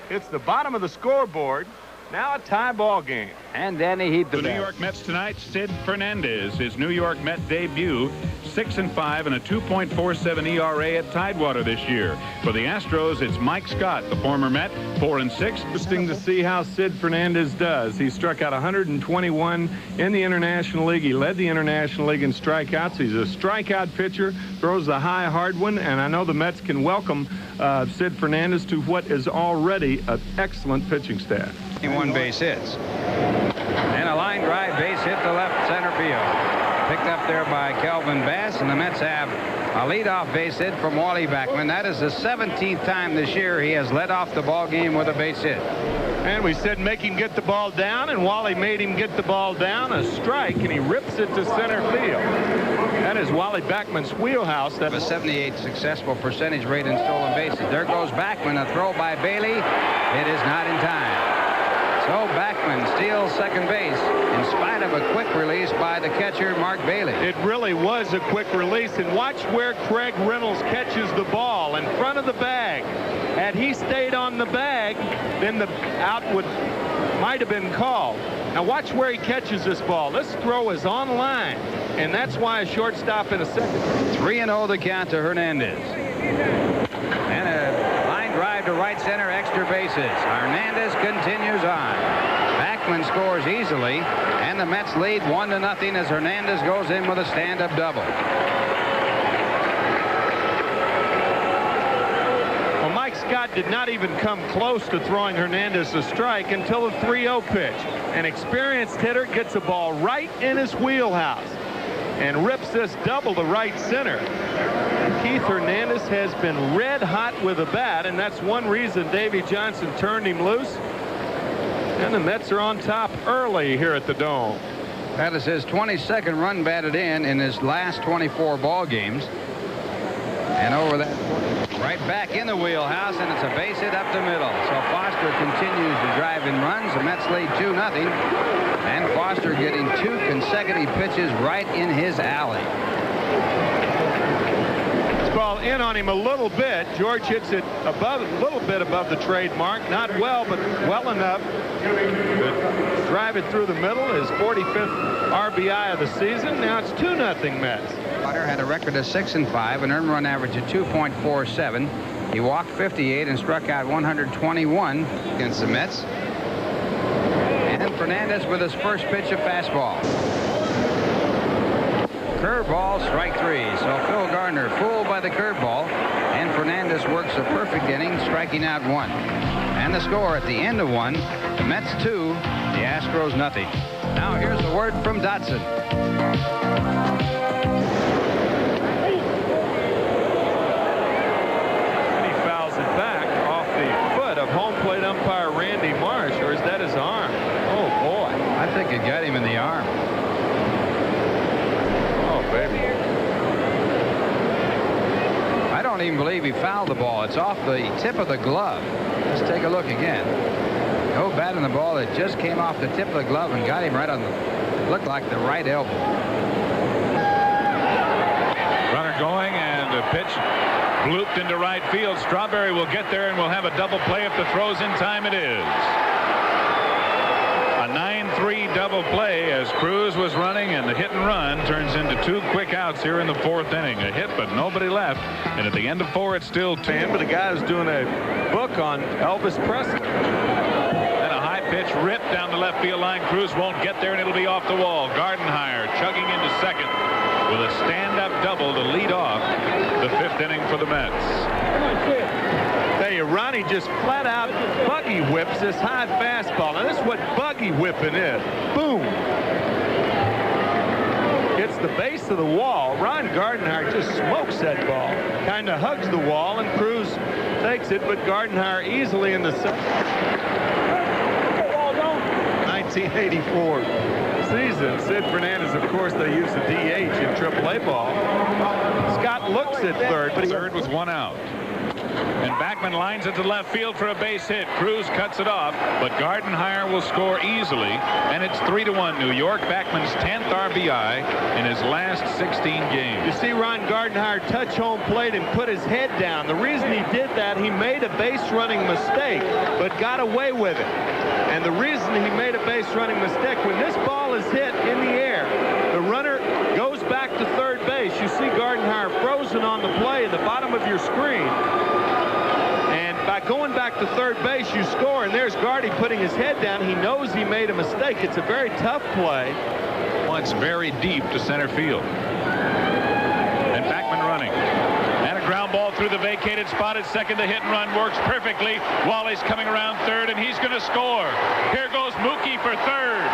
It's the bottom of the scoreboard. Now a tie ball game. And Danny Heap the New York Mets tonight. Sid Fernandez, his New York Met debut, 6-5 and a 2.47 ERA at Tidewater this year. For the Astros, it's Mike Scott, the former Met, 4-6. Interesting to see how Sid Fernandez does. He struck out 121 in the International League. He led the International League in strikeouts. He's a strikeout pitcher, throws the high, hard one, and I know the Mets can welcome Sid Fernandez to what is already an excellent pitching staff. 1 base hits. And a line drive base hit to left center field. Picked up there by Kelvin Bass, and the Mets have a leadoff base hit from Wally Backman. That is the 17th time this year he has led off the ball game with a base hit. And we said make him get the ball down, and Wally made him get the ball down, a strike, and he rips it to center field. That is Wally Backman's wheelhouse. That a 78 successful percentage rate in stolen bases. There goes Backman, a throw by Bailey. It is not in time. So Backman steals second base in spite of a quick release by the catcher, Mark Bailey. It really was a quick release, and watch where Craig Reynolds catches the ball in front of the bag. Had he stayed on the bag, then the out might have been called. Now watch where he catches this ball. This throw is on line, and that's why a shortstop in a second. 3-0 the count to Hernandez. And a line drive to right center, extra bases. Hernandez continues on. Backman scores easily, and the Mets lead 1-0 as Hernandez goes in with a stand-up double. Well, Mike Scott did not even come close to throwing Hernandez a strike until the 3-0 pitch. An experienced hitter gets a ball right in his wheelhouse and rips this double to right center. Keith Hernandez has been red hot with a bat, and that's one reason Davey Johnson turned him loose. And the Mets are on top early here at the Dome. That is his 22nd run batted in his last 24 ball games. And over that, right back in the wheelhouse, and it's a base hit up the middle. So Foster continues to drive in runs. The Mets lead 2-0. And Foster getting 2 consecutive pitches right in his alley. Ball in on him a little bit. George hits it above, a little bit above the trademark. Not well, but well enough to drive it through the middle. His 45th RBI of the season. Now it's 2-0 Mets. Potter had a record of 6-5, an earned run average of 2.47. He walked 58 and struck out 121 against the Mets. And Fernandez with his first pitch of fastball. Curveball, strike 3. So Phil Gardner fooled by the curveball, and Fernandez works a perfect inning, striking out 1. And the score at the end of 1, the Mets 2, the Astros 0. Now here's a word from Dotson. And he fouls it back off the foot of home plate umpire Randy Marsh, or is that his arm? Oh boy. I think it got him in the arm. I don't even believe he fouled the ball. It's off the tip of the glove. Let's take a look again. No bat in the ball. It just came off the tip of the glove and got him right on the, looked like the right elbow. Runner going, and a pitch blooped into right field. Strawberry will get there, and we'll have a double play if the throw's in time. It is. A 9-3 double play as Cruz was running, and the hit and run turns into 2 quick outs here in the 4th inning. A hit, but nobody left. And at the end of 4, it's still 10. But the guy is doing a book on Elvis Presley. And a high pitch ripped down the left field line. Cruz won't get there, and it'll be off the wall. Gardenhire chugging into second with a stand-up double to lead off the 5th inning for the Mets. Hey, Ronnie just flat out buggy whips this high fastball. Now this is what buggy whipping is. Boom. Hits the base of the wall. Ron Gardenhire just smokes that ball. Kind of hugs the wall, and Cruz takes it, but Gardenhire easily in the second. 1984 season. Sid Fernandez, of course, they use the DH in AAA ball. Scott looks at third, but third with 1 out. And Backman lines it to left field for a base hit. Cruz cuts it off, but Gardenhire will score easily, and it's 3-1 New York. Backman's 10th RBI in his last 16 games. You see Ron Gardenhire touch home plate and put his head down. The reason he did that, he made a base running mistake, but got away with it. And the reason he made a base running mistake, when this ball is hit in the air, the runner goes back to third base. You see Gardenhire frozen on the play at the bottom of your screen. And by going back to third base, you score, and there's Gardy putting his head down. He knows he made a mistake. It's a very tough play. Once very deep to center field. And Backman running. And a ground ball through the vacated spot at second. The hit and run works perfectly. Wally's coming around third, and he's going to score. Here goes Mookie for third.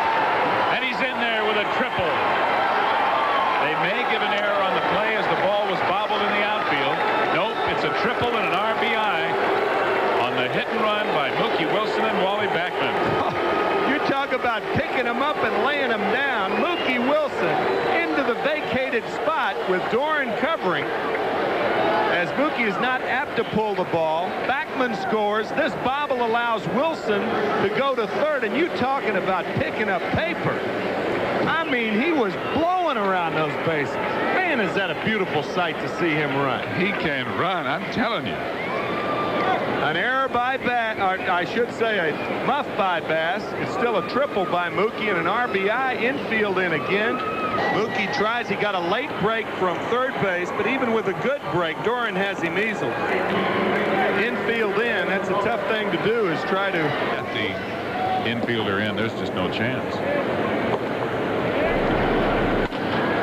And he's in there with a triple. They may give an error on the play as the ball was bobbled in the outfield. Nope, it's a triple and an RBI on the hit and run by Mookie Wilson and Wally Backman. You talk about picking him up and laying him down. Mookie Wilson into the vacated spot with Doran covering. As Mookie is not apt to pull the ball, Backman scores. This bobble allows Wilson to go to third, and you talking about picking up paper. I mean, he was blowing around those bases. Man, is that a beautiful sight to see him run. He can run, I'm telling you. An error by Bass, or I should say a muff by Bass. It's still a triple by Mookie and an RBI. Infield in again. Mookie tries. He got a late break from third base, but even with a good break, Doran has him easily. infield in. That's a tough thing to do, is try to get the infielder in. There's just no chance.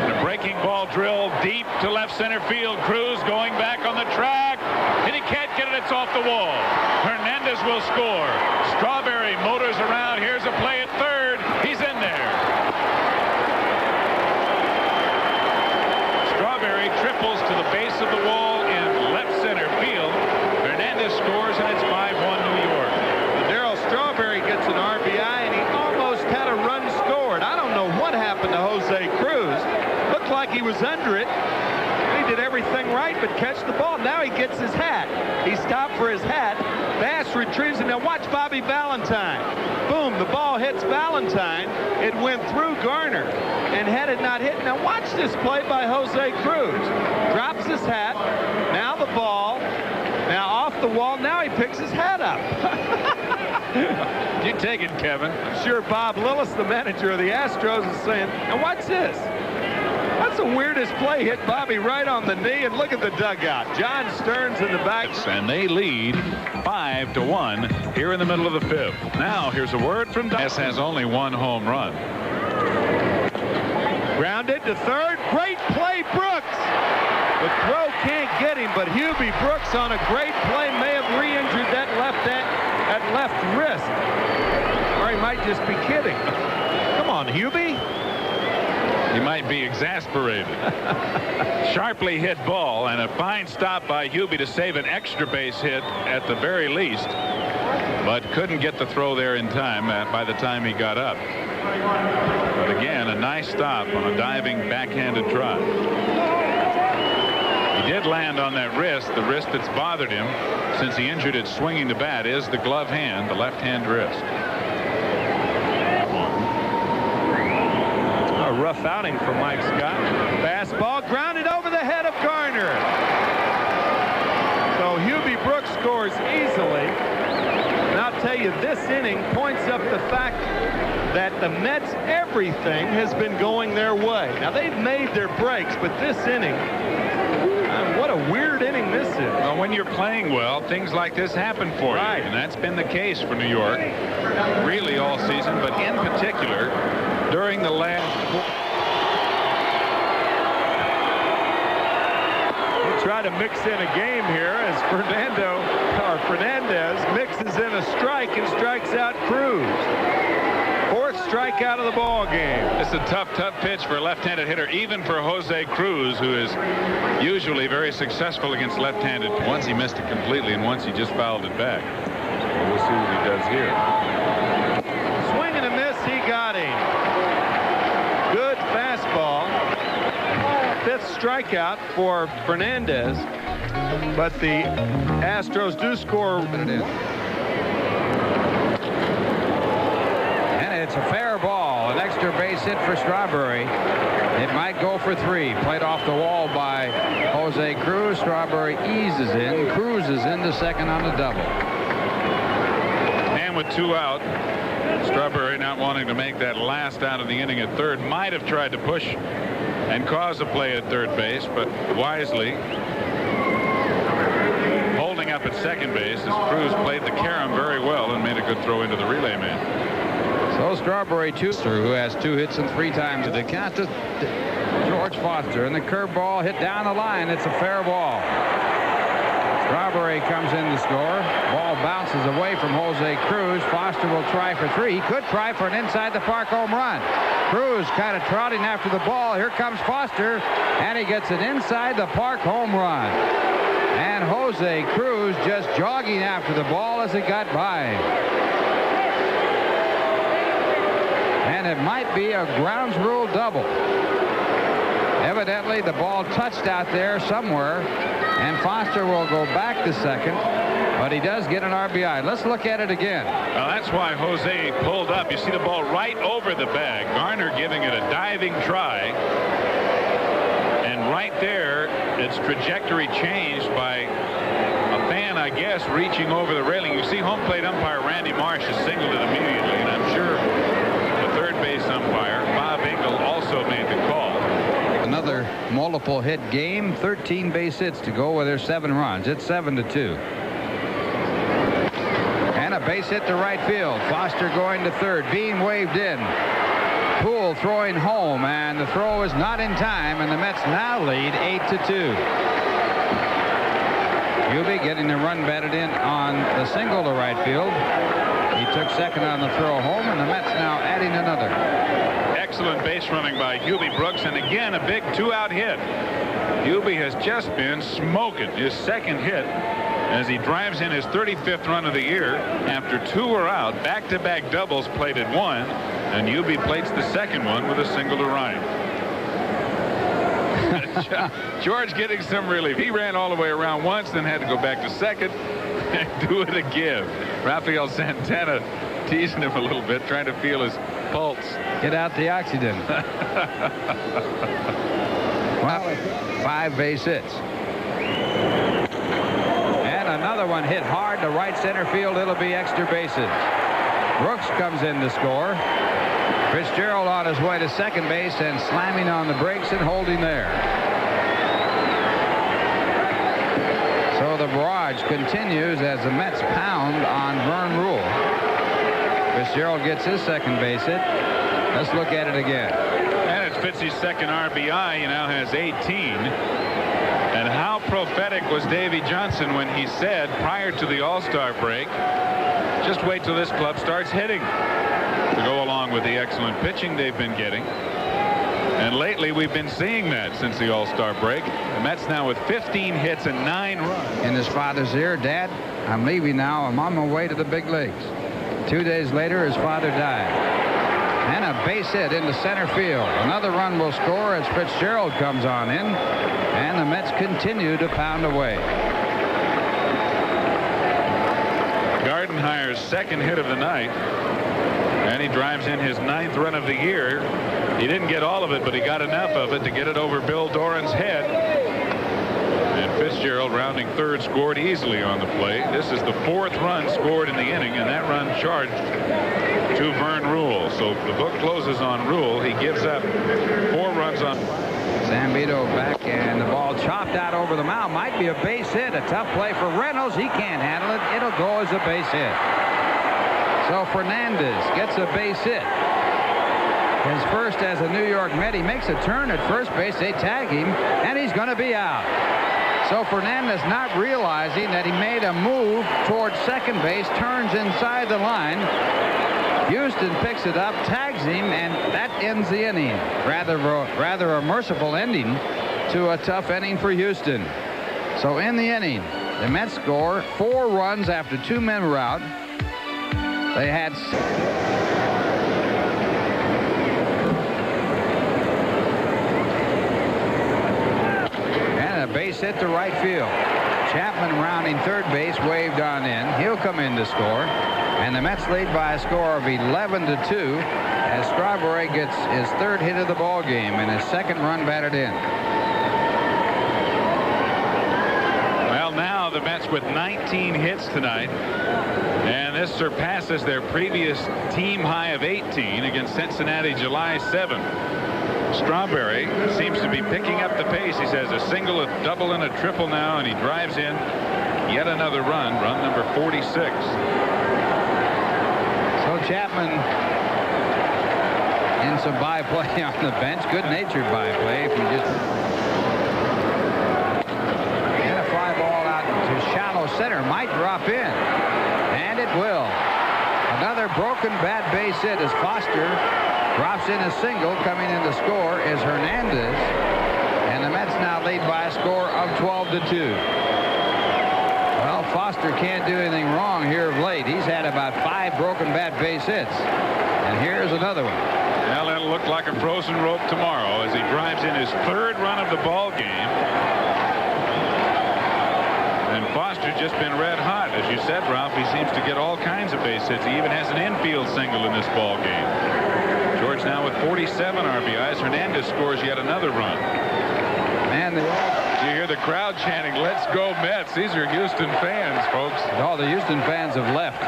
And a breaking ball drill deep to left center field. Cruz going back on the track, and he can't get it. It's off the wall. Hernandez will score. Strawberry motors around. Here's a play at third. He's in there. Strawberry triples to the base of the wall in left center field. Hernandez scores, and it's 5-1 New York. Darryl Strawberry gets an RBI, and he almost had a run scored. I don't know what happened to Jose Cruz. Looked like he was under it. He did everything right but catch the ball. Now he gets his hat. He stopped for his hat. Bass retrieves it. Now watch Bobby Valentine. Boom, the ball hits Valentine. It went through Garner, and had it not hit. Now watch this play by Jose Cruz. Drops his hat. Now the ball. Now off the wall. Now he picks his hat up. You take it, Kevin. I'm sure Bob Lillis, the manager of the Astros, is saying, and watch this. That's the weirdest play. Hit Bobby right on the knee, and look at the dugout. John Stearns in the back. And they lead 5-1 here in the middle of the fifth. Now here's a word from Mets has only one home run. Grounded to third. Great play, Brooks. The throw can't get him, but Hubie Brooks on a great play may have re-injured that left wrist. Or he might just be kidding. Come on, Hubie. He might be exasperated. Sharply hit ball, and a fine stop by Hubie to save an extra base hit at the very least, but couldn't get the throw there in time by the time he got up. But again, a nice stop on a diving backhanded try. He did land on that wrist. The wrist that's bothered him since he injured it swinging the bat is the glove hand, the left hand wrist. A rough outing for Mike Scott. Fastball grounded over the head of Garner. So Hubie Brooks scores easily. And I'll tell you, this inning points up the fact that the Mets, everything has been going their way. Now, they've made their breaks, but this inning, what a weird inning this is. Well, when you're playing well, things like this happen for you. And that's been the case for New York really all season, but in particular during the last. We'll try to mix in a game here as Fernandez mixes in a strike and strikes out Cruz. Fourth strikeout of the ball game. It's a tough pitch for a left-handed hitter, even for Jose Cruz, who is usually very successful against left-handed. Once he missed it completely, and once he just fouled it back. So we'll see what he does here. Swing and a miss. He got him. Good fastball. Fifth strikeout for Fernandez, but the Astros do score. It's a fair ball. An extra base hit for Strawberry. It might go for three. Played off the wall by Jose Cruz. Strawberry eases in. Cruz is into second on the double. And with two out, Strawberry not wanting to make that last out of the inning at third, might have tried to push and cause a play at third base, but wisely holding up at second base as Cruz played the carom very well and made a good throw into the relay man. So Strawberry, who has 2 hits and 3 times to the count to George Foster, and the curveball hit down the line. It's a fair ball. Strawberry comes in to score. Ball bounces away from Jose Cruz. Foster will try for 3. He could try for an inside the park home run. Cruz kind of trotting after the ball. Here comes Foster, and he gets an inside the park home run. And Jose Cruz just jogging after the ball as it got by. And it might be a grounds rule double. Evidently, the ball touched out there somewhere, and Foster will go back to second, but he does get an RBI. Let's look at it again. Well, that's why Jose pulled up. You see the ball right over the bag. Garner giving it a diving try. And right there, its trajectory changed by a fan, I guess, reaching over the railing. You see home plate umpire Randy Marsh has signaled it immediately, and I'm sure third base umpire Bob Engel also made the call. Another multiple hit game, 13 base hits to go with their 7 runs. It's 7-2. base hit to right field. Foster going to third. Beam waved in. Poole throwing home, and the throw is not in time, and the Mets now lead 8-2. Hubie getting the run batted in on the single to right field. He took second on the throw home, and the Mets now adding another. Excellent base running by Hubie Brooks, and again a big 2-out hit. Hubie has just been smoking his second hit as he drives in his 35th run of the year. After 2 are out, back-to-back doubles plated 1, and Hubie plates the second one with a single to right. George getting some relief. He ran all the way around once, then had to go back to second and do it again. Rafael Santana teasing him a little bit, trying to feel his pulse. Get out the oxygen. Well, 5 base hits. And another one hit hard to right center field. It'll be extra bases. Brooks comes in to score. Fitzgerald on his way to second base and slamming on the brakes and holding there. So the barrage continues as the Mets pound on Vern Rule. Fitzgerald gets his second base hit. Let's look at it again. And it's Fitzy's second RBI. He now has 18. And how prophetic was Davy Johnson when he said prior to the All-Star break, just wait till this club starts hitting, to go along with the excellent pitching they've been getting. And lately we've been seeing that since the All-Star break. The Mets now with 15 hits and 9 runs. In his father's ear, Dad, I'm leaving now. I'm on my way to the big leagues. 2 days later, his father died. And a base hit into center field. Another run will score as Fitzgerald comes on in. And the Mets continue to pound away. Gardenhire's second hit of the night. And he drives in his 9th run of the year. He didn't get all of it, but he got enough of it to get it over Bill Doran's head. And Fitzgerald, rounding third, scored easily on the play. This is the 4th run scored in the inning, and that run charged to Vern Rule. So the book closes on Rule. He gives up 4 runs on. Zambito back, and the ball chopped out over the mound. Might be a base hit. A tough play for Reynolds. He can't handle it. It'll go as a base hit. So Fernandez gets a base hit. His first as a New York Met. He makes a turn at first base. They tag him, and he's going to be out. So Fernandez, not realizing that he made a move towards second base, turns inside the line. Houston picks it up, tags him, and that ends the inning. Rather a merciful ending to a tough inning for Houston. So in the inning, the Mets score 4 runs after 2 men were out. They had and a base hit to right field. Chapman rounding third base, waved on in. He'll come in to score. And the Mets lead by a score of 11-2 as Strawberry gets his 3rd hit of the ball game and his 2nd run batted in. Well, now the Mets with 19 hits tonight. And this surpasses their previous team high of 18 against Cincinnati July 7. Strawberry seems to be picking up the pace. He says a single, a double, and a triple now, and he drives in yet another run number 46. So Chapman in some by-play on the bench. Good-natured by-play if you just... And a fly ball out to shallow center. Might drop in. And it will. Another broken bat base hit as Foster drops in a single. Coming in to score is Hernandez. And the Mets now lead by a score of 12-2. Well, Foster can't do anything wrong here of late. He's had about 5 broken bat base hits. And here's another one. Well, it'll look like a frozen rope tomorrow as he drives in his 3rd run of the ball game. And Foster just been red hot. As you said, Ralph, he seems to get all kinds of base hits. He even has an infield single in this ball game. George now with 47 RBIs. Hernandez scores yet another run. Man, you hear the crowd chanting, "Let's go Mets." These are Houston fans, folks. All the Houston fans have left.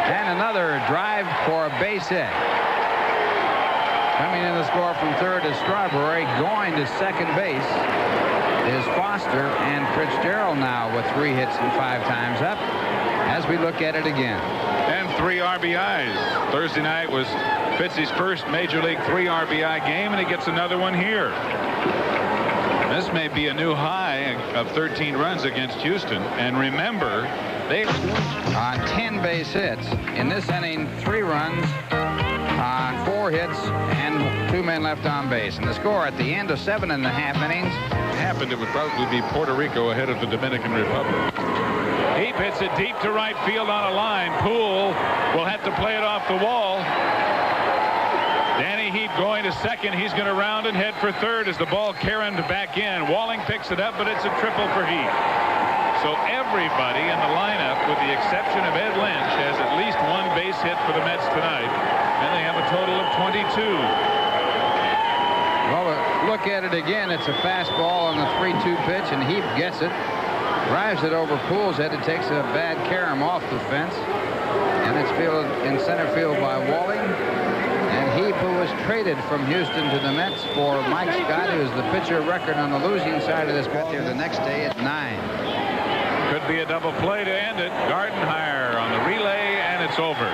And another drive for a base hit. Coming in to score from third is Strawberry, going to second base. is Foster, and Fitzgerald now with 3 hits and 5 times up as we look at it again. And 3 RBIs. Thursday night was Fitzy's first Major League 3 RBI game, and he gets another one here. This may be a new high of 13 runs against Houston. And remember, they on 10 base hits. In this inning, 3 runs on 4 hits and 2 men left on base. And the score at the end of 7.5 innings. Happened, it would probably be Puerto Rico ahead of the Dominican Republic. Heap hits it deep to right field on a line. Poole will have to play it off the wall. Danny Heap going to second. He's going to round and head for third as the ball careened back in. Walling picks it up, but it's a triple for Heap. So everybody in the lineup, with the exception of Ed Lynch, has at least 1 base hit for the Mets tonight. And they have a total of 22. Well, look at it again. It's a fastball on the 3-2 pitch, and Heap gets it. Drives it over Poole's head. It takes a bad carom off the fence. And it's fielded in center field by Walling. And Heap, who was traded from Houston to the Mets for Mike Scott, who is the pitcher record on the losing side of this ball here the next day at 9. Could be a double play to end it. Gardenhire on the relay, and it's over.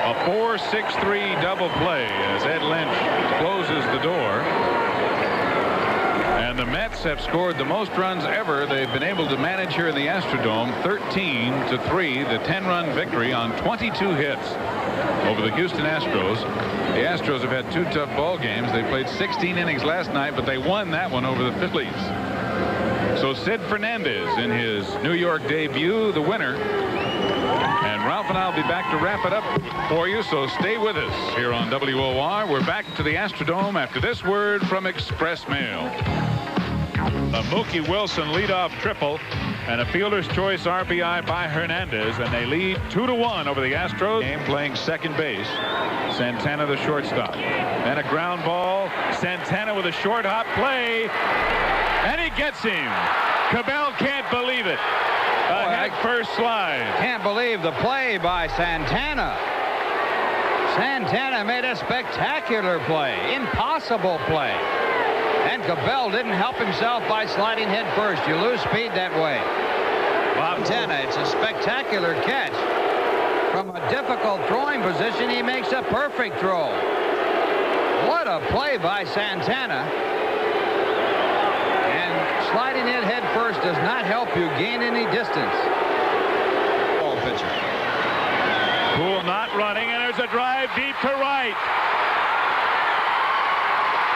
A 4-6-3 double play as Ed Lynch closes the door. And the Mets have scored the most runs ever they've been able to manage here in the Astrodome. 13-3, the 10-run victory on 22 hits over the Houston Astros. The Astros have had 2 tough ball games. They played 16 innings last night, but they won that one over the Phillies. So Sid Fernandez in his New York debut, the winner. And Ralph and I will be back to wrap it up for you, so stay with us here on WOR. We're back to the Astrodome after this word from Express Mail. A Mookie Wilson leadoff triple and a fielder's choice RBI by Hernandez, and they lead 2-1 over the Astros. Game playing second base. Santana the shortstop. And a ground ball. Santana with a short hop play, and he gets him. Cabell can't believe it. A head first slide. Can't believe the play by Santana. Santana made a spectacular play. Impossible play. And Cabell didn't help himself by sliding head first. You lose speed that way. Santana, it's a spectacular catch. From a difficult throwing position, he makes a perfect throw. What a play by Santana. And sliding in head first does not help you gain any distance. Ball pitcher. Poole not running, and there's a drive deep to right.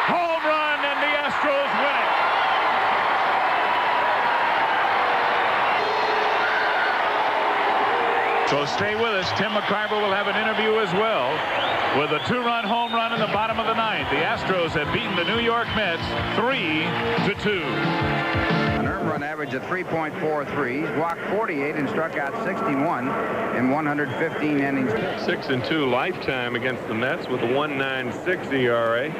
Home run, and the Astros win it. So stay with us. Tim McCarver will have an interview as well. With a 2-run home run in the bottom of the 9th, the Astros have beaten the New York Mets 3-2. An earned run average of 3.43. He's walked 48 and struck out 61 in 115 innings. 6-2 lifetime against the Mets with a 1.96 ERA.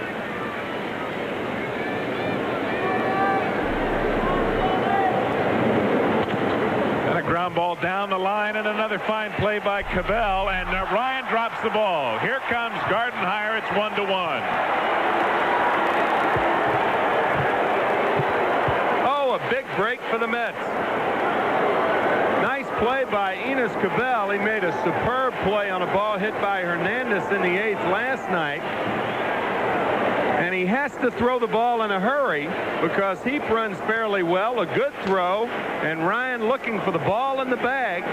Ground ball down the line, and another fine play by Cabell, and Ryan drops the ball. Here comes Gardenhire. It's 1-1. Oh, a big break for the Mets. Nice play by Enos Cabell. He made a superb play on a ball hit by Hernandez in the 8th last night. And he has to throw the ball in a hurry because Heap runs fairly well. A good throw. And Ryan, looking for the ball in the bag,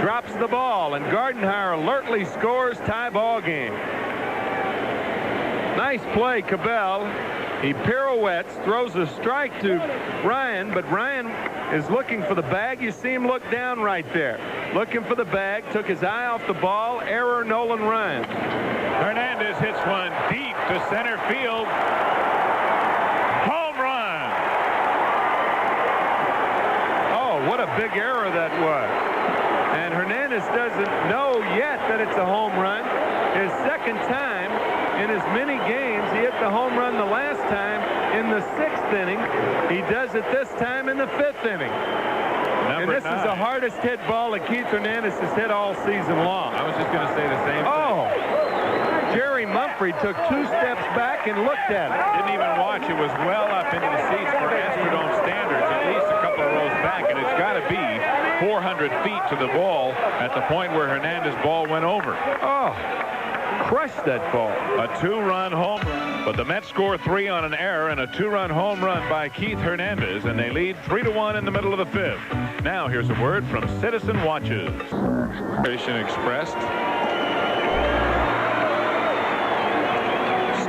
drops the ball. And Gardenhire alertly scores. Tie ball game. Nice play, Cabell. He pirouettes, throws a strike to Ryan, but Ryan is looking for the bag. You see him look down right there. Looking for the bag. Took his eye off the ball. Error, Nolan Ryan. Hernandez hits one deep to center field. Home run. Oh, what a big error that was. And Hernandez doesn't know yet that it's a home run. His second time in as many games. He hit the home run the last time in the 6th inning. He does it this time in the 5th inning. And this is the hardest hit ball that Keith Hernandez has hit all season long. I was just going to say the same thing. Oh, Jerry Mumford referee took 2 steps back and looked at it. Didn't even watch. It was well up into the seats for Astrodome standards, at least a couple of rows back, and it's got to be 400 feet to the ball at the point where Hernandez's ball went over. Oh, crushed that ball. A 2-run home run, but the Mets score 3 on an error and a 2-run home run by Keith Hernandez, and they lead 3-1 in the middle of the 5th. Now here's a word from Citizen Watches. Expressed.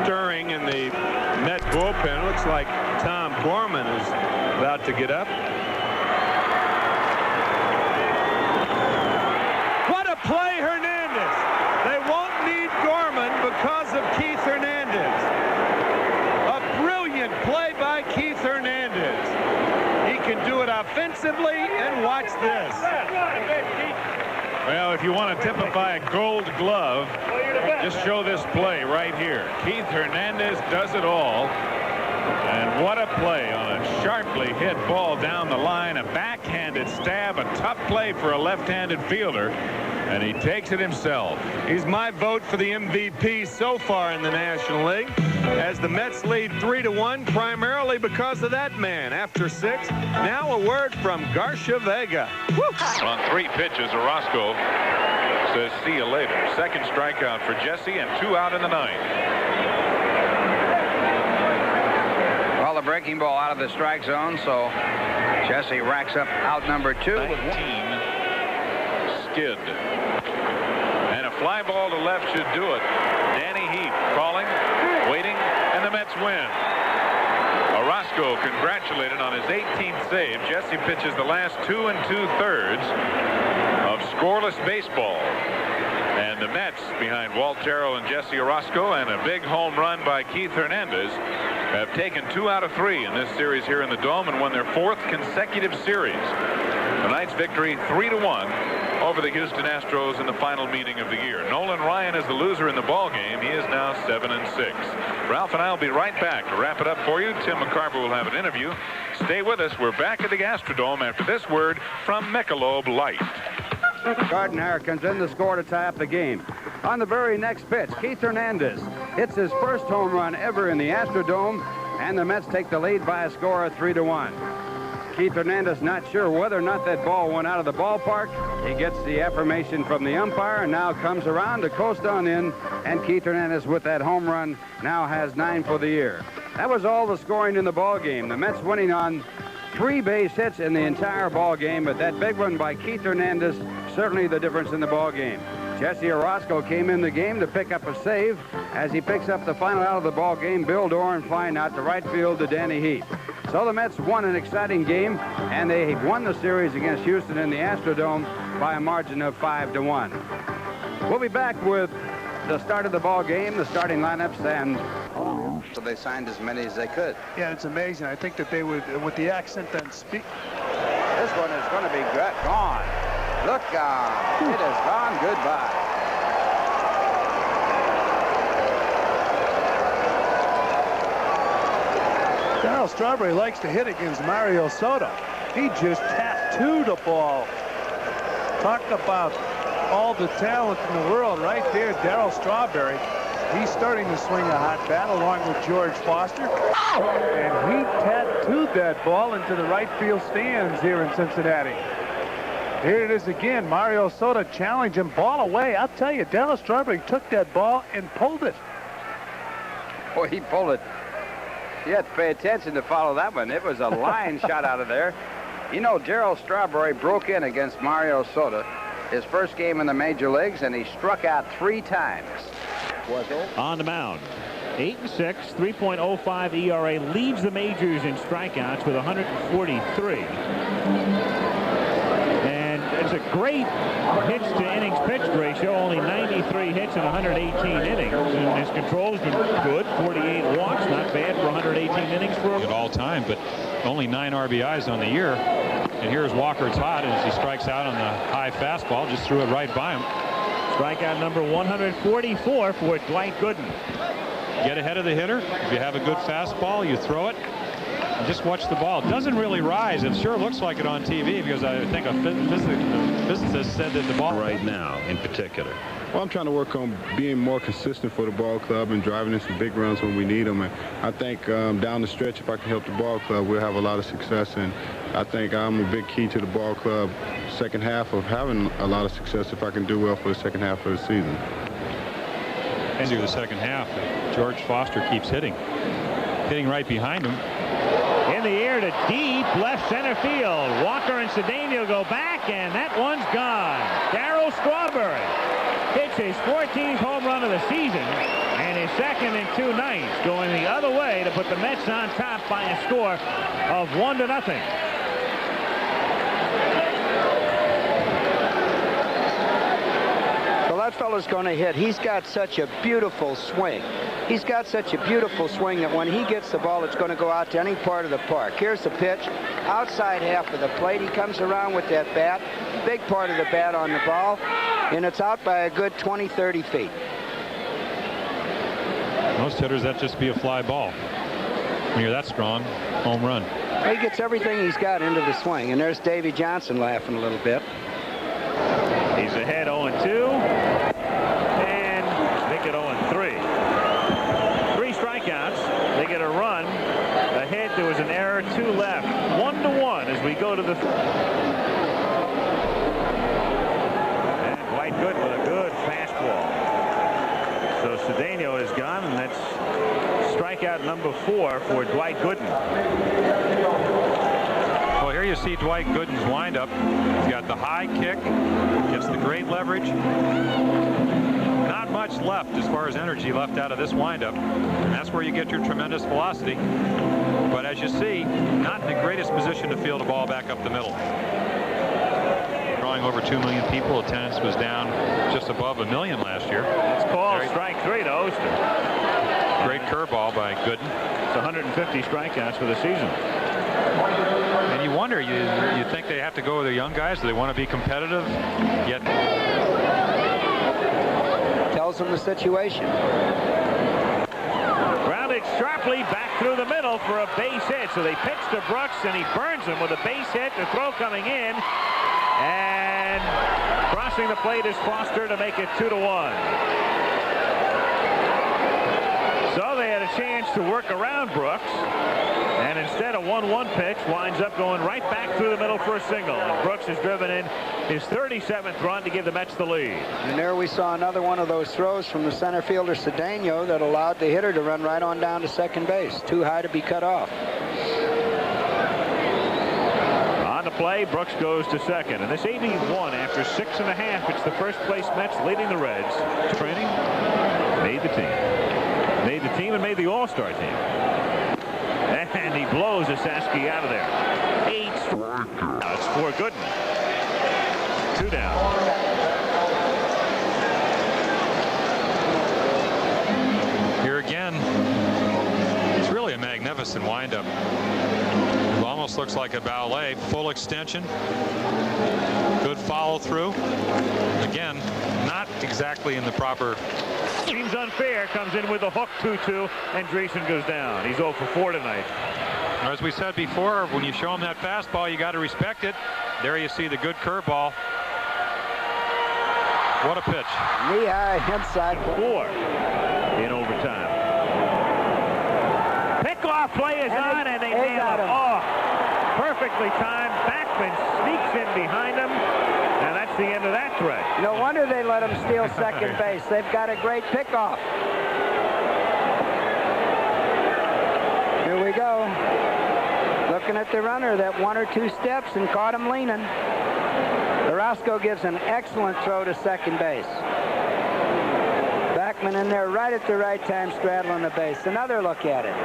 Stirring in the Met bullpen. Looks like Tom Gorman is about to get up. What a play, Hernandez. They won't need Gorman because of Keith Hernandez. A brilliant play by Keith Hernandez. He can do it offensively, and watch this. Well, if you want to typify a gold glove, just show this play right here. Keith Hernandez does it all. And what a play on a sharply hit ball down the line. A backhanded stab, a tough play for a left-handed fielder. And he takes it himself. He's my vote for the MVP so far in the National League, as the Mets lead 3-1, primarily because of that man. After 6, now a word from Garcia Vega. Woo. On 3 pitches, Orozco says see you later. Second strikeout for Jesse and 2 out in the 9th. Well, the breaking ball out of the strike zone, so Jesse racks up out number 2. 19 skid. And a fly ball to left should do it. Danny Heath calling, waiting, and the Mets win. Orozco congratulated on his 18th save. Jesse pitches the last 2 2/3 of scoreless baseball. And the Mets, behind Walt Terrell and Jesse Orozco and a big home run by Keith Hernandez, have taken 2 out of 3 in this series here in the Dome and won their 4th consecutive series. Tonight's victory 3-1 over the Houston Astros in the final meeting of the year. Nolan Ryan is the loser in the ball game. He is now 7-6. Ralph and I will be right back to wrap it up for you. Tim McCarver will have an interview. Stay with us. We're back at the Astrodome after this word from Michelob Light. Gardenhire comes in to score to tie up the game. On the very next pitch, Keith Hernandez hits his first home run ever in the Astrodome, and the Mets take the lead by a score of 3-1. Keith Hernandez not sure whether or not that ball went out of the ballpark. He gets the affirmation from the umpire and now comes around to coast on in, and Keith Hernandez with that home run now has 9 for the year. That was all the scoring in the ball game. The Mets winning on 3 base hits in the entire ball game, but that big one by Keith Hernandez certainly the difference in the ball game. Jesse Orozco came in the game to pick up a save. As he picks up the final out of the ball game, Bill Doran flying out to right field to Danny Heath. So the Mets won an exciting game, and they won the series against Houston in the Astrodome by a margin of 5-1. We'll be back with the start of the ball game, the starting lineups, and so they signed as many as they could. Yeah, it's amazing. I think that they would, with the accent and speak. This one is going to be gone. Look, it has gone goodbye. Darryl Strawberry likes to hit against Mario Soto. He just tattooed a ball. Talk about all the talent in the world right there, Darryl Strawberry. He's starting to swing a hot bat along with George Foster. And he tattooed that ball into the right field stands here in Cincinnati. Here it is again. Mario Soto challenging, ball away. I'll tell you, Darryl Strawberry took that ball and pulled it. Boy, he pulled it. You have to pay attention to follow that one. It was a line shot out of there. You know, Darryl Strawberry broke in against Mario Soto, his first game in the major leagues, and he struck out 3 times. On the mound, 8-6, 3.05 ERA, leads the majors in strikeouts with 143. And it's a great hits to innings pitched ratio, only 93 hits in 118 innings. And his control's been good, 48 walks, not bad for 118 innings for at all time, but only 9 RBIs on the year. And here's Walker's hot as he strikes out on the high fastball, just threw it right by him. Strikeout number 144 for Dwight Gooden. Get ahead of the hitter. If you have a good fastball, you throw it. And just watch the ball. It doesn't really rise. It sure looks like it on TV because I think a physicist said that the ball right now in particular. Well, I'm trying to work on being more consistent for the ball club and driving in some big runs when we need them. And I think down the stretch, if I can help the ball club, we'll have a lot of success. And I think I'm a big key to the ball club second half of having a lot of success if I can do well for the second half of the season. Into the second half, George Foster keeps hitting right behind him. In the air to deep left center field. Walker and Cedeno go back, and that one's gone. Darryl Strawberry hits his 14th home run of the season and his second in 2 nights, going the other way to put the Mets on top by a score of 1-0. Well, that fella's going to hit. He's got such a beautiful swing. He's got such a beautiful swing that when he gets the ball, it's going to go out to any part of the park. Here's the pitch, outside half of the plate. He comes around with that bat, big part of the bat on the ball, and it's out by a good 20-30 feet. Most hitters, that'd just be a fly ball. When you're that strong, home run. He gets everything he's got into the swing, and there's Davy Johnson laughing a little bit. He's ahead 0-2, and make it 0-3. 3 strikeouts. They get a run. Ahead, there was an error, 2 left. 1-1 as we go to the... And Dwight Gooden with a good fastball. So Cedeno is gone, and that's strikeout number 4 for Dwight Gooden. Well, here you see Dwight Gooden's windup. He's got the high kick, gets the great leverage. Not much left as far as energy left out of this windup. And that's where you get your tremendous velocity. But as you see, not in the greatest position to field a ball back up the middle. Drawing over 2 million people. Attendance was down just above 1 million last year. It's called strike 3 to Oster. Great curveball by Gooden. It's 150 strikeouts for the season. And you wonder, you think they have to go with the young guys? Do they want to be competitive? Yet tells them the situation. Grounded sharply back through the middle for a base hit. So they pitch to Brooks, and he burns him with a base hit. The throw coming in, and crossing the plate is Foster to make it 2-1. So they had a chance to work around Brooks, and instead a 1-1 pitch winds up going right back through the middle for a single. And Brooks has driven in his 37th run to give the Mets the lead. And there we saw another one of those throws from the center fielder Cedeno that allowed the hitter to run right on down to second base. Too high to be cut off. On the play, Brooks goes to second. And this 81 after 6.5. It's the first place Mets leading the Reds. Training made the team. Made the team and made the All-Star team. And he blows Asaski out of there. 8 strikeouts. It's for Gooden. 2 down. here again, it's really a magnificent windup. It almost looks like a ballet. Full extension. Good follow through. Again, not exactly in the proper. Seems unfair. Comes in with a hook 2-2, and Dreesen goes down. He's 0 for 4 tonight. As we said before, when you show him that fastball, you got to respect it. There you see the good curveball. What a pitch. Knee-high inside 4 in overtime. Pickoff play is on, and they nail him. Oh, perfectly timed. Backman sneaks in behind him, and that's the end of that threat. No wonder they let him steal second base. They've got a great pickoff. Here we go. Looking at the runner that 1 or 2 steps and caught him leaning. Orozco gives an excellent throw to second base. Backman in there right at the right time, straddling the base. Another look at it.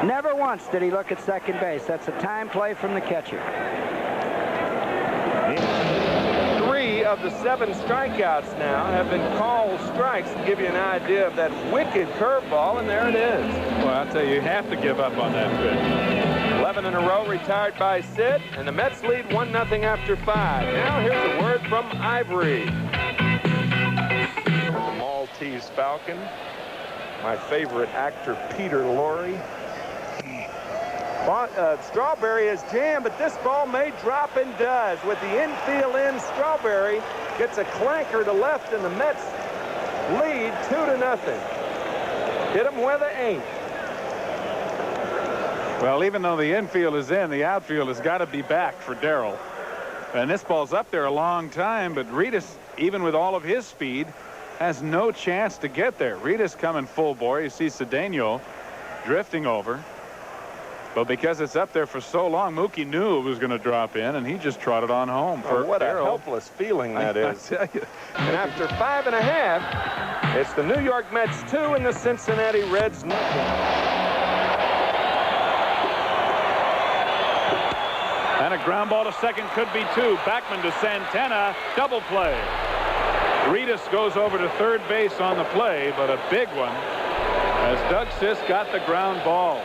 Never once did he look at second base. That's a time play from the catcher. 3 of the 7 strikeouts now have been called strikes, to give you an idea of that wicked curveball, and there it is. Well, I'll tell you, you have to give up on that pitch. 11 in a row retired by Sid, and the Mets lead 1-0 after 5. Now here's a word from Ivory. The Maltese Falcon, my favorite actor, Peter Lorre. Strawberry is jammed, but this ball may drop and does. With the infield in, Strawberry gets a clanker to left, and the Mets lead 2-0. Hit them where they ain't. Well, even though the infield is in, the outfield has got to be back for Darrell. And this ball's up there a long time, but Reedus, even with all of his speed, has no chance to get there. Reedus coming full bore. You see Cedeno drifting over. But because it's up there for so long, Mookie knew it was going to drop in, and he just trotted on home. For what Darrell. a helpless feeling that is. I tell you. And after 5.5, it's the New York Mets 2 and the Cincinnati Reds nothing. And a ground ball to second could be 2. Backman to Santana. Double play. Reedus goes over to third base on the play, but a big one as Doug Sisk got the ground ball.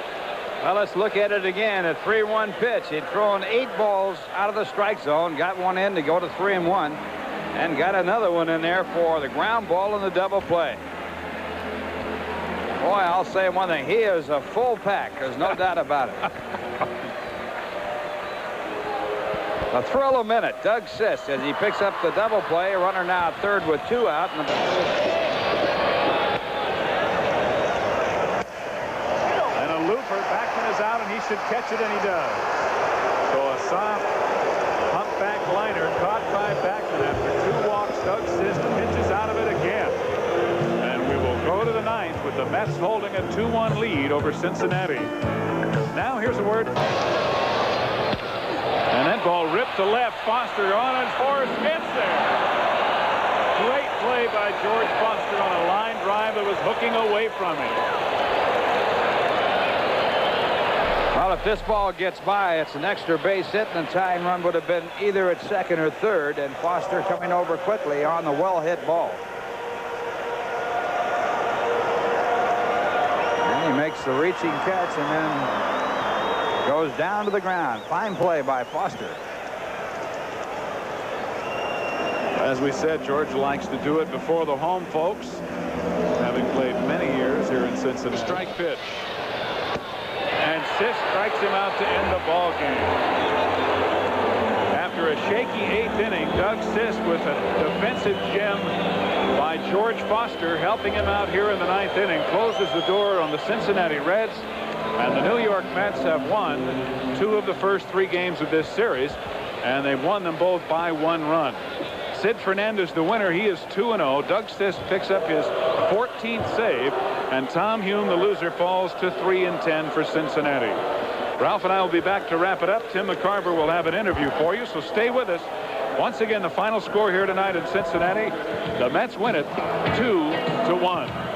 Well, let's look at it again. A 3-1 pitch. He'd thrown 8 balls out of the strike zone, got one in to go to 3-1, and got another one in there for the ground ball and the double play. Boy, I'll say one thing. He is a full pack. There's no doubt about it. A thrill a minute. Doug Sisk as he picks up the double play. Runner now at third with 2 out. And a looper. Backman is out, and he should catch it, and he does. So a soft humpback liner caught by Backman after 2 walks. Doug Sisk pitches out of it again. And we will go to the 9th with the Mets holding a 2-1 lead over Cincinnati. Now here's a word. And that ball ripped to left. Foster on and Forrest gets there. Great play by George Foster on a line drive that was hooking away from him. Well, if this ball gets by, it's an extra base hit, and the tying run would have been either at second or third, and Foster coming over quickly on the well-hit ball. And he makes the reaching catch and then goes down to the ground. Fine play by Foster. As we said, George likes to do it before the home folks, having played many years here in Cincinnati. Strike pitch. And Sisk strikes him out to end the ball game. After a shaky 8th inning, Doug Sisk with a defensive gem by George Foster helping him out here in the 9th inning closes the door on the Cincinnati Reds. And the New York Mets have won 2 of the first 3 games of this series, and they've won them both by 1 run. Sid Fernandez, the winner, he is 2-0. Doug Sisk picks up his 14th save, and Tom Hume, the loser, falls to 3-10 for Cincinnati. Ralph and I will be back to wrap it up. Tim McCarver will have an interview for you, so stay with us. Once again, the final score here tonight in Cincinnati, the Mets win it 2-1.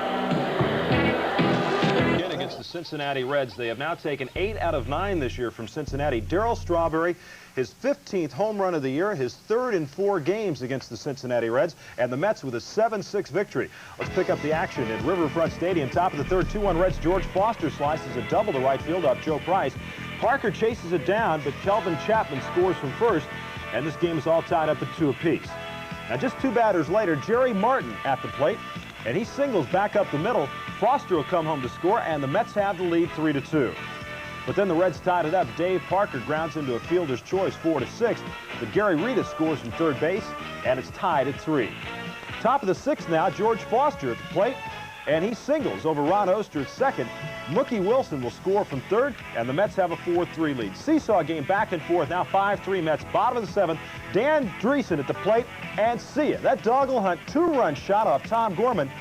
The Cincinnati Reds. They have now taken 8 out of 9 this year from Cincinnati. Darrell Strawberry, his 15th home run of the year, his 3rd in 4 games against the Cincinnati Reds, and the Mets with a 7-6 victory. Let's pick up the action at Riverfront Stadium. Top of the 3rd, 2-1 Reds. George Foster slices a double to right field off Joe Price. Parker chases it down, but Kelvin Chapman scores from first, and this game is all tied up at 2 apiece. Now, just 2 batters later, Jerry Martin at the plate, and he singles back up the middle. Foster will come home to score, and the Mets have the lead 3-2. But then the Reds tied it up. Dave Parker grounds into a fielder's choice 4-6, but Gary Reedus scores from third base, and it's tied at 3. Top of the 6th now, George Foster at the plate, and he singles over Ron Oster at second. Mookie Wilson will score from third, and the Mets have a 4-3 lead. Seesaw game back and forth, now 5-3 Mets, bottom of the 7th. Dan Dreesen at the plate, and see ya. That dog will hunt 2-run shot off Tom Gorman,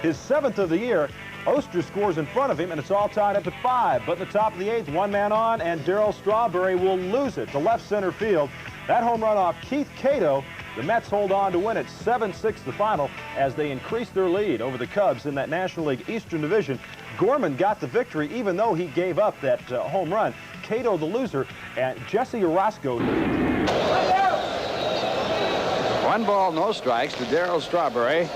his 7th of the year. Oster scores in front of him, and it's all tied up at 5. But in the top of the 8th, 1 man on, and Darrell Strawberry will lose it to left center field. That home run off Keith Cato. The Mets hold on to win it 7-6 the final as they increase their lead over the Cubs in that National League Eastern Division. Gorman got the victory even though he gave up that home run. Cato the loser, and Jesse Orozco. 1 ball, no strikes to Darrell Strawberry.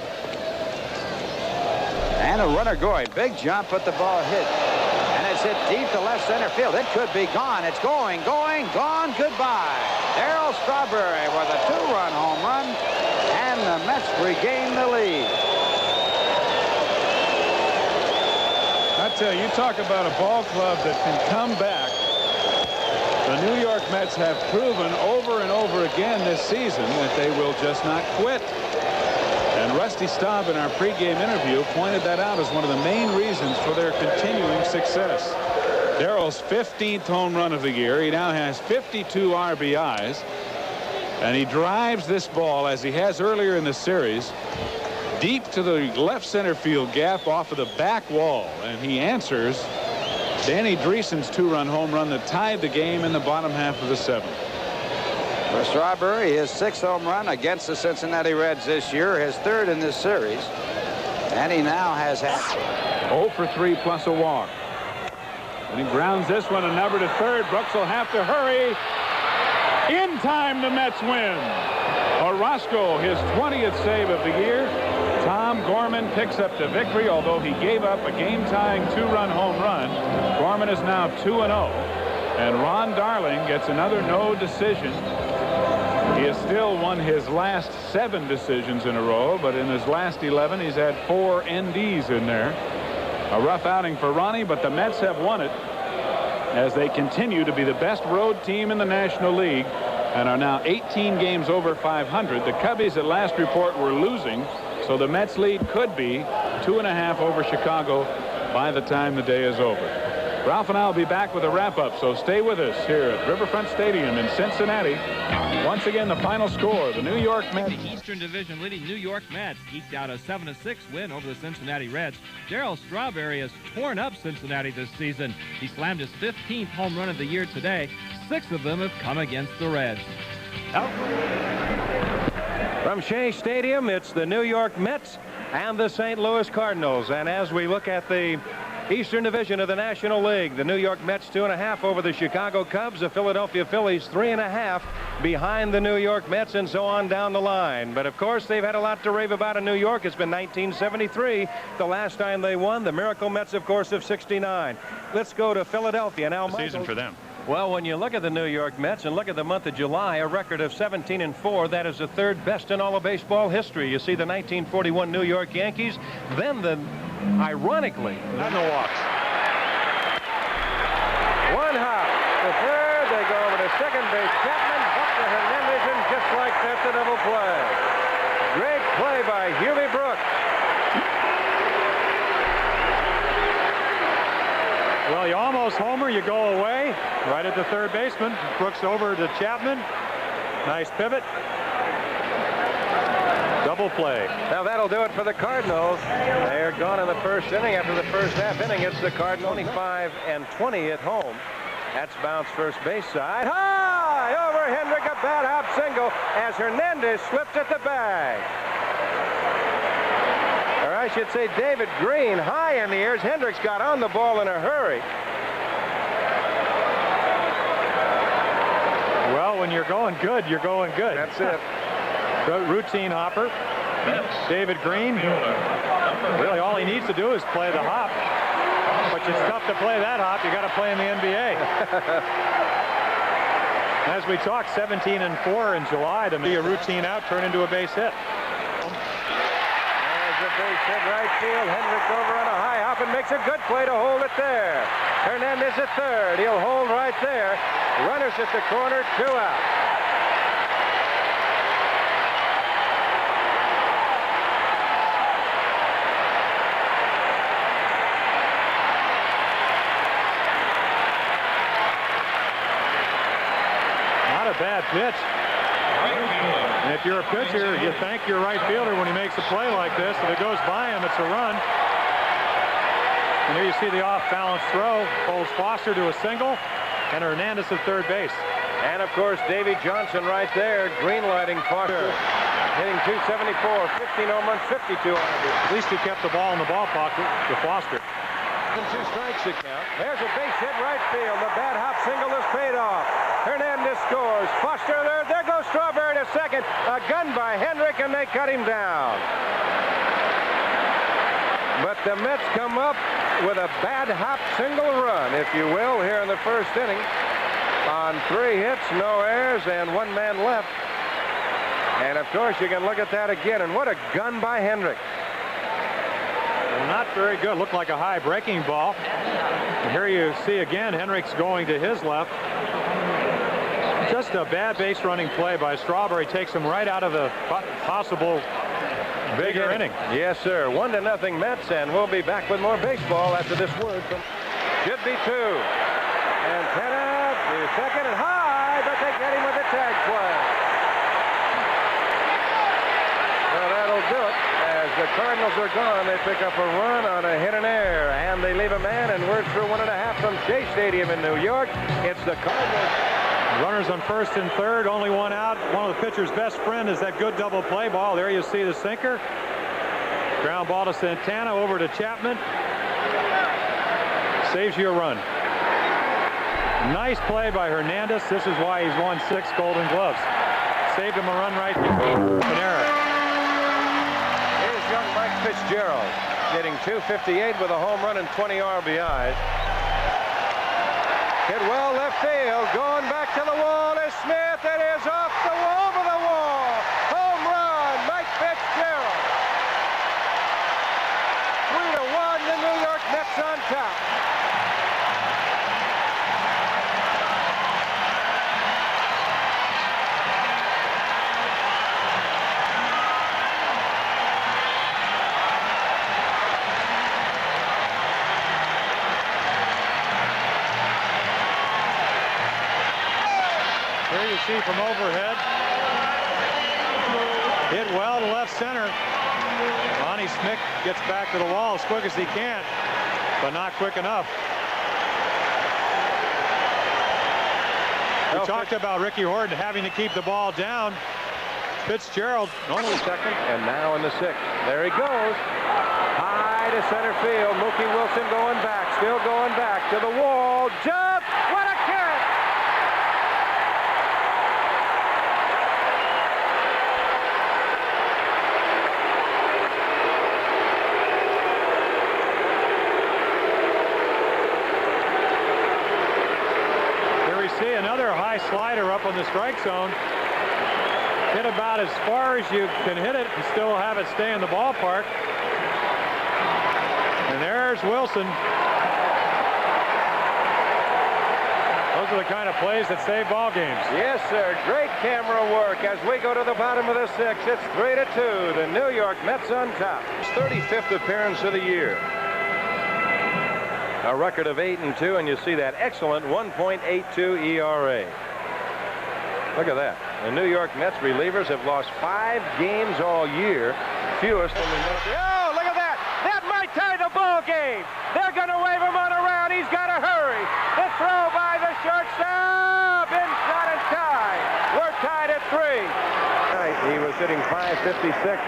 And a runner going. Big jump, but the ball hit. And it's hit deep to left center field. It could be gone. It's going, gone, goodbye. Darrell Strawberry with a 2-run home run, and the Mets regain the lead. I tell you, talk about a ball club that can come back The New York Mets have proven over and over again this season that they will just not quit. And Rusty Staub in our pregame interview pointed that out as one of the main reasons for their continuing success. Darrell's 15th home run of the year. He now has 52 RBIs. And he drives this ball, as he has earlier in the series, deep to the left center field gap off of the back wall. And he answers Danny Dreesen's 2-run home run that tied the game in the bottom half of the 7th. For Strawberry, his 6th home run against the Cincinnati Reds this year, his 3rd in this series. And he now has had 0 for 3 plus a walk. And he grounds this one a number to third. Brooks will have to hurry. In time, the Mets win. Orozco, his 20th save of the year. Tom Gorman picks up the victory, although he gave up a game-tying 2-run home run. Gorman is now 2-0. And Ron Darling gets another no decision. He has still won his last 7 decisions in a row, but in his last 11, he's had 4 NDs in there. A rough outing for Ronnie, but the Mets have won it as they continue to be the best road team in the National League and are now 18 games over 500. The Cubbies at last report were losing, so the Mets lead could be 2.5 over Chicago by the time the day is over. Ralph and I will be back with a wrap-up, so stay with us here at Riverfront Stadium in Cincinnati. Once again, the final score, the New York Mets. The Eastern Division leading New York Mets eked out a 7-6 win over the Cincinnati Reds. Darryl Strawberry has torn up Cincinnati this season. He slammed his 15th home run of the year today. 6 of them have come against the Reds. From Shea Stadium, it's the New York Mets and the St. Louis Cardinals. And as we look at the Eastern Division of the National League, the New York Mets 2.5 over the Chicago Cubs, the Philadelphia Phillies 3.5 behind the New York Mets, and so on down the line. But of course, they've had a lot to rave about in New York. It's been 1973 the last time they won. The Miracle Mets, of course, of 69. Let's go to Philadelphia now. Season for them. Well, when you look at the New York Mets and look at the month of July, a record of 17-4, that is the 3rd best in all of baseball history. You see the 1941 New York Yankees, then the, ironically, not no walks. 1 hop to third. They go over to second base. Chapman up to Hernandez, and just like that's a double play. Great play by Huey Brooks. Well, you almost homer, you go away, right at the third baseman. Brooks over to Chapman. Nice pivot. Double play. Now that'll do it for the Cardinals. They're gone in the first inning. After the first half inning, it's the Cardinals 25-20 at home. That's bounced first base side. High over Hendrick, a bad hop single as Hernandez slipped at the bag. Or I should say David Green high in the air. Hendricks got on the ball in a hurry. Well, when you're going good, you're going good. That's it. Routine hopper. David Green. Really, all he needs to do is play the hop. But it's tough to play that hop. You got to play in the NBA. As we talked, 17-4 in July to be a routine out, turn into a base hit. There's a base hit right field. Hendricks over on a high hop and makes a good play to hold it there. Hernandez at third. He'll hold right there. Runners at the corner, 2 out. Bad pitch. And if you're a pitcher, you thank your right fielder when he makes a play like this. If it goes by him, it's a run. And there you see the off-balance throw. Holds Foster to a single, and Hernandez at third base. And, of course, Davy Johnson right there, green-lighting Foster. Hitting .274, 15 home runs, 52 on it. At least he kept the ball in the ballpark to Foster. 2 strikes to count. There's a base hit right field. The bad hop single is paid off. Hernandez scores. Foster there. There goes Strawberry to second. A gun by Hendrick, and they cut him down. But the Mets come up with a bad hop single run, if you will, here in the first inning. On 3 hits, no errors, and 1 man left. And, of course, you can look at that again. And what a gun by Hendrick. Well, not very good. Looked like a high breaking ball. And here you see again Hendricks going to his left. Just a bad base running play by Strawberry. Takes him right out of the possible bigger inning. Yes, sir. 1-0 Mets, and we'll be back with more baseball after this word from should be 2. Antenna to second and high, but they get him with a tag play. Well, that'll do it. As the Cardinals are gone, they pick up a run on a hit and error, and they leave a man, and we're through 1.5 from Shea Stadium in New York. It's the Cardinals. Runners on first and third, only one out. One of the pitcher's best friend is that good double play ball. There you see the sinker. Ground ball to Santana, over to Chapman. Saves you a run. Nice play by Hernandez. This is why he's won 6 Golden Gloves. Saved him a run right there. An error. Here's young Mike Fitzgerald, hitting .258 with a home run and 20 RBIs. Hit well left field, going back to the wall is Smith. It is off the wall, over the wall. Home run, Mike Fitzgerald. 3-1, the New York Mets on top. Here you see from overhead. Hit well to left center. Lonnie Smith gets back to the wall as quick as he can, but not quick enough. We talked about Ricky Horton having to keep the ball down. Fitzgerald only second, and now in the 6th. There he goes. High to center field. Mookie Wilson going back, still going back to the wall. Jump! What a catch! See another high slider up on the strike zone. Hit about as far as you can hit it and still have it stay in the ballpark. And there's Wilson. Those are the kind of plays that save ball games. Yes, sir. Great camera work as we go to the bottom of the 6th. It's 3-2. The New York Mets on top. His 35th appearance of the year. A record of 8-2, and you see that excellent 1.82 ERA. Look at that. The New York Mets relievers have lost 5 games all year, fewest in the Mets. Oh, look at that! That might tie the ball game. They're going to wave him on around. He's got to hurry. The throw by the shortstop. In shot and tie. We're tied at 3. He was hitting .556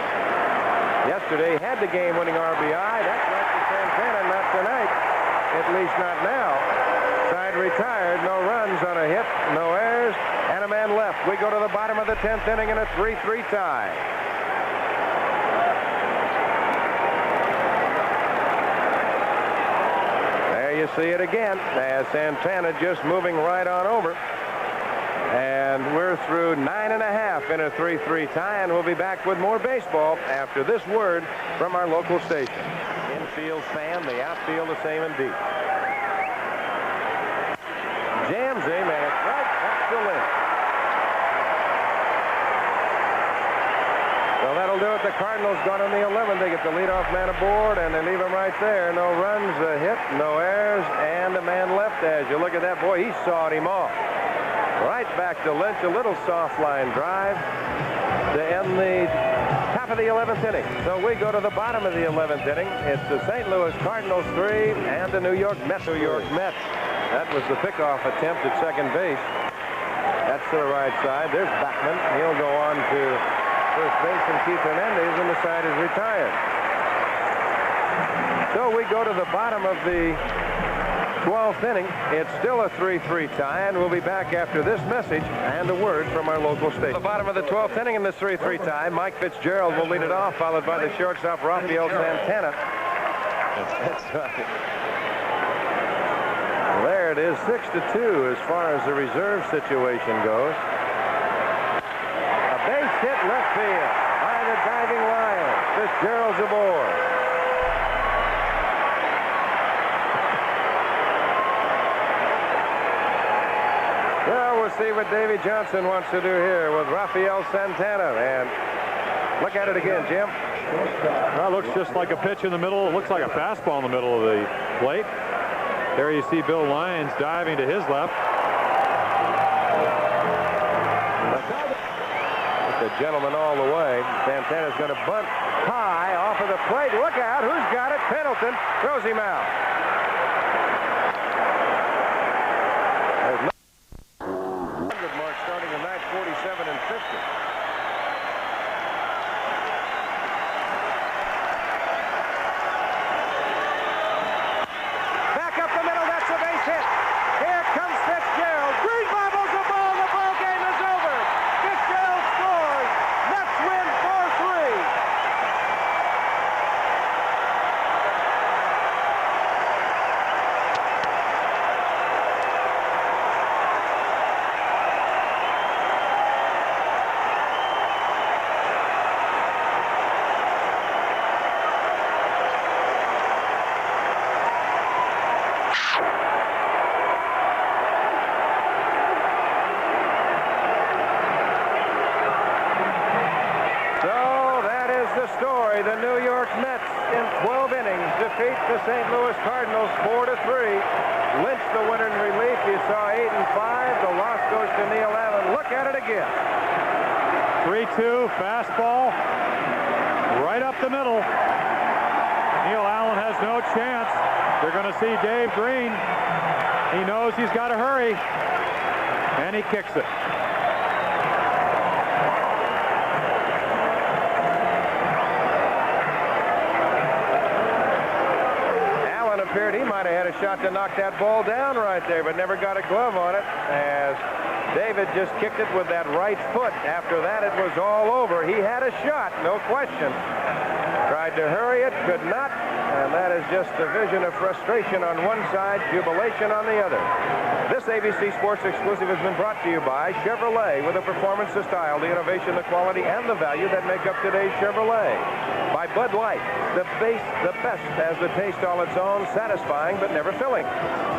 yesterday. Had the game-winning RBI. That's right for Santana, not tonight. At least not now. Side retired, no runs on a hit, no errors, and a man left. We go to the bottom of the 10th inning in a 3-3 tie. There you see it again, as Santana just moving right on over. And we're through 9.5 in a 3-3 tie, and we'll be back with more baseball after this word from our local station. Infield fan, the outfield the same indeed. Jams him, and it's right back to Lynch. So that'll do it. The Cardinals gone on the 11th. They get the leadoff man aboard, and they leave him right there. No runs, a hit, no errors, and a man left. As you look at that, boy, he sawed him off. Right back to Lynch, a little soft line drive to end the top of the 11th inning. So we go to the bottom of the 11th inning. It's the St. Louis Cardinals 3 and the New York Mets. That was the pickoff attempt at second base. That's to the right side. There's Backman. He'll go on to first base, and Keith Hernandez on the side is retired. So we go to the bottom of the 12th inning. It's still a 3-3 tie, and we'll be back after this message and a word from our local station. The bottom of the 12th inning in this 3-3 tie. Mike Fitzgerald will lead it off, followed by the shortstop Rafael Santana. That's right. There it is, 6-2 as far as the reserve situation goes. A base hit left field by the diving Lions. Fitzgerald's aboard. what Davy Johnson wants to do here with Rafael Santana. And look at it again, Jim. Well, it looks just like a pitch in the middle. It looks like a fastball in the middle of the plate. There you see Bill Lyons diving to his left. The gentleman all the way. Santana's going to bunt high off of the plate. Look out. Who's got it? Pendleton throws him out. There's no 100 mark starting in match 47 and 50. Back up the middle. That's a base hit. Here comes Fitzgerald. Green bobbles the ball. The ball game is over. Fitzgerald scores. Mets win 4-3. The story. The New York Mets in 12 innings defeat the St. Louis Cardinals 4-3. Lynch the winner in relief. You saw 8 and 5. The loss goes to Neil Allen. Look at it again. 3-2 fastball right up the middle. Neil Allen has no chance. They're going to see Dave Green. He knows he's got to hurry, and he kicks it. Appeared he might have had a shot to knock that ball down right there, but never got a glove on it, as David just kicked it with that right foot. After that, it was all over. He had a shot, no question. Tried to hurry it, could not, and that is just a vision of frustration on one side, jubilation on the other. This ABC Sports exclusive has been brought to you by Chevrolet, with the performance, the style, the innovation, the quality, and the value that make up today's Chevrolet. By Bud Light, the best has the taste all its own, satisfying but never filling.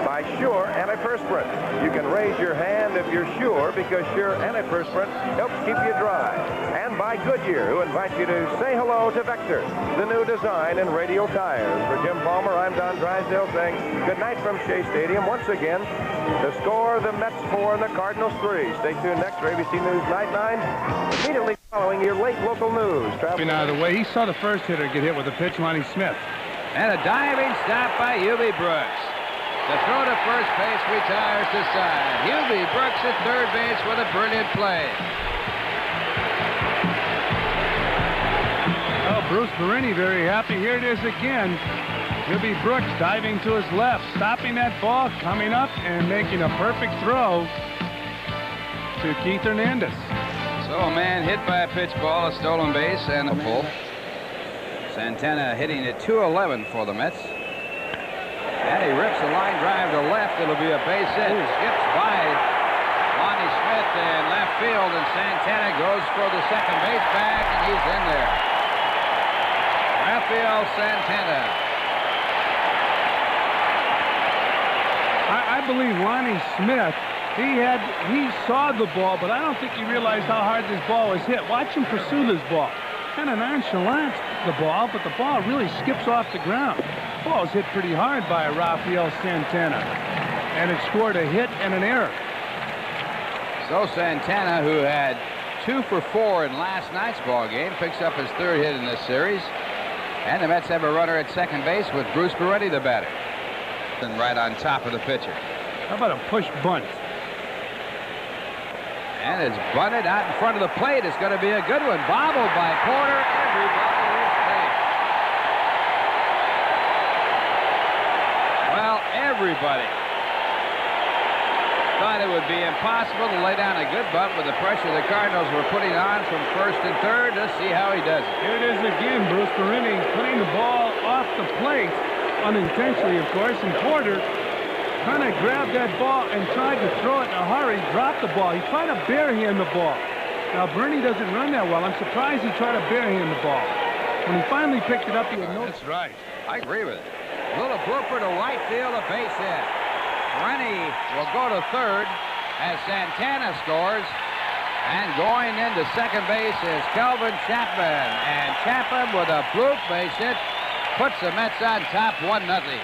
By Sure Antiperspirant. You can raise your hand if you're sure, because Sure Antiperspirant helps keep you dry. And by Goodyear, who invites you to say hello to Vector, the new design in radial tires. For Jim Palmer, I'm Don Drysdale saying good night from Shea Stadium. Once again, the score, the Mets 4 and the Cardinals 3. Stay tuned next for ABC News Night 9. Immediately following your late local news. Been out of the way. He saw the first hitter get hit with a pitch, Lonnie Smith. And a diving stop by Hubie Brooks. The throw to first base retires to side. Hubie Brooks at third base with a brilliant play. Oh, Bruce Perini very happy. Here it is again. Hubie Brooks diving to his left, stopping that ball, coming up, and making a perfect throw to Keith Hernandez. So a man hit by a pitch ball, a stolen base, and a pull. Santana hitting at 211 for the Mets. And he rips a line drive to left. It'll be a base hit. Skips by Lonnie Smith in left field, and Santana goes for the second base bag, and he's in there. Rafael Santana. I believe Lonnie Smith, he saw the ball, but I don't think he realized how hard this ball was hit. Watch him pursue this ball. Kind of nonchalant, the ball, but the ball really skips off the ground. The ball was hit pretty hard by Rafael Santana, and it scored a hit and an error. So Santana, who had 2 for 4 in last night's ball game, picks up his third hit in this series. And the Mets have a runner at second base with Bruce Peretti, the batter. And right on top of the pitcher. How about a push bunt? And it's bunted out in front of the plate. It's going to be a good one. Bobbled by Porter. Everybody is safe. Well, everybody thought it would be impossible to lay down a good bunt with the pressure the Cardinals were putting on from first and third. Let's see how he does it. Here it is again. Bruce Peretti putting the ball off the plate, unintentionally, of course, and Porter kind of grabbed that ball and tried to throw it in a hurry, dropped the ball. He tried to barehand the ball. Now, Bernie doesn't run that well. I'm surprised he tried to barehand the ball. When he finally picked it up, he had no... That's right. I agree with it. A little blooper to right field, a base hit. Rennie will go to third, as Santana scores. And going into second base is Kelvin Chapman. And Chapman with a bloop base hit puts the Mets on top 1-0.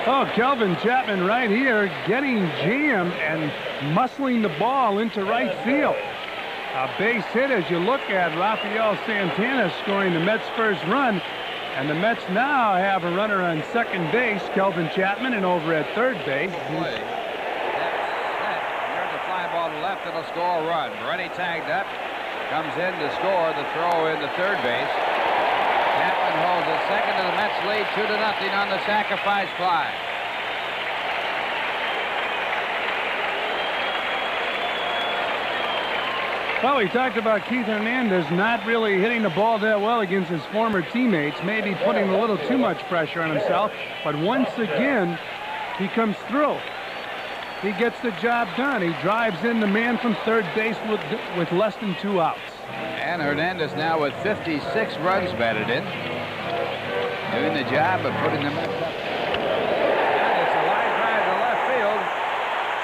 Oh, Kelvin Chapman right here getting jammed and muscling the ball into right field. A base hit as you look at Rafael Santana scoring the Mets' first run. And the Mets now have a runner on second base, Kelvin Chapman, and over at third base. Play. Here's a fly ball to left. It'll score a run. Moretti tagged up. Comes in to score the throw into third base. Chapman holds it second, and the Mets lead 2-0 on the sacrifice fly. Well, we talked about Keith Hernandez not really hitting the ball that well against his former teammates, maybe putting a little too much pressure on himself, but once again, he comes through. He gets the job done. He drives in the man from third base with less than 2 outs. And Hernandez now with 56 runs batted in. Doing the job of putting the Mets up. And it's a line drive to left field.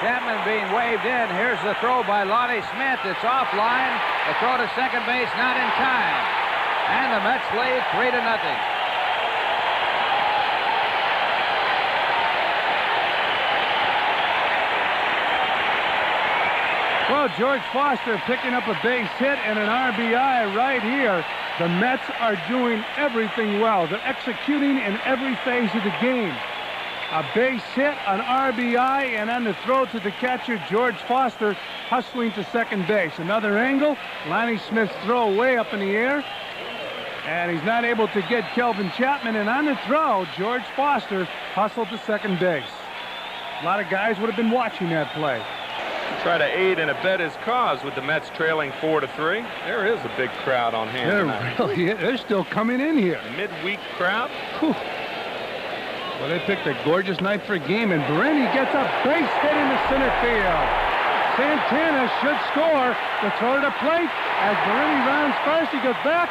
Chapman being waved in. Here's the throw by Lonnie Smith. It's offline. The throw to second base, not in time. And the Mets lead 3-0. Well, George Foster picking up a base hit and an RBI right here. The Mets are doing everything well. They're executing in every phase of the game. A base hit, an RBI, and on the throw to the catcher, George Foster hustling to second base. Another angle, Lonnie Smith's throw way up in the air, and he's not able to get Kelvin Chapman, and on the throw, George Foster hustled to second base. A lot of guys would have been watching that play. Try to aid and abet his cause with the Mets trailing 4-3. There is a big crowd on hand tonight. They're still coming in here. Midweek crowd. Whew. Well, they picked a gorgeous night for a game, and Bereni gets a base hit into center field. Santana should score. The throw to the plate as Bereni rounds first. He goes back,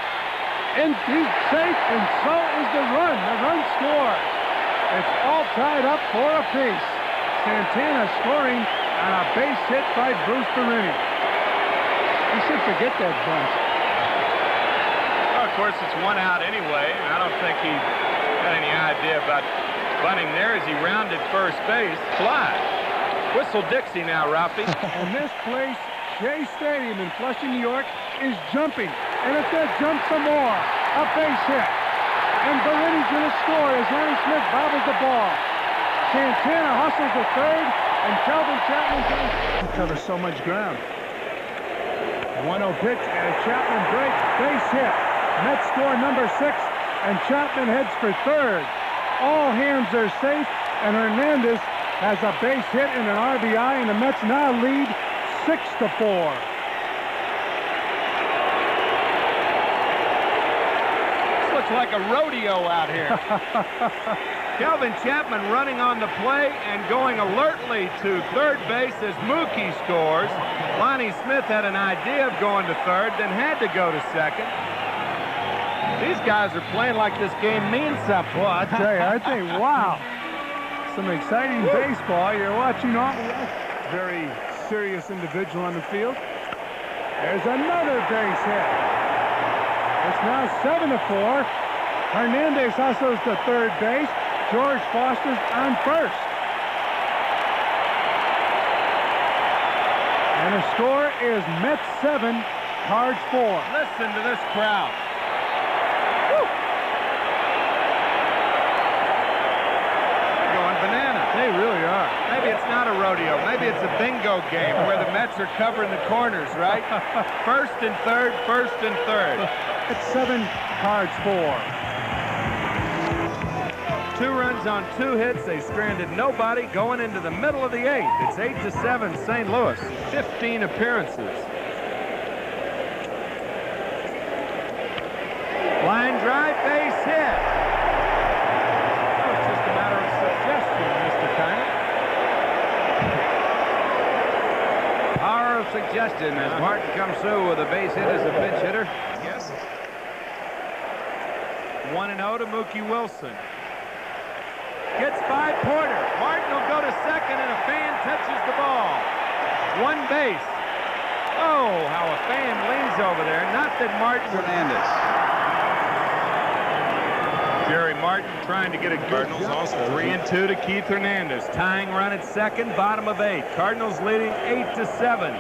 and he's safe, and so is the run. The run scores. It's all tied up for a piece. Santana scoring on a base hit by Bruce Bereni. He should forget that bunch. Well, of course, it's 1 out anyway. I don't think he had any idea about bunting there as he rounded first base. Fly. Whistle Dixie now, Ralphie. And this place, Shea Stadium in Flushing, New York, is jumping. And it's going to jump some more. A base hit. And Bereni's going to score as Lonnie Smith bobbles the ball. Santana hustles to third, and Kelvin Chapman covers so much ground. 1-0 pitch, and Chapman breaks, base hit. Mets score number 6, and Chapman heads for third. All hands are safe, and Hernandez has a base hit and an RBI, and the Mets now lead 6-4. This looks like a rodeo out here. Kelvin Chapman running on the play and going alertly to third base as Mookie scores. Lonnie Smith had an idea of going to third, then had to go to second. These guys are playing like this game means something. Well, I tell you, I think, wow, some exciting baseball. You're watching all very serious individual on the field. There's another base hit. It's now 7-4. Hernandez hustles to third base. George Foster's on first. And the score is Mets 7, Cards 4. Listen to this crowd. Woo. They're going bananas. They really are. Maybe it's not a rodeo. Maybe it's a bingo game where the Mets are covering the corners, right? First and third, first and third. It's 7, Cards 4. 2 runs on 2 hits. They stranded nobody going into the middle of the 8th. It's 8-7 St. Louis. 15 appearances. Line drive, base hit. Oh, it's just a matter of suggestion, Mr. Tyner. Power of suggestion as Martin comes through with a base hit as a pinch hitter. Yes. 1-0 to Mookie Wilson. Gets by Porter. Martin will go to second, and a fan touches the ball. One base. Oh, how a fan leans over there. Not that Martin Hernandez. Jerry Martin trying to get a Cardinals also 3-2 to Keith Hernandez. Tying run at second, bottom of 8. Cardinals leading 8-7.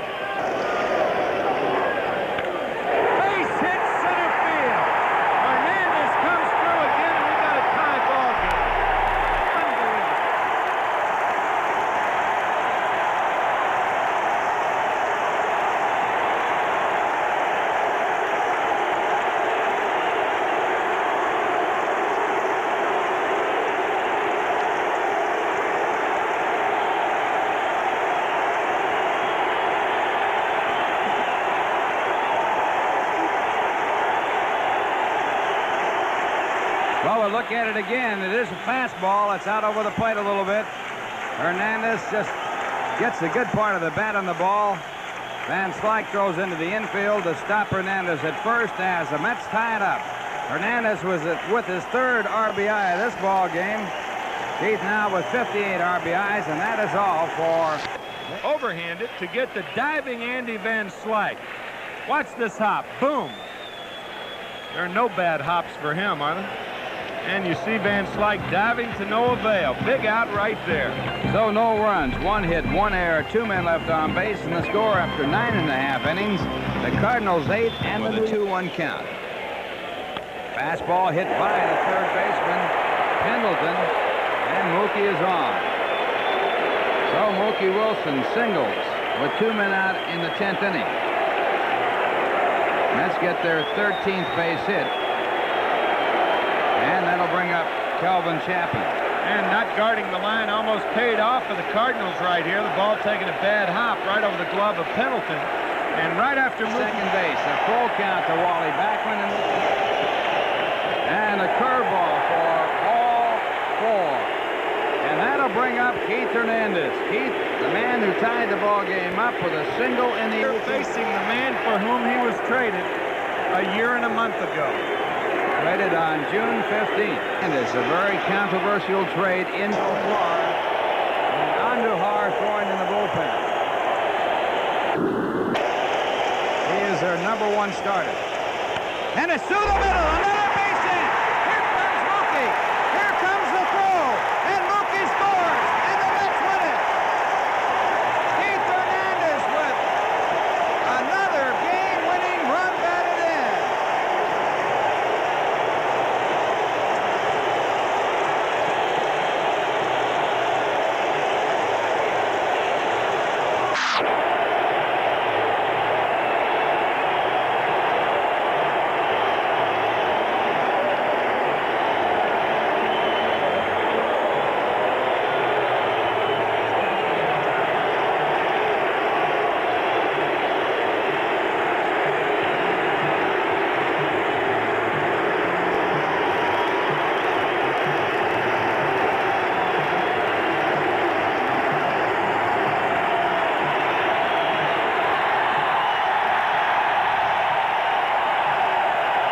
Base hit center field. Hernandez comes through again, and we got a tie ball game. Unbelievable. Well, we'll look at it again. It is a fastball. It's out over the plate a little bit. Hernandez just gets a good part of the bat on the ball. Van Slyke throws into the infield to stop Hernandez at first as the Mets tie it up. Hernandez was with his 3rd RBI of this ball game. He's now with 58 RBIs, and that is all for... Overhanded to get the diving Andy Van Slyke. Watch this hop. Boom. There are no bad hops for him, are there? And you see Van Slyke diving to no avail. Big out right there. So no runs, 1 hit, 1 error, 2 men left on base, and the score after 9.5 innings. The Cardinals 8 and with a 2-1 count. Fastball hit by the 3rd baseman, Pendleton, and Mookie is on. So Mookie Wilson singles with 2 men out in the 10th inning. Mets get their 13th base hit. And that'll bring up Kelvin Chapman. And not guarding the line almost paid off for the Cardinals right here. The ball taking a bad hop right over the glove of Pendleton. And right after second base, a full count to Wally Backman. And a curveball for all 4. And that'll bring up Keith Hernandez. Keith, the man who tied the ball game up with a single in the... Facing the man for whom he was traded a year and a month ago. Traded on June 15th. And it's a very controversial trade in Florida. And Andujar throwing in the bullpen. He is their #1 starter. And it's through the middle. Another base hit. Here comes Mookie. Here comes the throw. And Mookie scores. And the Mets win it. Keith Hernandez with another game-winning run batted in.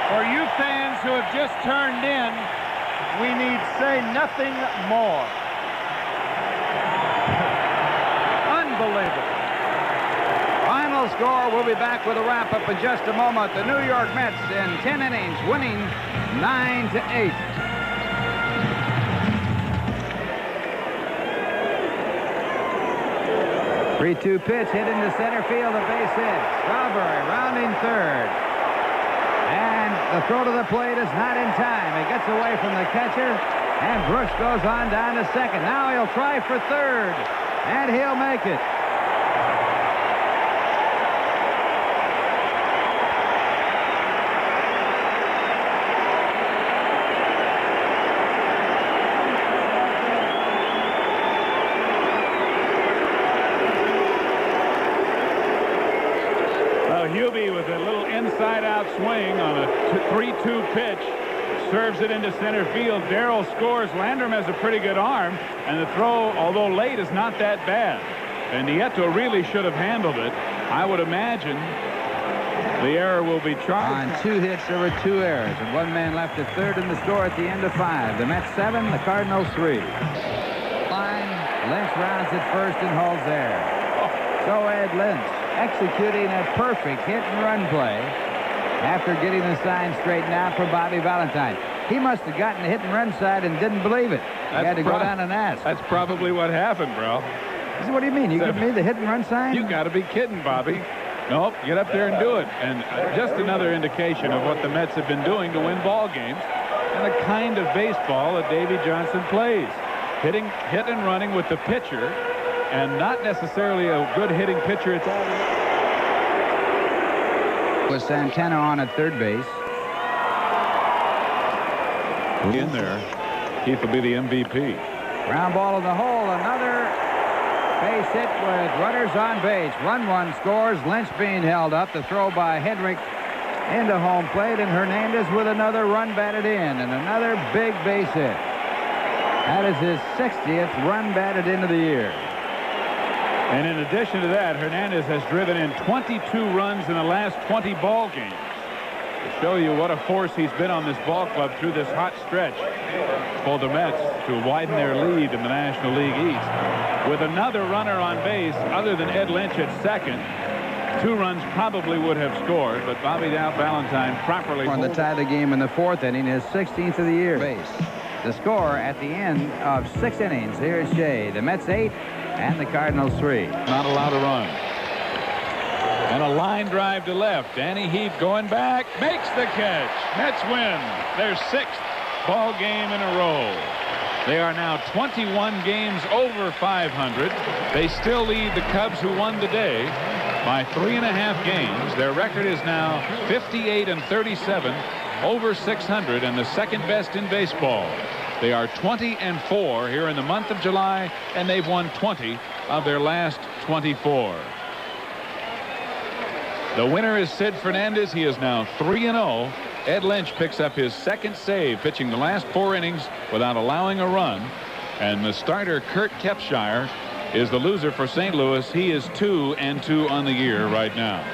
For you fans who have just turned in, we need say nothing more. Unbelievable. Final score, we'll be back with a wrap-up in just a moment. The New York Mets in 10 innings winning 9-8. Three-two pitch hit into center field, a base hit. Strawberry rounding 3rd. And the throw to the plate is not in time. It gets away from the catcher, and Brooks goes on down to 2nd. Now he'll try for 3rd, and he'll make it. Hubie with a little inside-out swing on a 3-2 pitch serves it into center field. Darrell scores. Landrum has a pretty good arm, and the throw, although late, is not that bad. And Nieto really should have handled it. I would imagine the error will be charged. On 2 hits, there were 2 errors, and 1 man left at third in the score at the end of 5. The Mets 7, the Cardinals 3. Line, Lynch rounds at first and holds there. So Ed Lynch executing a perfect hit-and-run play after getting the sign straightened out for Bobby Valentine. He must have gotten the hit-and-run side and didn't believe it. He had to go down and ask. That's probably what happened, bro. What do you mean? You give me the hit-and-run sign? You got to be kidding, Bobby. Nope, get up there and do it. And just another indication of what the Mets have been doing to win ball games and the kind of baseball that Davy Johnson plays. Hit and running with the pitcher, and not necessarily a good hitting pitcher. It's all with Santana on at third base. In there. Keith will be the MVP. Ground ball in the hole. Another base hit with runners on base. Run one scores. Lynch being held up. The throw by Hedrick into home plate, and Hernandez with another run batted in, and another big base hit. That is his 60th run batted into the year. And in addition to that, Hernandez has driven in 22 runs in the last 20 ball games. To show you what a force he's been on this ball club through this hot stretch for the Mets to widen their lead in the National League East. With another runner on base other than Ed Lynch at second, 2 runs probably would have scored, but Bobby Valentine properly on the tie of the game in the 4th inning, his 16th of the year. Base. The score at the end of 6 innings. Here's Shea. The Mets 8 and the Cardinals 3. Not allowed to run. And a line drive to left. Danny Heath going back, makes the catch. Mets win their 6th ball game in a row. They are now 21 games over 500. They still lead the Cubs, who won today, by 3.5 games. Their record is now 58-37, over 600, and the second best in baseball. They are 20-4 here in the month of July, and they've won 20 of their last 24. The winner is Sid Fernandez. He is now 3-0. Ed Lynch picks up his 2nd save, pitching the last 4 innings without allowing a run. And the starter, Kurt Kepshire, is the loser for St. Louis. He is 2-2 on the year right now.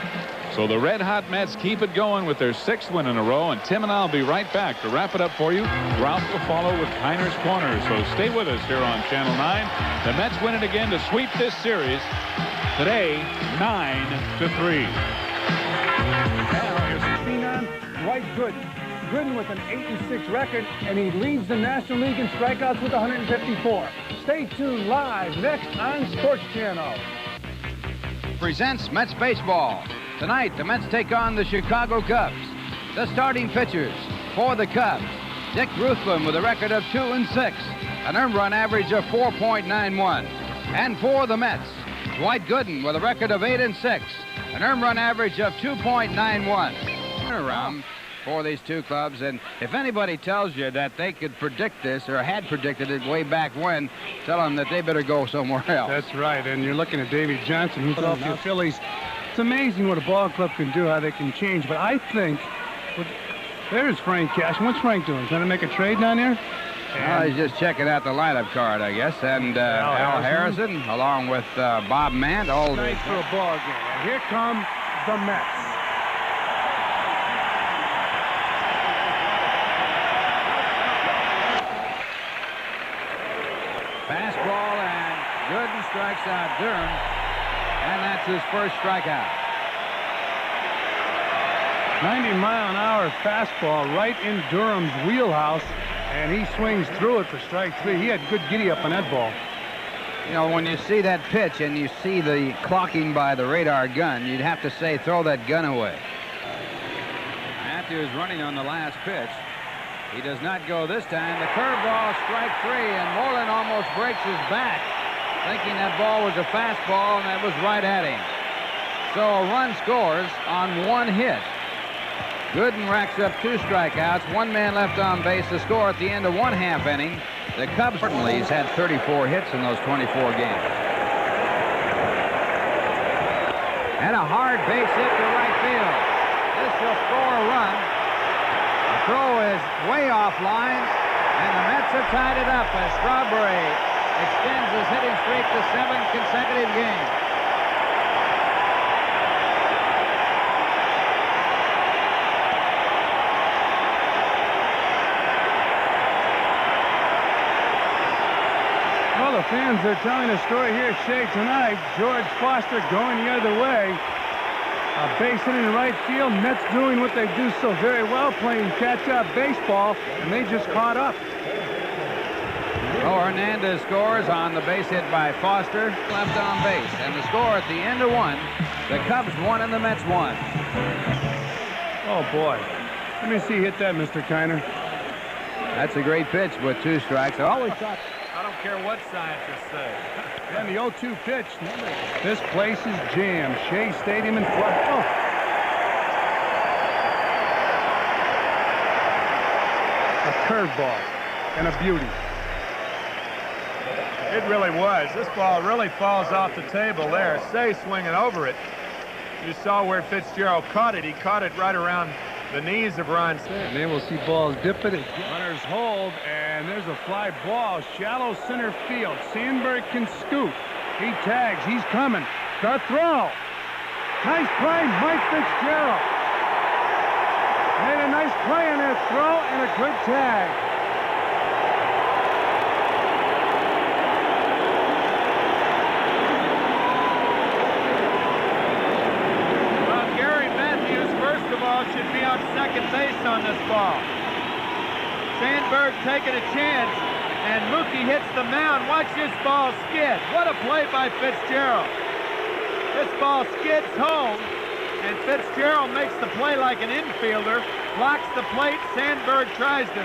So the red-hot Mets keep it going with their 6th win in a row, and Tim and I will be right back to wrap it up for you. Ralph will follow with Kiner's Corner, so stay with us here on Channel 9. The Mets win it again to sweep this series today, 9-3. Now here's Phenom Dwight Gooden. Gooden with an 8-6 record, and he leads the National League in strikeouts with 154. Stay tuned live next on Sports Channel. Presents Mets Baseball. Tonight, the Mets take on the Chicago Cubs. The starting pitchers for the Cubs: Dick Ruthven with a record of 2-6, an earned run average of 4.91. And for the Mets, Dwight Gooden with a record of 8-6, an earned run average of 2.91. Around for these two clubs, and if anybody tells you that they could predict this or had predicted it way back when, tell them that they better go somewhere else. That's right, and you're looking at Davy Johnson, Philadelphia Phillies. It's amazing what a ball club can do, how they can change, but I think, there's Frank Cash. What's Frank doing? Trying to make a trade down there? He's just checking out the lineup card, I guess, and Al Harrison, along with Bob Mant. Nice for a ball game, and here come the Mets. Fastball, and Gooden strikes out Durham, and that's his first strikeout. 90-mile-an-hour fastball right in Durham's wheelhouse, and he swings through it for strike 3. He had good giddy-up on that ball. You know, when you see that pitch and you see the clocking by the radar gun, you'd have to say, throw that gun away. Matthews running on the last pitch. He does not go this time. The curveball, strike 3, and Moreland almost breaks his back, thinking that ball was a fastball, and that was right at him. So a run scores on 1 hit. Gooden racks up 2 strikeouts, 1 man left on base. The score at the end of 1/2 inning. The Cubs certainly has had 34 hits in those 24 games. And a hard base hit to right field. This will score a run. The throw is way offline, and the Mets have tied it up as Strawberry extends his hitting streak to 7 consecutive games. fans are telling a story here at Shea tonight. George Foster going the other way. A base hit in right field. Mets doing what they do so very well, playing catch-up baseball, and they just caught up. Oh, Hernandez scores on the base hit by Foster, left on base. And the score at the end of one, the Cubs won and the Mets won. Oh, boy. Let me see hit that, Mr. Kiner. That's a great pitch with 2 strikes. I always thought... I don't care what scientists say. And the 0-2 pitch. This place is jammed. Shea Stadium in flood. Oh. A curveball and a beauty. It really was. This ball really falls off the table there. Say swinging over it. You saw where Fitzgerald caught it. He caught it right around the knees of Ron. And then we'll see balls dipping it. Runners hold, and there's a fly ball. Shallow center field. Sandberg can scoot. He tags. He's coming. The throw. Nice play, Mike Fitzgerald. Made a nice play on that throw and a good tag. Should be on second base on this ball. Sandberg taking a chance, and Mookie hits the mound. Watch this ball skid. What a play by Fitzgerald. This ball skids home, and Fitzgerald makes the play like an infielder, blocks the plate. Sandberg tries to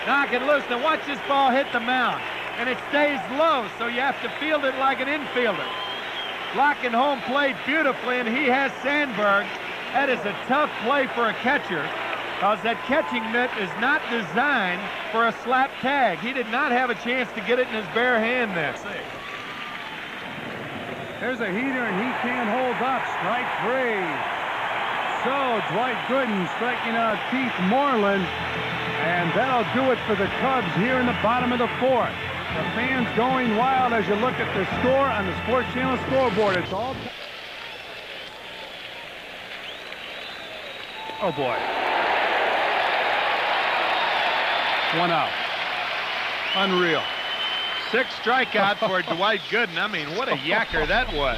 knock it loose. Now watch this ball hit the mound, and it stays low, so you have to field it like an infielder. Blocking home plate beautifully, and he has Sandberg. That is a tough play for a catcher, because that catching mitt is not designed for a slap tag. He did not have a chance to get it in his bare hand there. There's a heater, and he can't hold up. Strike 3. So Dwight Gooden striking out Keith Moreland, and that'll do it for the Cubs here in the bottom of the 4th. The fans going wild as you look at the score on the Sports Channel scoreboard. It's all... Oh, boy. 1 out. Unreal. 6 strikeout for Dwight Gooden. I mean, what a yacker that was.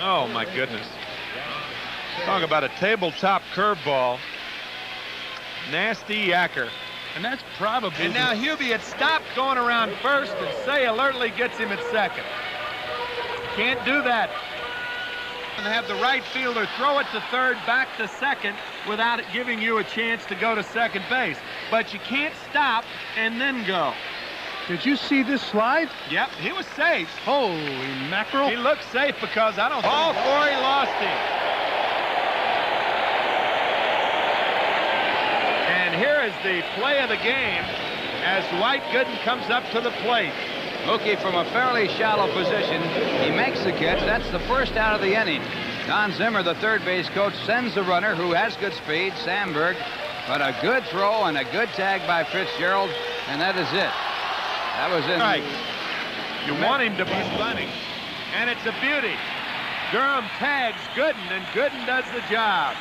Oh, my goodness. Talk about a tabletop curveball. Nasty yacker. And that's probably... And now Hubie had stopped going around first, and Say alertly gets him at second. Can't do that. And have the right fielder throw it to third, back to second, without it giving you a chance to go to second base. But you can't stop and then go. Did you see this slide? Yep, he was safe. Holy mackerel. He looked safe because I don't... Ball 4, he lost him. And here is the play of the game as Dwight Gooden comes up to the plate. Mookie from a fairly shallow position. He makes the catch. That's the first out of the inning. Don Zimmer, the third base coach, sends the runner who has good speed, Sandberg. But a good throw and a good tag by Fitzgerald, and that is it. That was in. Right. You want him to be running, and it's a beauty. Durham tags Gooden, and Gooden does the job.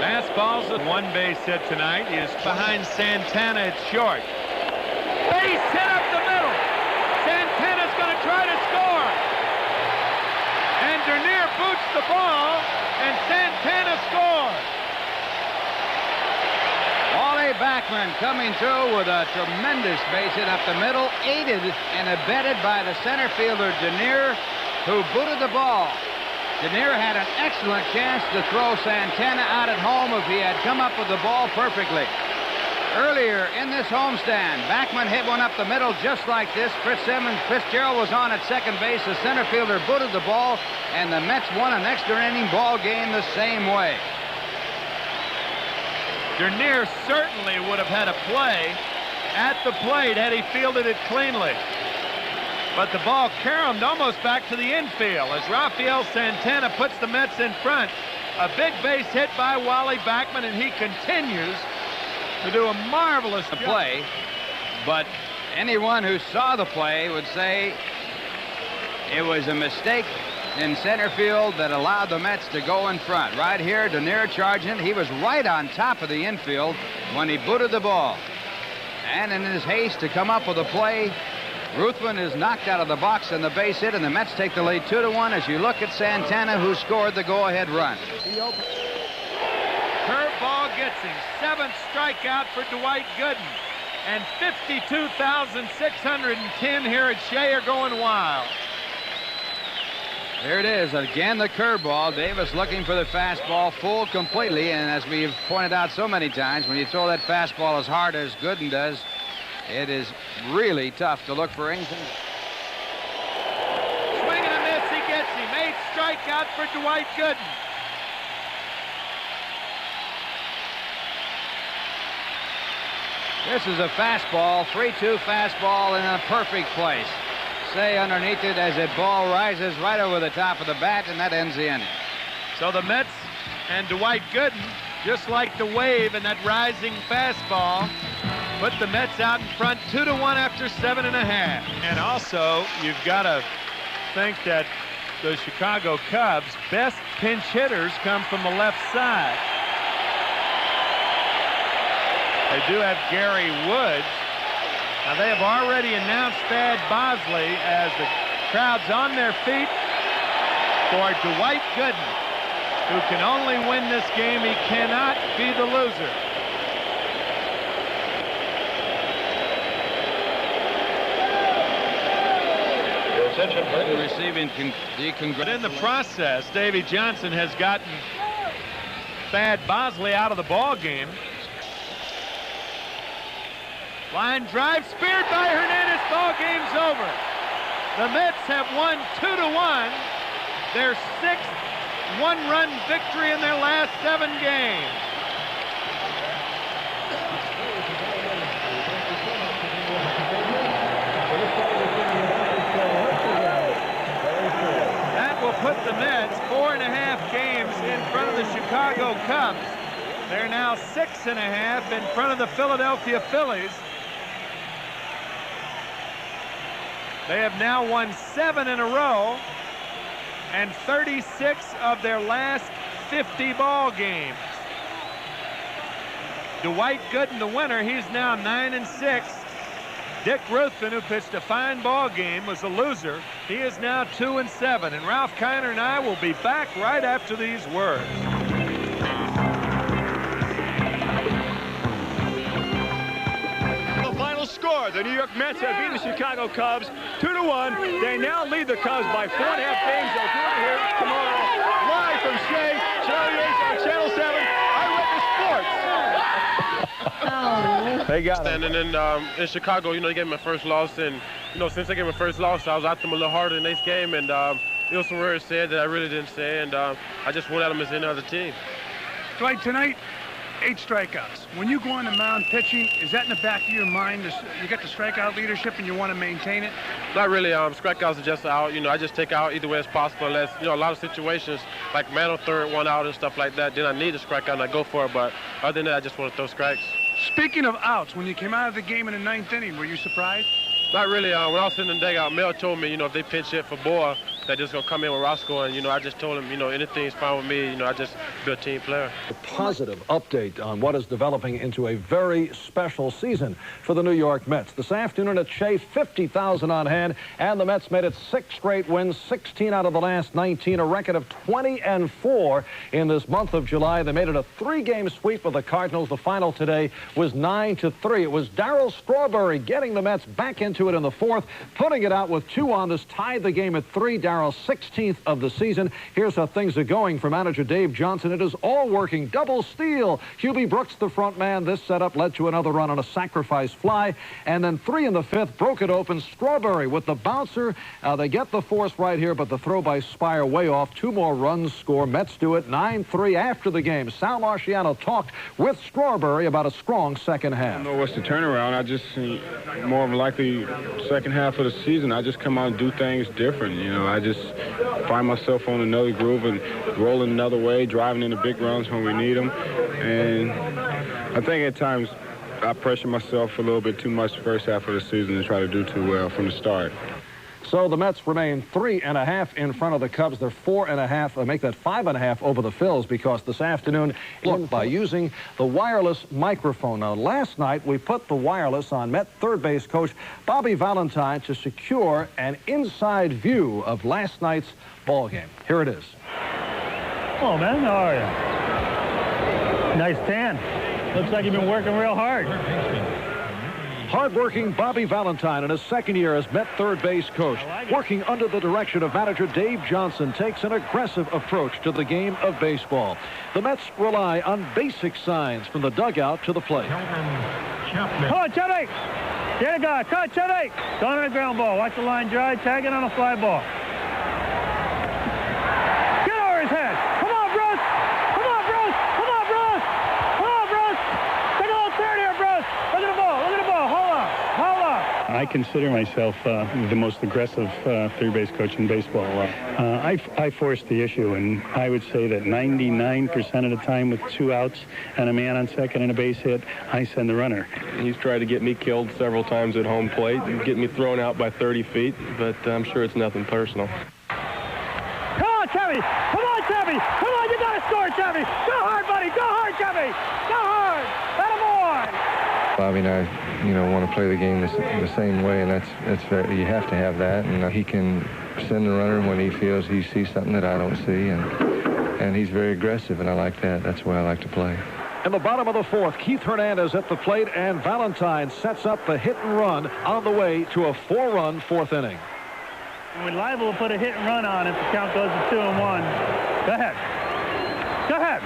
Fastball's a 1 base hit tonight. He is behind Santana at short. Base hit up the middle. Santana's going to try to score. And Dernier boots the ball, and Santana scores. Wally Backman coming through with a tremendous base hit up the middle, aided and abetted by the center fielder Dernier, who booted the ball. Dernier had an excellent chance to throw Santana out at home if he had come up with the ball perfectly. Earlier in this homestand, Backman hit one up the middle just like this. Fitzgerald was on at second base. The center fielder booted the ball, and the Mets won an extra inning ball game the same way. Dernier certainly would have had a play at the plate had he fielded it cleanly. But the ball caromed almost back to the infield as Rafael Santana puts the Mets in front. A big base hit by Wally Backman, and he continues to do a marvelous play. But anyone who saw the play would say it was a mistake in center field that allowed the Mets to go in front. Right here, Denier charging it. He was right on top of the infield when he booted the ball. And in his haste to come up with a play, Ruthven is knocked out of the box on the base hit, and the Mets take the lead 2-1 as you look at Santana, who scored the go-ahead run. Curveball gets him. 7th strikeout for Dwight Gooden. And 52,610 here at Shea are going wild. There it is. Again, the curveball. Davis looking for the fastball, full completely. And as we've pointed out so many times, when you throw that fastball as hard as Gooden does, it is really tough to look for anything. Swing and a miss. He gets him. 8th strikeout for Dwight Gooden. This is a fastball, 3-2 fastball in a perfect place. Say underneath it as the ball rises right over the top of the bat, and that ends the inning. So the Mets and Dwight Gooden, just like the wave and that rising fastball, put the Mets out in front 2-1 after 7.5. And also, you've got to think that the Chicago Cubs' best pinch hitters come from the left side. They do have Gary Woods. Now, they have already announced Thad Bosley as the crowd's on their feet for Dwight Gooden, who can only win this game. He cannot be the loser. Receiving but in the process, Davy Johnson has gotten Thad Bosley out of the ball game. Line drive, speared by Hernandez. Ball game's over. The Mets have won 2-1. Their 6th one-run victory in their last 7 games. That will put the Mets 4.5 games in front of the Chicago Cubs. They're now 6.5 in front of the Philadelphia Phillies. They have now won 7 in a row and 36 of their last 50 ball games. Dwight Gooden, the winner, he's now 9-6. Dick Ruthven, who pitched a fine ball game, was a loser. He is now 2-7. And Ralph Kiner and I will be back right after these words. Score. The New York Mets have beaten the Chicago Cubs 2-1. They now lead the Cubs by 4.5 games. They'll do it here tomorrow. Live from Shea, Charlie Yates on Channel 7. Eyewitness Sports. They got it. And then in Chicago, you know, they gave me my first loss. And, you know, since they gave me my first loss, I was at them a little harder in the next game. And there was some words said that I really didn't say. And I just went at them as any other team. Dwight, tonight, 8 strikeouts. When you go on the mound pitching, is that in the back of your mind? You get the strikeout leadership and you want to maintain it? Not really. Strikeouts are just out. You know, I just take out either way as possible. Unless, you know, a lot of situations like man on third, 1 out and stuff like that, then I need a strikeout and I go for it. But other than that, I just want to throw strikes. Speaking of outs, when you came out of the game in the 9th inning, were you surprised? Not really. When I was sitting in the dugout, Mel told me, you know, if they pinch hit for Boa, they're just going to come in with Roscoe. And, you know, I just told him, you know, anything's fine with me. You know, I just be a team player. A positive update on what is developing into a very special season for the New York Mets. This afternoon at Shea, 50,000 on hand, and the Mets made it 6 straight wins, 16 out of the last 19, a record of 20-4 in this month of July. They made it a 3-game sweep of the Cardinals. The final today was 9-3. It was Darryl Strawberry getting the Mets back into it in the 4th, putting it out with 2 on this, tied the game at 3. Darryl's 16th of the season. Here's how things are going for manager Dave Johnson. It is all working. Double steal. Hubie Brooks, the front man. This setup led to another run on a sacrifice fly. And then 3 in the 5th, broke it open. Strawberry with the bouncer. They get the force right here, but the throw by Spire way off. 2 more runs score. Mets do it 9-3 after the game. Sal Marciano talked with Strawberry about a strong second half. I don't know what's the turnaround. I just see more of likely second half of the season. I just come out and do things different. You know, I just find myself on another groove and rolling another way, driving in the big runs when we need them. And I think at times I pressure myself a little bit too much the first half of the season and try to do too well from the start. So the Mets remain 3.5 in front of the Cubs. They're 4.5. Make that 5.5 over the Phils because this afternoon, look, by using the wireless microphone. Now, last night we put the wireless on Met third base coach Bobby Valentine to secure an inside view of last night's ball game. Here it is. Hello, man. How are you? Nice tan. Looks like you've been working real hard. Hard-working Bobby Valentine in his second year as Met third base coach, working under the direction of manager Dave Johnson, takes an aggressive approach to the game of baseball. The Mets rely on basic signs from the dugout to the plate. Come on, Chubby! Get a guy. Come on, Chubby! Going on a ground ball. Watch the line drive. Tag it on a fly ball. Get over his head. Come on, Bruce! Come on, Bruce! Come on, Bruce! Come on, Bruce! Take a little turn here, Bruce! Look at the ball. Look at the ball. Hold on. Hold on. I consider myself the most aggressive third base coach in baseball. I forced the issue, and I would say that 99% of the time with 2 outs and a man on second and a base hit, I send the runner. He's tried to get me killed several times at home plate, get me thrown out by 30 feet, but I'm sure it's nothing personal. Come on, Chevy! Come on, Chevy! Come on, you gotta score, Chevy! Go hard, buddy! Go hard, Chevy! Go hard! Attaboy! Bobby and I, want to play the game the same way, and that's you have to have that. And he can send the runner when he feels he sees something that I don't see, and he's very aggressive, and I like that. That's the way I like to play. In the bottom of the fourth, Keith Hernandez at the plate, and Valentine sets up the hit and run on the way to a 4-run fourth inning. We're liable to put a hit and run on if the count goes to 2-1. Go ahead. Go ahead.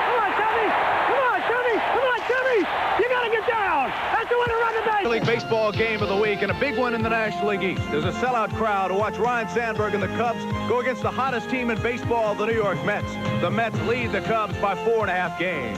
Come on, Chevy! Come on, Chevy! Come on, Chevy! You gotta get down! That's the winner run the base! League Baseball game of the week and a big one in the National League East. There's a sellout crowd to watch Ryan Sandberg and the Cubs go against the hottest team in baseball, the New York Mets. The Mets lead the Cubs by 4.5 games.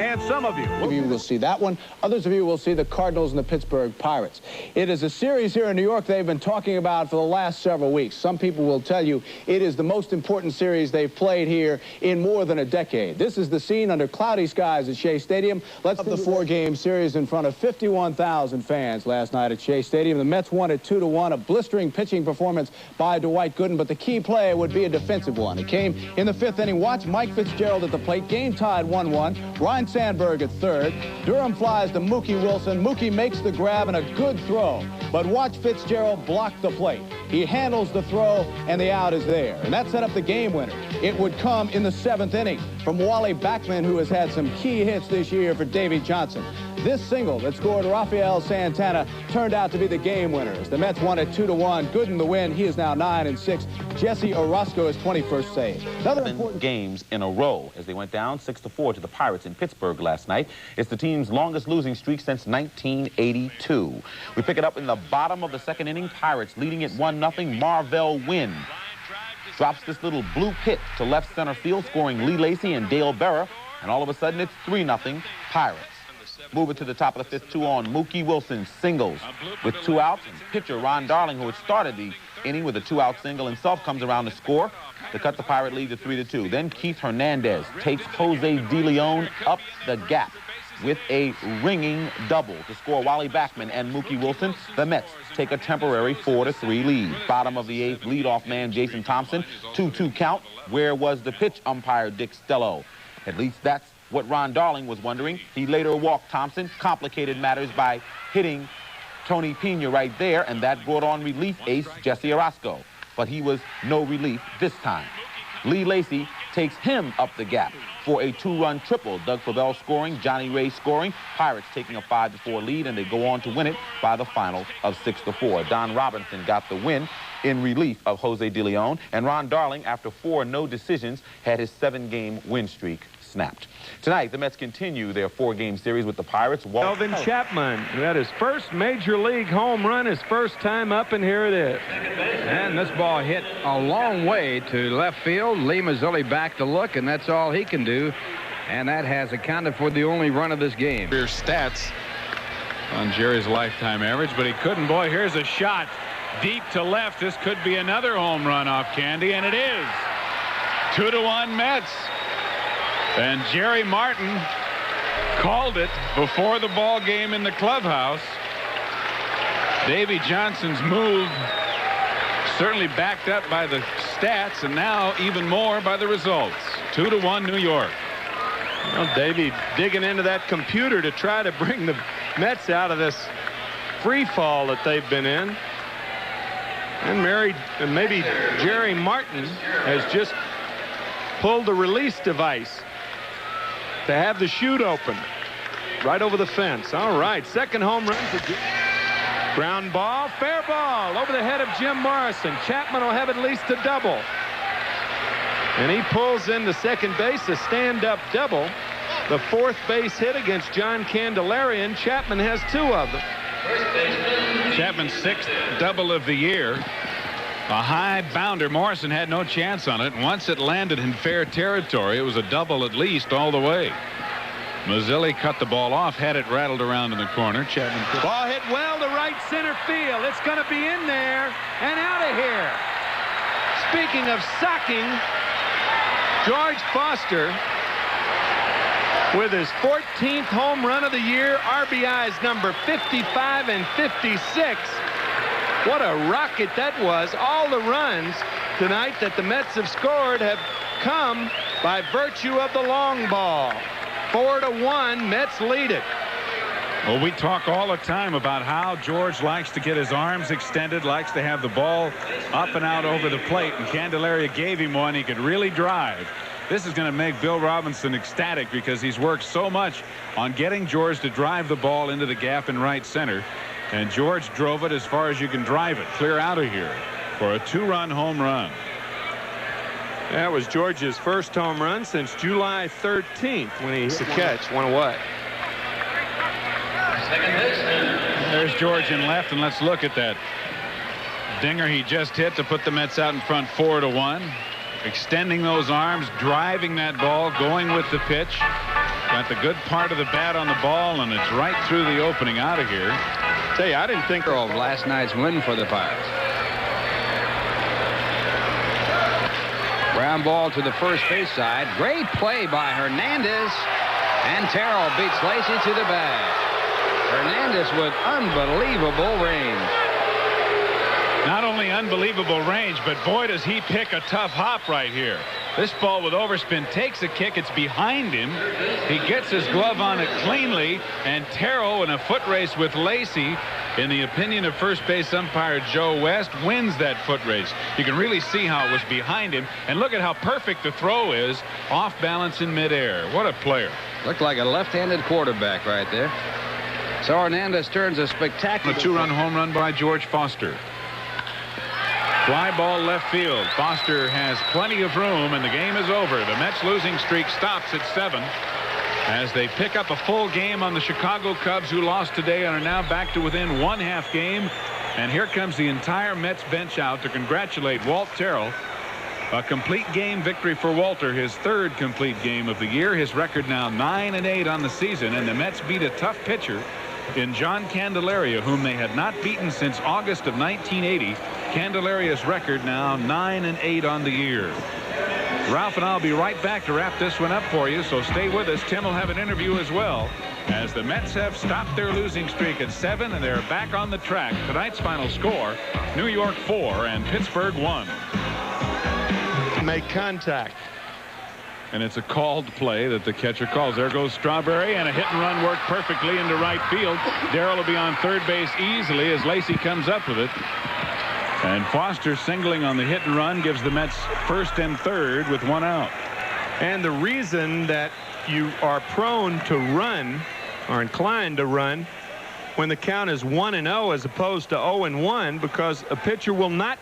And some of you will see that one. Others of you will see the Cardinals and the Pittsburgh Pirates. It is a series here in New York they've been talking about for the last several weeks. Some people will tell you it is the most important series they've played here in more than a decade. This is the scene under cloudy skies at Shea Stadium. Let's have the 4-game series in front of 51,000 fans last night at Shea Stadium. The Mets won at 2-1, a blistering pitching performance by Dwight Gooden, but the key play would be a defensive one. It came in the 5th inning. Watch Mike Fitzgerald at the plate. Game tied 1-1. Ryan Sandberg at third. Durham flies to Mookie Wilson. Mookie makes the grab and a good throw. But watch Fitzgerald block the plate. He handles the throw, and the out is there. And that set up the game winner. It would come in the 7th inning from Wally Backman, who has had some key hits this year for Davey Johnson. This single that scored Rafael Santana turned out to be the game winners. The Mets won at 2-1. Gooden the win. He is now 9-6. Jesse Orozco is 21st save. Another important games in a row as they went down 6-4 to the Pirates in Pittsburgh last night. It's the team's longest losing streak since 1982. We pick it up in the bottom of the 2nd inning. Pirates leading it 1-0. Marvell Wynn drops this little blue pit to left center field, scoring Lee Lacy and Dale Berra, and all of a sudden it's 3-0 Pirates. Move it to the top of the 5th, 2 on. Mookie Wilson singles with 2 outs. And pitcher Ron Darling, who had started the inning with a 2-out single himself, comes around to score to cut the Pirate lead to 3-2. Then Keith Hernandez takes Jose De Leon up the gap with a ringing double to score Wally Backman and Mookie Wilson. The Mets take a temporary 4-3 lead. Bottom of the 8th, leadoff man Jason Thompson. 2-2 count. Where was the pitch umpire Dick Stello? At least that's what Ron Darling was wondering. He later walked Thompson, complicated matters by hitting Tony Pena right there, and that brought on relief ace Jesse Orozco. But he was no relief this time. Lee Lacy takes him up the gap for a 2-run triple. Doug Favell scoring, Johnny Ray scoring. Pirates taking a 5-4 lead, and they go on to win it by the final of 6-4. Don Robinson got the win in relief of Jose De Leon, and Ron Darling, after 4 no decisions, had his 7-game win streak snapped. Tonight, the Mets continue their 4-game series with the Pirates. Melvin Chapman, who had his first major league home run, his first time up, and here it is. And this ball hit a long way to left field. Lee Mazzilli back to look, and that's all he can do. And that has accounted for the only run of this game. Career stats on Jerry's lifetime average, but he couldn't. Boy, here's a shot deep to left. This could be another home run off Candy, and it is. 2-1 Mets. And Jerry Martin called it before the ball game in the clubhouse. Davey Johnson's move certainly backed up by the stats, and now even more by the results. 2-1 New York. Well, Davey digging into that computer to try to bring the Mets out of this free fall that they've been in. And maybe Jerry Martin has just pulled the release device to have the chute open right over the fence. All right, second home run for ground ball, fair ball over the head of Jim Morrison. Chapman will have at least a double. And he pulls into second base, a stand-up double. The fourth base hit against John Candelaria. Chapman has 2 of them. Chapman's 6th double of the year. A high bounder. Morrison had no chance on it. Once it landed in fair territory, it was a double at least all the way. Mazzilli cut the ball off, had it rattled around in the corner. Chapman. Ball hit well to right center field. It's going to be in there and out of here. Speaking of socking, George Foster with his 14th home run of the year. RBIs number 55 and 56. What a rocket that was. All the runs tonight that the Mets have scored have come by virtue of the long ball. 4-1, Mets lead it. Well, we talk all the time about how George likes to get his arms extended, likes to have the ball up and out over the plate, and Candelaria gave him one he could really drive. This is going to make Bill Robinson ecstatic because he's worked so much on getting George to drive the ball into the gap in right center. And George drove it as far as you can drive it, clear out of here for a 2-run home run. That was George's first home run since July 13th when he hit the catch, one away. There's George in left, and let's look at that dinger he just hit to put the Mets out in front 4-1. Extending those arms, driving that ball, going with the pitch. Got the good part of the bat on the ball, and it's right through the opening out of here. Tell you, I didn't think of last night's win for the Pirates. Ground ball to the first base side. Great play by Hernandez. And Terrell beats Lacy to the bag. Hernandez with unbelievable range. Not only unbelievable range, but boy, does he pick a tough hop right here. This ball with overspin takes a kick. It's behind him. He gets his glove on it cleanly, and Terrell in a foot race with Lacy, in the opinion of first base umpire Joe West, wins that foot race. You can really see how it was behind him, and look at how perfect the throw is, off balance in midair. What a player. Looked like a left-handed quarterback right there. So Hernandez turns a spectacular. A 2-run home run by George Foster. Fly ball left field. Foster has plenty of room, and the game is over. The Mets losing streak stops at 7 as they pick up a full game on the Chicago Cubs, who lost today and are now back to within 1/2 game. And here comes the entire Mets bench out to congratulate Walt Terrell. A complete game victory for Walter, his 3rd complete game of the year. His record now 9-8 on the season, and the Mets beat a tough pitcher in John Candelaria, whom they had not beaten since August of 1980. Candelaria's record now 9-8 on the year. Ralph and I'll be right back to wrap this one up for you, so stay with us. Tim will have an interview as well, as the Mets have stopped their losing streak at 7, and they're back on the track. Tonight's final score, New York 4 and Pittsburgh 1. Make contact. And it's a called play that the catcher calls. There goes Strawberry, and a hit and run worked perfectly into right field. Darrell will be on third base easily as Lacy comes up with it. And Foster singling on the hit and run gives the Mets first and third with 1 out. And the reason that you are prone to run, or inclined to run, when the count is 1-0 as opposed to 0-1, because a pitcher will not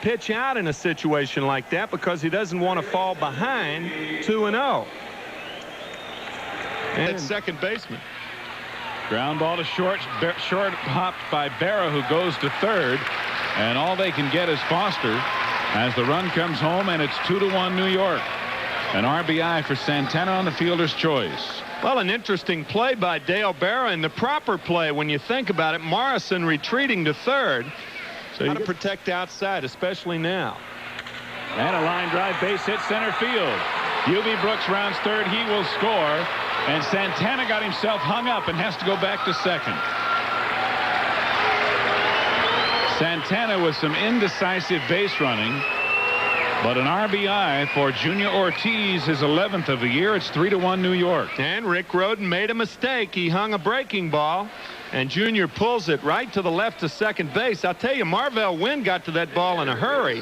pitch out in a situation like that because he doesn't want to fall behind 2-0. And second baseman. Ground ball to short hopped by Berra, who goes to third, and all they can get is Foster as the run comes home, and it's 2-1 New York. An RBI for Santana on the fielder's choice. Well, an interesting play by Dale Berra, and the proper play when you think about it. Morrison retreating to third. So how to protect outside, especially now. And a line drive base hit center field. UB Brooks rounds third. He will score. And Santana got himself hung up and has to go back to second. Santana with some indecisive base running, but an RBI for Junior Ortiz, his 11th of the year. It's 3-1 New York. And Rick Roden made a mistake. He hung a breaking ball, and Junior pulls it right to the left to second base. I'll tell you, Marvell Wynn got to that ball in a hurry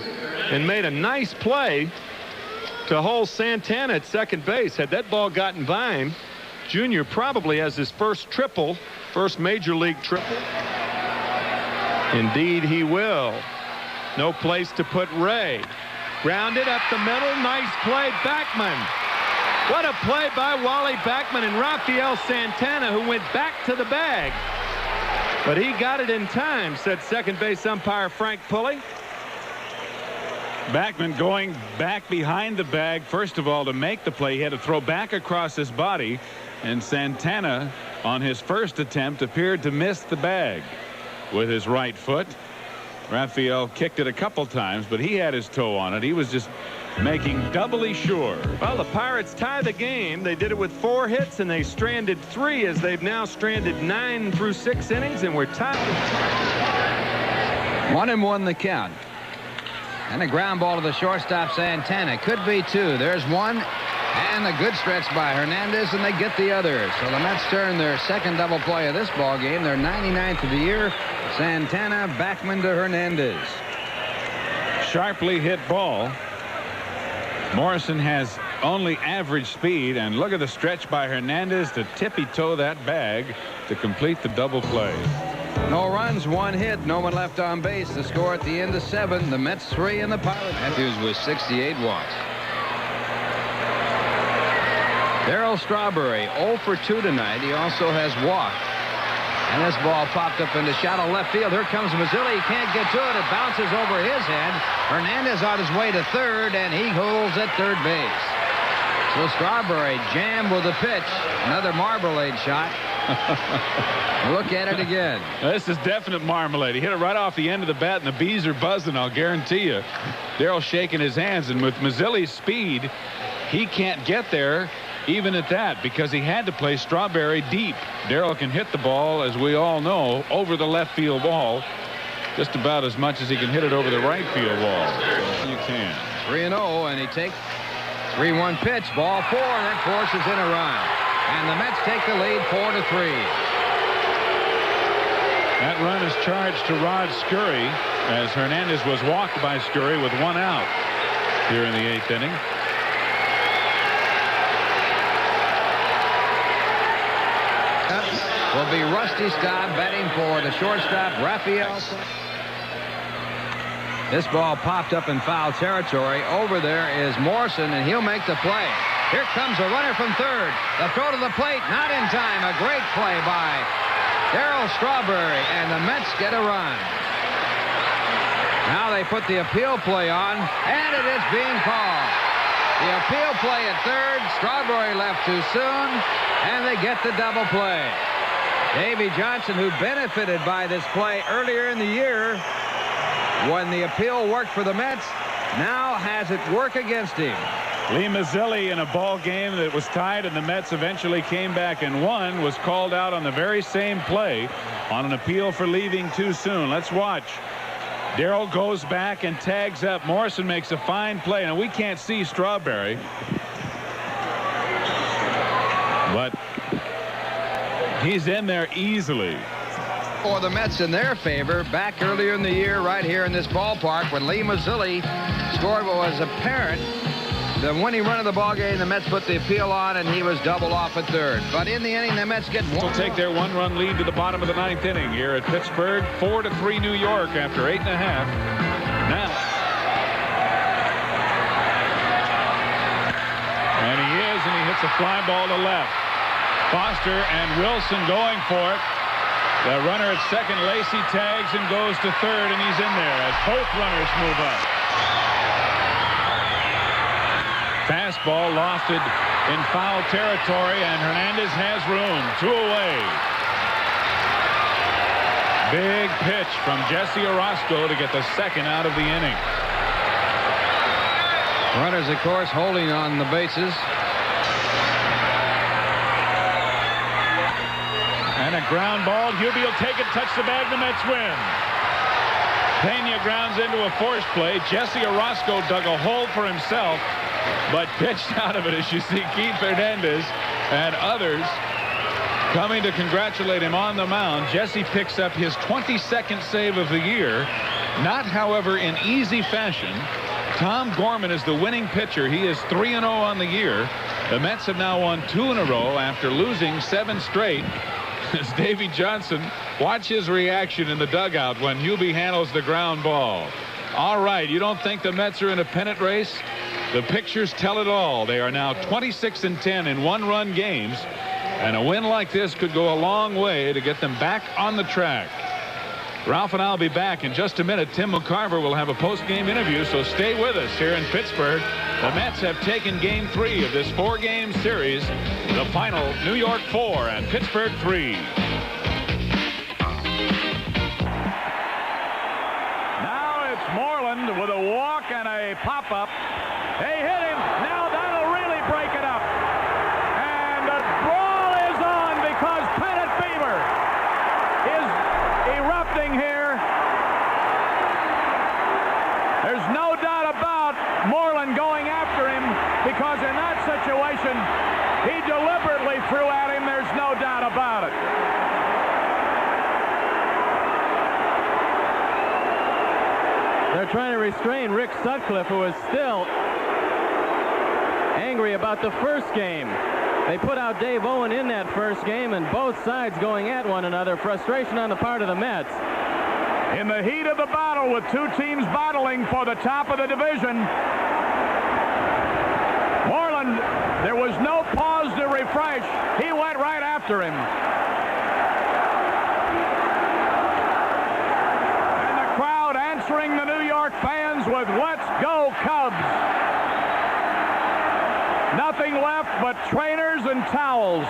and made a nice play to hold Santana at second base. Had that ball gotten by him, Junior probably has his first triple, first major league triple. Indeed he will. No place to put Ray. Grounded up the middle. Nice play, Backman. What a play by Wally Backman and Rafael Santana, who went back to the bag. But he got it in time, said second base umpire Frank Pulley. Backman going back behind the bag, first of all, to make the play. He had to throw back across his body, and Santana, on his first attempt, appeared to miss the bag with his right foot. Rafael kicked it a couple times, but he had his toe on it. He was just making doubly sure. Well, the Pirates tie the game. They did it with 4 hits, and they stranded 3, as they've now stranded 9 through 6 innings, and we're tied. 1-1 the count. And a ground ball to the shortstop, Santana. Could be 2. There's 1. And a good stretch by Hernandez, and they get the other. So the Mets turn their second double play of this ball game. Their 99th of the year. Santana, Backman to Hernandez. Sharply hit ball. Morrison has only average speed, and look at the stretch by Hernandez to tippy-toe that bag to complete the double play. No runs, 1 hit, no one left on base. The score at the end of 7. The Mets 3 and the Pirates. Matthews with 68 watts. Darryl Strawberry 0 for 2 tonight. He also has walked. And this ball popped up into shallow left field. Here comes Mazzilli. He can't get to it. It bounces over his head. Hernandez on his way to third, and he holds at third base. So Strawberry jammed with a pitch. Another marmalade shot. Look at it again. This is definite marmalade. He hit it right off the end of the bat, and the bees are buzzing, I'll guarantee you. Darryl shaking his hands, and with Mazzilli's speed, he can't get there even at that, because he had to play Strawberry deep. Darryl can hit the ball, as we all know, over the left field wall just about as much as he can hit it over the right field wall. You can. 3-0, and he takes 3-1 pitch, ball 4, and that forces in a run. And the Mets take the lead 4-3. That run is charged to Rod Scurry, as Hernandez was walked by Scurry with 1 out here in the 8th inning. Will be Rusty Staub batting for the shortstop, Rafael. This ball popped up in foul territory. Over there is Morrison, and he'll make the play. Here comes a runner from third. The throw to the plate, not in time. A great play by Darryl Strawberry, and the Mets get a run. Now they put the appeal play on, and it is being called. The appeal play at third. Strawberry left too soon, and they get the double play. Davey Johnson, who benefited by this play earlier in the year when the appeal worked for the Mets, now has it work against him. Lee Mazzilli, in a ball game that was tied and the Mets eventually came back and won, was called out on the very same play on an appeal for leaving too soon. Let's watch. Darryl goes back and tags up. Morrison makes a fine play. Now, we can't see Strawberry, but he's in there easily. For the Mets in their favor, back earlier in the year right here in this ballpark when Lee Mazzilli scored what was apparent. The winning run of the ball game, the Mets put the appeal on, and he was doubled off at third. But in the inning, the Mets get one. Will take their 1-run lead to the bottom of the 9th inning here at Pittsburgh. 4-3 New York after 8 1/2. Now. And he hits a fly ball to left. Foster and Wilson going for it. The runner at second, Lacey, tags and goes to third, and he's in there as both runners move up. Fastball lofted in foul territory, and Hernandez has room. 2 away. Big pitch from Jesse Orozco to get the second out of the inning. Runners, of course, holding on the bases. And a ground ball. Hubie will take it, touch the bag, the Mets win. Pena grounds into a force play. Jesse Orozco dug a hole for himself, but pitched out of it, as you see Keith Hernandez and others coming to congratulate him on the mound. Jesse picks up his 22nd save of the year, not, however, in easy fashion. Tom Gorman is the winning pitcher. He is 3-0 on the year. The Mets have now won 2 in a row after losing 7 straight. As Davey Johnson, watch his reaction in the dugout when Hubie handles the ground ball. All right, you don't think the Mets are in a pennant race? The pictures tell it all. They are now 26-10 in one-run games, and a win like this could go a long way to get them back on the track. Ralph and I'll be back in just a minute. Tim McCarver will have a post-game interview, so stay with us here in Pittsburgh. The Mets have taken Game 3 of this 4-game series. The final, New York 4 and Pittsburgh 3. Now it's Moreland with a walk and a pop-up. They hit him. Now that'll really break it up. And the brawl is on because pennant fever is erupting here. There's no doubt about Moreland going after him, because in that situation he deliberately threw at him. There's no doubt about it. They're trying to restrain Rick Sutcliffe, who is still angry about the first game. They put out Dave Owen in that first game, and both sides going at one another. Frustration on the part of the Mets. In the heat of the battle, with 2 teams battling for the top of the division, Moreland, there was no pause to refresh. He went right after him. And the crowd answering the New York fans with "Let's go Cubs." Nothing left but trainers and towels.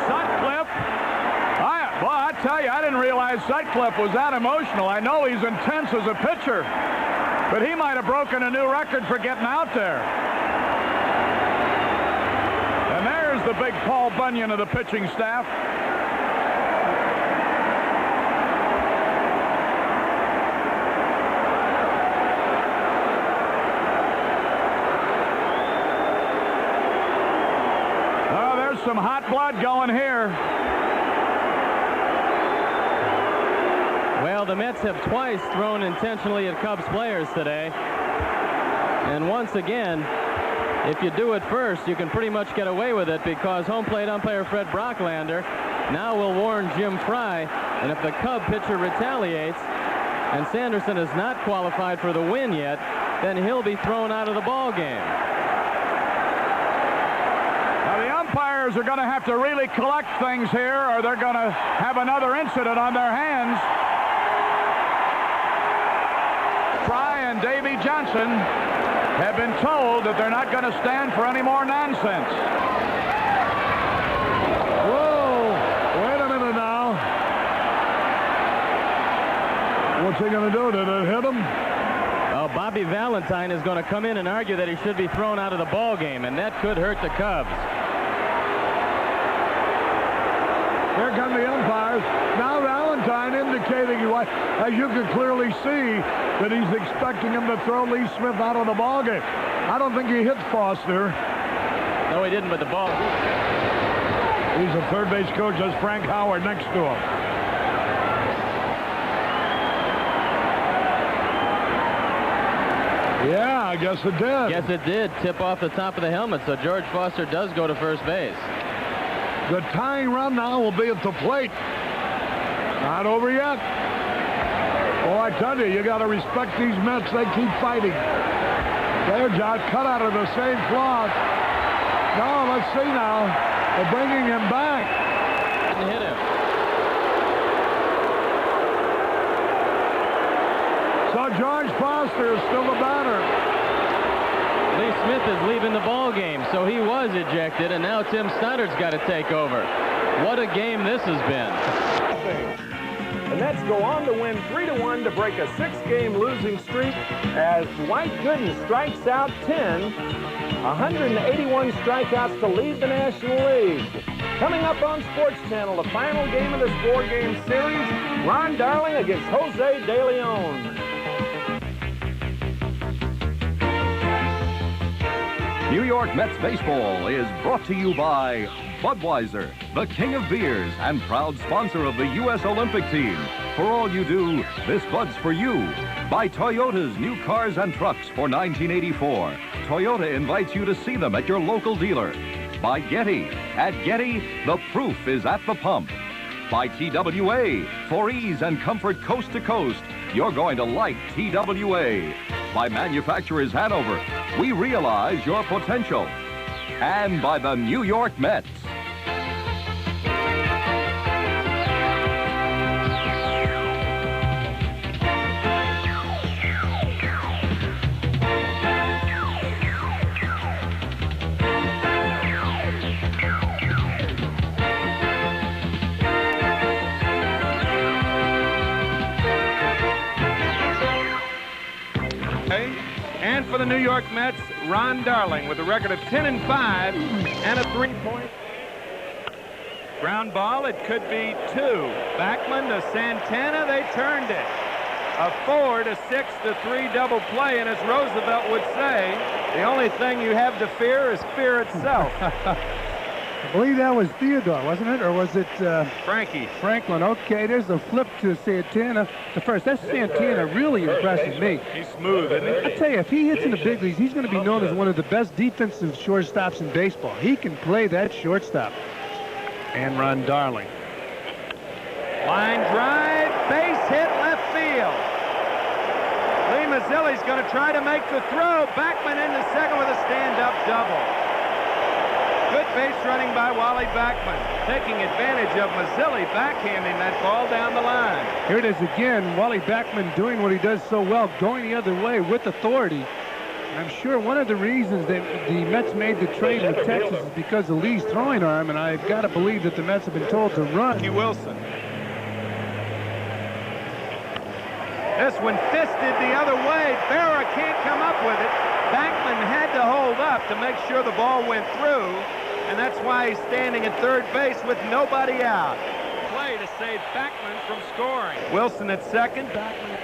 Sutcliffe, I tell you, I didn't realize Sutcliffe was that emotional. I know he's intense as a pitcher, but he might have broken a new record for getting out there. And there's the big Paul Bunyan of the pitching staff. Some hot blood going here. Well, the Mets have twice thrown intentionally at Cubs players today. And once again, if you do it first, you can pretty much get away with it, because home plate umpire Fred Brocklander now will warn Jim Fry, and if the Cub pitcher retaliates and Sanderson is not qualified for the win yet, then he'll be thrown out of the ball game. Umpires are going to have to really collect things here, or they're going to have another incident on their hands. Fry and Davey Johnson have been told that they're not going to stand for any more nonsense. Whoa! Wait a minute now. What's he going to do? Did it hit him? Well, Bobby Valentine is going to come in and argue that he should be thrown out of the ball game, and that could hurt the Cubs. Here come the umpires. Now Valentine indicating, as you can clearly see, that he's expecting him to throw Lee Smith out of the ballgame. I don't think he hit Foster. No, he didn't, but the ball. He's a third base coach. There's Frank Howard next to him. Yeah, I guess it did. Yes, it did. Tip off the top of the helmet, so George Foster does go to first base. The tying run now will be at the plate. Not over yet. Oh, I tell you got to respect these Mets. They keep fighting. There, John, cut out of the same cloth. No, let's see now. They're bringing him back. Didn't hit him. So George Foster is still the batter. Lee Smith is leaving the ball game, so he was ejected, and now Tim Stoddard's got to take over. What a game this has been. The Mets go on to win 3-1 to break a 6-game losing streak as Dwight Gooden strikes out 10, 181 strikeouts to lead the National League. Coming up on Sports Channel, the final game of this 4-game series, Ron Darling against Jose De Leon. New York Mets baseball is brought to you by Budweiser, the king of beers and proud sponsor of the U.S. Olympic team. For all you do, this Bud's for you. By Toyota's new cars and trucks for 1984. Toyota invites you to see them at your local dealer. By Getty. At Getty, the proof is at the pump. By TWA. For ease and comfort coast to coast, you're going to like TWA. By Manufacturers Hanover. We realize your potential. And by the New York Mets. And for the New York Mets, Ron Darling with a record of 10-5 and a 3-point ground ball. It could be 2. Backman to Santana. They turned it. A 4-6-3 double play, and as Roosevelt would say, the only thing you have to fear is fear itself. I believe that was Theodore, wasn't it? Or was it Frankie? Franklin. Okay, there's a flip to Santana to first. That Santana really impresses me. He's smooth, isn't he? I tell you, if he hits in the big leagues, he's going to be known as one of the best defensive shortstops in baseball. He can play that shortstop. And Ron Darling. Line drive, base hit left field. Lee Mazzilli's going to try to make the throw. Backman into second with a stand-up double. Good base running by Wally Backman, taking advantage of Mazzilli backhanding that ball down the line. Here it is again, Wally Backman doing what he does so well, going the other way with authority. And I'm sure one of the reasons that the Mets made the trade with Texas is because of Lee's throwing arm, and I've got to believe that the Mets have been told to run. Mookie Wilson. This one fisted the other way. Berra can't come up with it. Backman had to hold up to make sure the ball went through, and that's why he's standing at third base with nobody out. Play to save Backman from scoring. Wilson at second. Backman.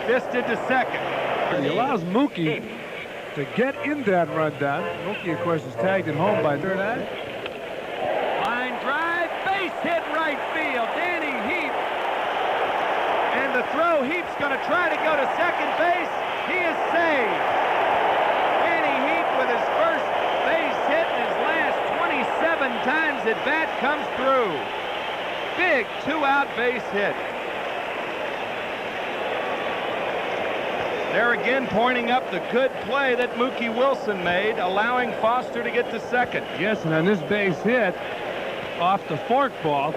Fisted to second. He allows Mookie to get in that rundown. Mookie, of course, is tagged at home by third eye. Line drive, base hit right field. Danny Heap. And the throw, Heap's going to try to go to second base. He is saved. Danny Heap with his first base hit in his last 27 times at bat comes through. Big 2-out base hit. There again pointing up the good play that Mookie Wilson made, allowing Foster to get to second. Yes, and on this base hit off the forkball,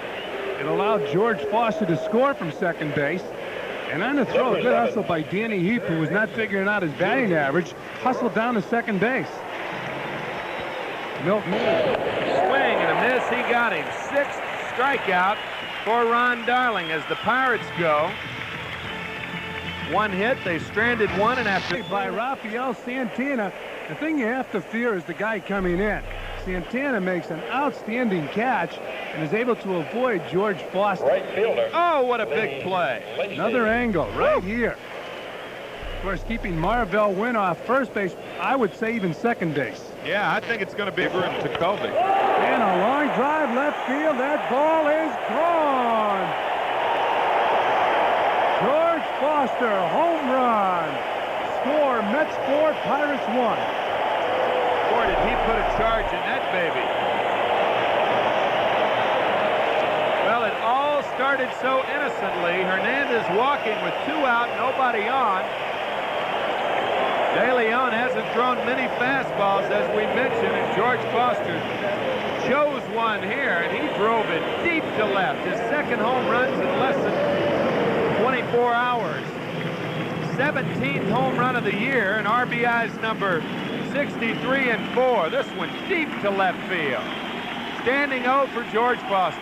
it allowed George Foster to score from second base. And on the throw, a good hustle by Danny Heap, who was not figuring out his batting average, hustled down to second base. Milton. Swing and a miss, he got him. 6th strikeout for Ron Darling as the Pirates go. One hit, they stranded one, and after by Rafael Santana, the thing you have to fear is the guy coming in. Santana makes an outstanding catch and is able to avoid George Foster. Right fielder. Oh, what a big play. Another angle right here. Of course, keeping Marvell Wynn off first base, I would say even second base. Yeah, I think it's going to be for Jacoby. And a long drive left field. That ball is gone. George Foster, home run. Score, Mets 4, Pirates 1. Boy, did he put a charge in that baby. Well, it all started so innocently. Hernandez walking with 2 out, nobody on. De Leon hasn't thrown many fastballs, as we mentioned, and George Foster chose one here, and he drove it deep to left. His second home runs in less than 24 hours. 17th home run of the year, and RBI's number 63 and 4. This one deep to left field. Standing O for George Foster.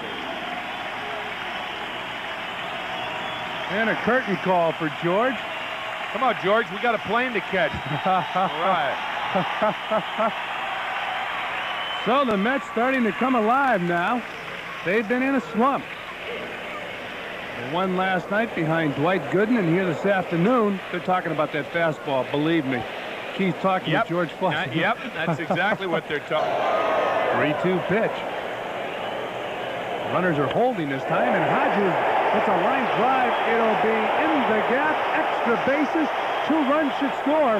And a curtain call for George. Come on, George. We got a plane to catch. All right. So the Mets starting to come alive now. They've been in a slump. They won last night behind Dwight Gooden, and here this afternoon, they're talking about that fastball, believe me. Keith talking to George Foster. Yep, that's exactly what they're talking. 3-2 pitch. Runners are holding this time, and Hodges hits a line drive. It'll be in the gap, extra bases. 2 runs should score.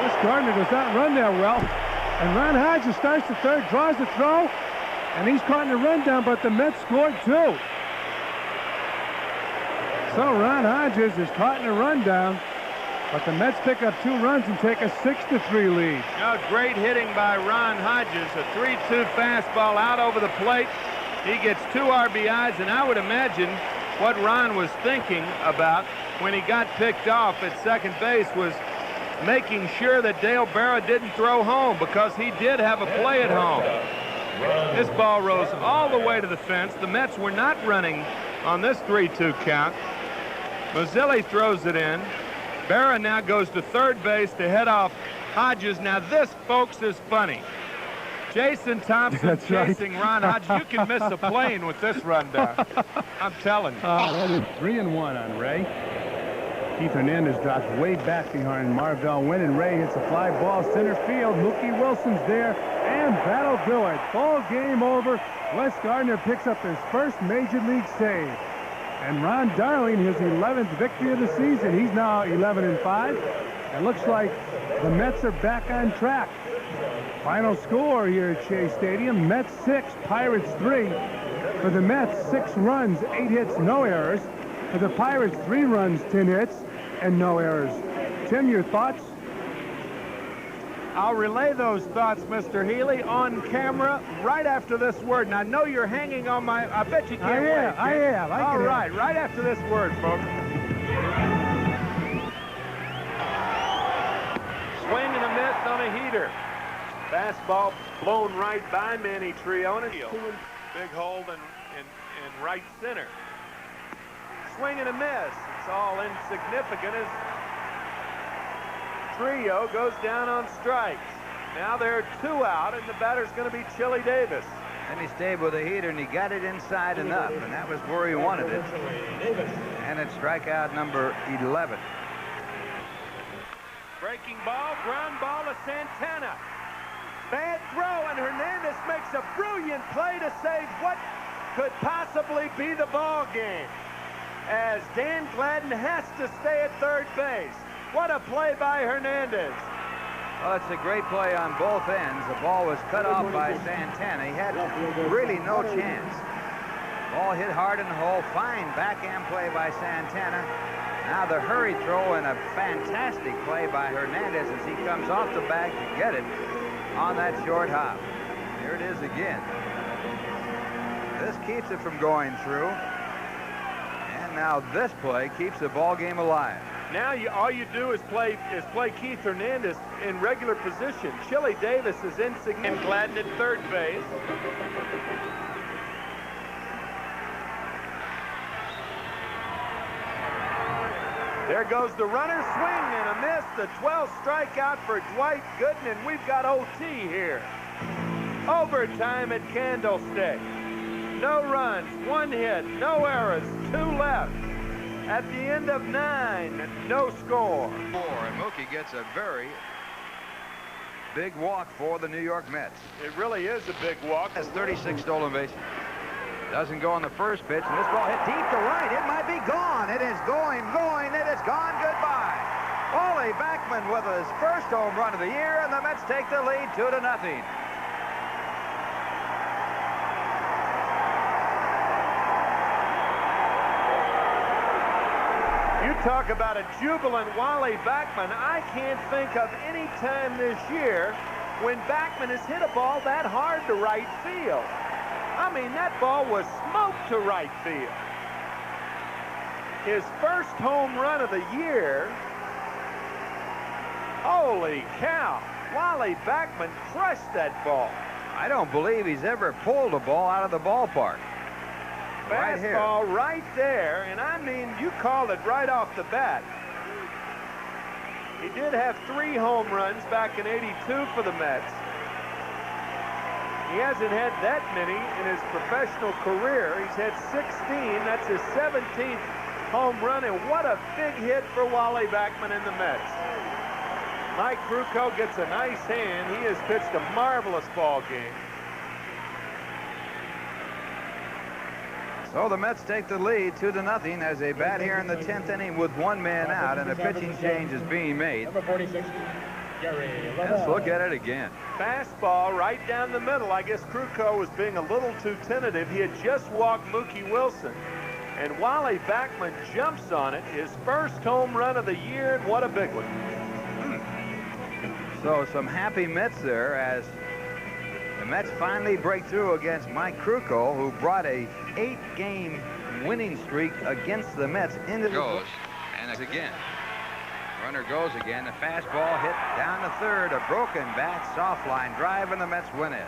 This Gardner does not run that well. And Ron Hodges starts the third, draws the throw, and he's caught in a rundown, but the Mets scored 2. So Ron Hodges is caught in a rundown, but the Mets pick up 2 runs and take a 6-3 lead. Now, great hitting by Ron Hodges. A 3-2 fastball out over the plate. He gets 2 RBIs, and I would imagine what Ron was thinking about when he got picked off at second base was making sure that Dale Berra didn't throw home, because he did have a play at home. This ball rose all the way to the fence. The Mets were not running on this 3-2 count. Mazzilli throws it in. Berra now goes to third base to head off Hodges. Now this, folks, is funny. Jason Thompson chasing Ron Hodges. You can miss a plane with this rundown. I'm telling you. That is 3-1 on Ray. Keith Hernandez drops way back behind Marvell Wynn, and Ray hits a fly ball center field. Mookie Wilson's there, and that'll do it. Ball game over. Wes Gardner picks up his first Major League save. And Ron Darling, his 11th victory of the season. He's now 11-5. It looks like the Mets are back on track. Final score here at Shea Stadium, Mets 6, Pirates 3. For the Mets, 6 runs, 8 hits, no errors. For the Pirates, 3 runs, 10 hits, and no errors. Tim, your thoughts? I'll relay those thoughts, Mr. Healy, on camera right after this word. And I know you're hanging on my... I bet you can't wait. I am. All right, right after this word, folks. Swing and a miss on a heater. Fastball blown right by Manny Triona. Big hold in right center. Swing and a miss. It's all insignificant as Trio goes down on strikes. Now there are 2 out, and the batter's going to be Chili Davis. And he stayed with a heater, and he got it inside and up, and that was where he wanted it. And it's strikeout number 11. Breaking ball, ground ball to Santana. Bad throw, and Hernandez makes a brilliant play to save what could possibly be the ball game, as Dan Gladden has to stay at third base. What a play by Hernandez. Well, it's a great play on both ends. The ball was cut off by Santana. He had really no chance. Ball hit hard in the hole. Fine backhand play by Santana. Now the hurry throw, and a fantastic play by Hernandez as he comes off the bag to get it on that short hop. Here it is again. This keeps it from going through. And now this play keeps the ball game alive. Now all you do is play Keith Hernandez in regular position. Chili Davis is insignificant. Gladden at third base. There goes the runner, swing and a miss. The 12th strikeout for Dwight Gooden, and we've got OT here. Overtime at Candlestick. No runs, 1 hit, no errors, 2 left. At the end of 9, no score. And Mookie gets a very big walk for the New York Mets. It really is a big walk. Has 36 stolen bases. Doesn't go on the first pitch, and this ball hit deep to right. It might be gone. It is going. It is gone. Goodbye. Wally Backman with his first home run of the year, and the Mets take the lead 2-0. You talk about a jubilant Wally Backman. I can't think of any time this year when Backman has hit a ball that hard to right field. I mean, that ball was smoked to right field. His first home run of the year. Holy cow. Wally Backman crushed that ball. I don't believe he's ever pulled a ball out of the ballpark. Fastball right there, and I mean, you called it right off the bat. He did have 3 home runs back in '82 for the Mets. He hasn't had that many in his professional career. He's had 16. That's his 17th home run, and what a big hit for Wally Backman in the Mets. Mike Krukow gets a nice hand. He has pitched a marvelous ball game. So the Mets take the lead 2-0 as they bat here in the 10th inning with 1 man out, and a pitching change is being made. Number 46, Gary. Let's look at it again. Fastball right down the middle. I guess Krukow was being a little too tentative. He had just walked Mookie Wilson, and Wally Backman jumps on it. His first home run of the year, and what a big one. So some happy Mets there as the Mets finally break through against Mike Krukow, who brought a 8-game winning streak against the Mets into the goes. And it's again. Runner goes again. The fastball hit down the third. A broken bat, soft line drive, and the Mets win it.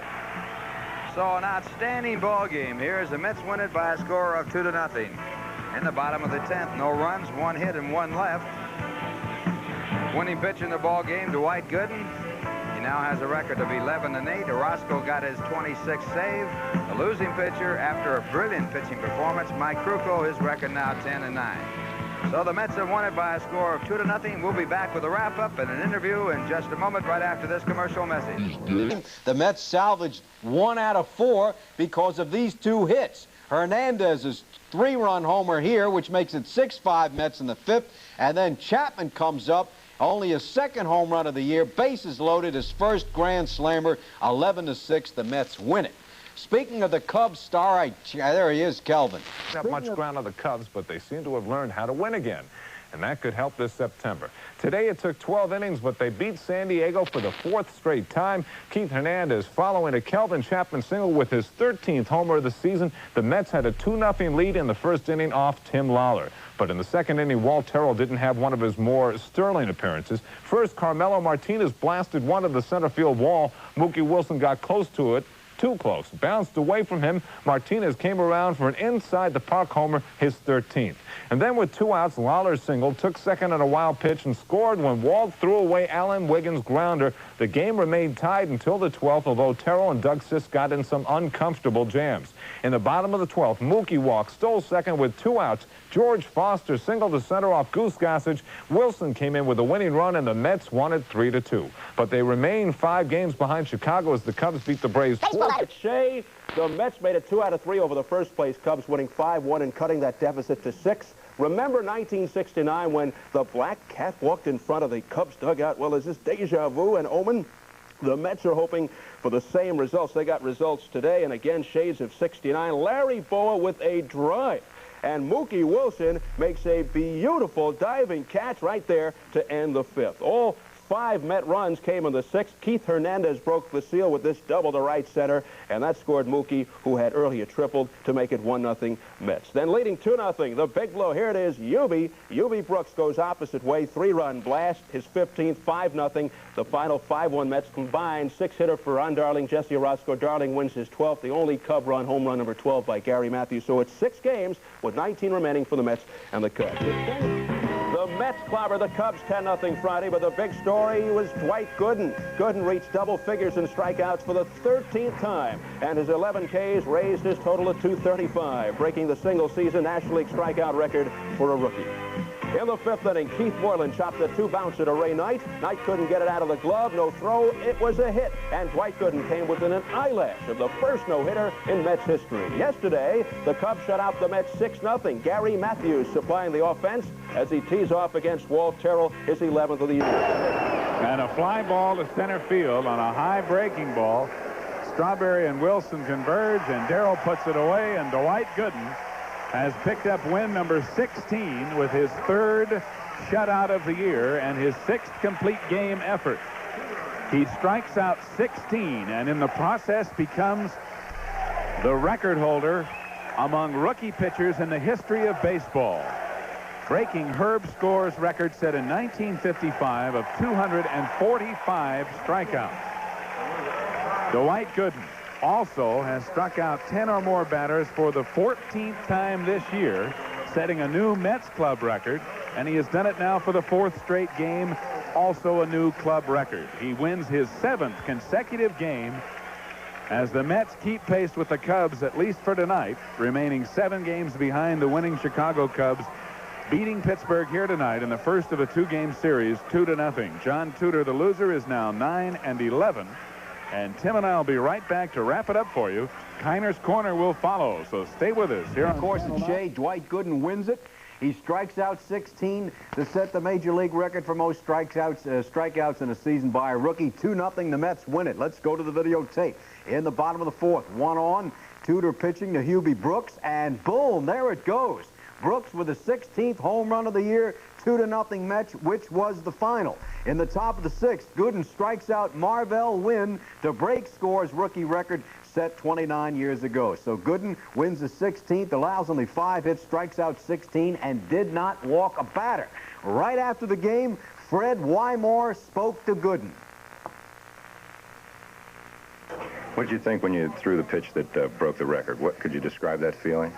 So an outstanding ball game here as the Mets win it by a score of 2-0. In the bottom of the 10th, no runs, 1 hit, and 1 left. Winning pitch in the ball game, Dwight Gooden. He now has a record of 11-8. Orozco got his 26th save. The losing pitcher, after a brilliant pitching performance, Mike Krukow, his record now 10-9. So the Mets have won it by a score of 2-0. We'll be back with a wrap-up and an interview in just a moment right after this commercial message. The Mets salvaged 1 out of 4 because of these 2 hits. Hernandez's 3-run homer here, which makes it 6-5 Mets in the 5th, and then Chapman comes up, only his 2nd home run of the year, bases loaded, his first grand slammer, 11-6, the Mets win it. Speaking of the Cubs star, there he is, Kelvin. Not much ground on the Cubs, but they seem to have learned how to win again, and that could help this September. Today it took 12 innings, but they beat San Diego for the 4th straight time. Keith Hernandez following a Kelvin Chapman single with his 13th homer of the season. The Mets had a 2-0 lead in the 1st inning off Tim Lawler. But in the 2nd inning, Walt Terrell didn't have one of his more sterling appearances. First, Carmelo Martinez blasted one to the center field wall. Mookie Wilson got close to it. Too close. Bounced away from him. Martinez came around for an inside-the-park homer, his 13th. And then with 2 outs, Lawler singled, took second on a wild pitch, and scored when Walt threw away Alan Wiggins' grounder. The game remained tied until the 12th, although Terrell and Doug Sisk got in some uncomfortable jams. In the bottom of the 12th, Mookie walked, stole second with 2 outs. George Foster singled to center off Goose Gossage. Wilson came in with a winning run, and the Mets won it 3-2. But they remain 5 games behind Chicago as the Cubs beat the Braves 4. Shea, the Mets made it 2 out of 3 over the first-place Cubs, winning 5-1 and cutting that deficit to 6. Remember 1969 when the Black Cat walked in front of the Cubs dugout? Well, is this deja vu and omen? The Mets are hoping for the same results. They got results today, and again, shades of 69. Larry Boa with a drive. And Mookie Wilson makes a beautiful diving catch right there to end the 5th. All 5 Met runs came in the 6th. Keith Hernandez broke the seal with this double to right center, and that scored Mookie, who had earlier tripled, to make it 1-0 Mets. Then leading 2-0, the big blow. Here it is, Eubie. Eubie Brooks goes opposite way, 3-run blast, his 15th, 5-0. The final 5-1 Mets combined. 6-hitter for Ron Darling. Jesse Orozco. Darling wins his 12th, the only Cub run, home run number 12 by Gary Matthews. So it's 6 games with 19 remaining for the Mets and the Cubs. The Mets clobber the Cubs 10-0 Friday, but the big story was Dwight Gooden. Gooden reached double figures in strikeouts for the 13th time, and his 11 Ks raised his total to 235, breaking the single-season National League strikeout record for a rookie. In the 5th inning, Keith Moreland chopped a 2-bouncer to Ray Knight. Knight couldn't get it out of the glove. No throw. It was a hit. And Dwight Gooden came within an eyelash of the first no-hitter in Mets history. Yesterday, the Cubs shut out the Mets 6-0. Gary Matthews supplying the offense as he tees off against Walt Terrell, his 11th of the year. And a fly ball to center field on a high breaking ball. Strawberry and Wilson converge, and Darrell puts it away, and Dwight Gooden has picked up win number 16 with his 3rd shutout of the year and his 6th complete game effort. He strikes out 16 and in the process becomes the record holder among rookie pitchers in the history of baseball, breaking Herb Score's record set in 1955 of 245 strikeouts. Dwight Gooden also has struck out 10 or more batters for the 14th time this year, setting a new Mets club record, and he has done it now for the 4th straight game. also a new club record. He wins his 7th consecutive game as the Mets keep pace with the Cubs, at least for tonight, remaining 7 games behind the winning Chicago Cubs, beating Pittsburgh here tonight in the first of a 2-game series, 2-0. John Tudor, the loser, is now 9-11. And Tim and I will be right back to wrap it up for you. Kiner's Corner will follow, so stay with us here. Of course, it's Shea. Dwight Gooden wins it. He strikes out 16 to set the major league record for most strikeouts in a season by a rookie. 2-0. The Mets win it. Let's go to the videotape. In the bottom of the 4th, 1 on. Tudor pitching to Hubie Brooks, and boom, there it goes. Brooks with the 16th home run of the year, 2-0 Mets, which was the final. In the top of the 6th, Gooden strikes out Marvell Wynn to break Score's rookie record set 29 years ago. So Gooden wins the 16th, allows only 5 hits, strikes out 16, and did not walk a batter. Right after the game, Fred Wymore spoke to Gooden. What did you think when you threw the pitch that broke the record? What could you describe that feeling?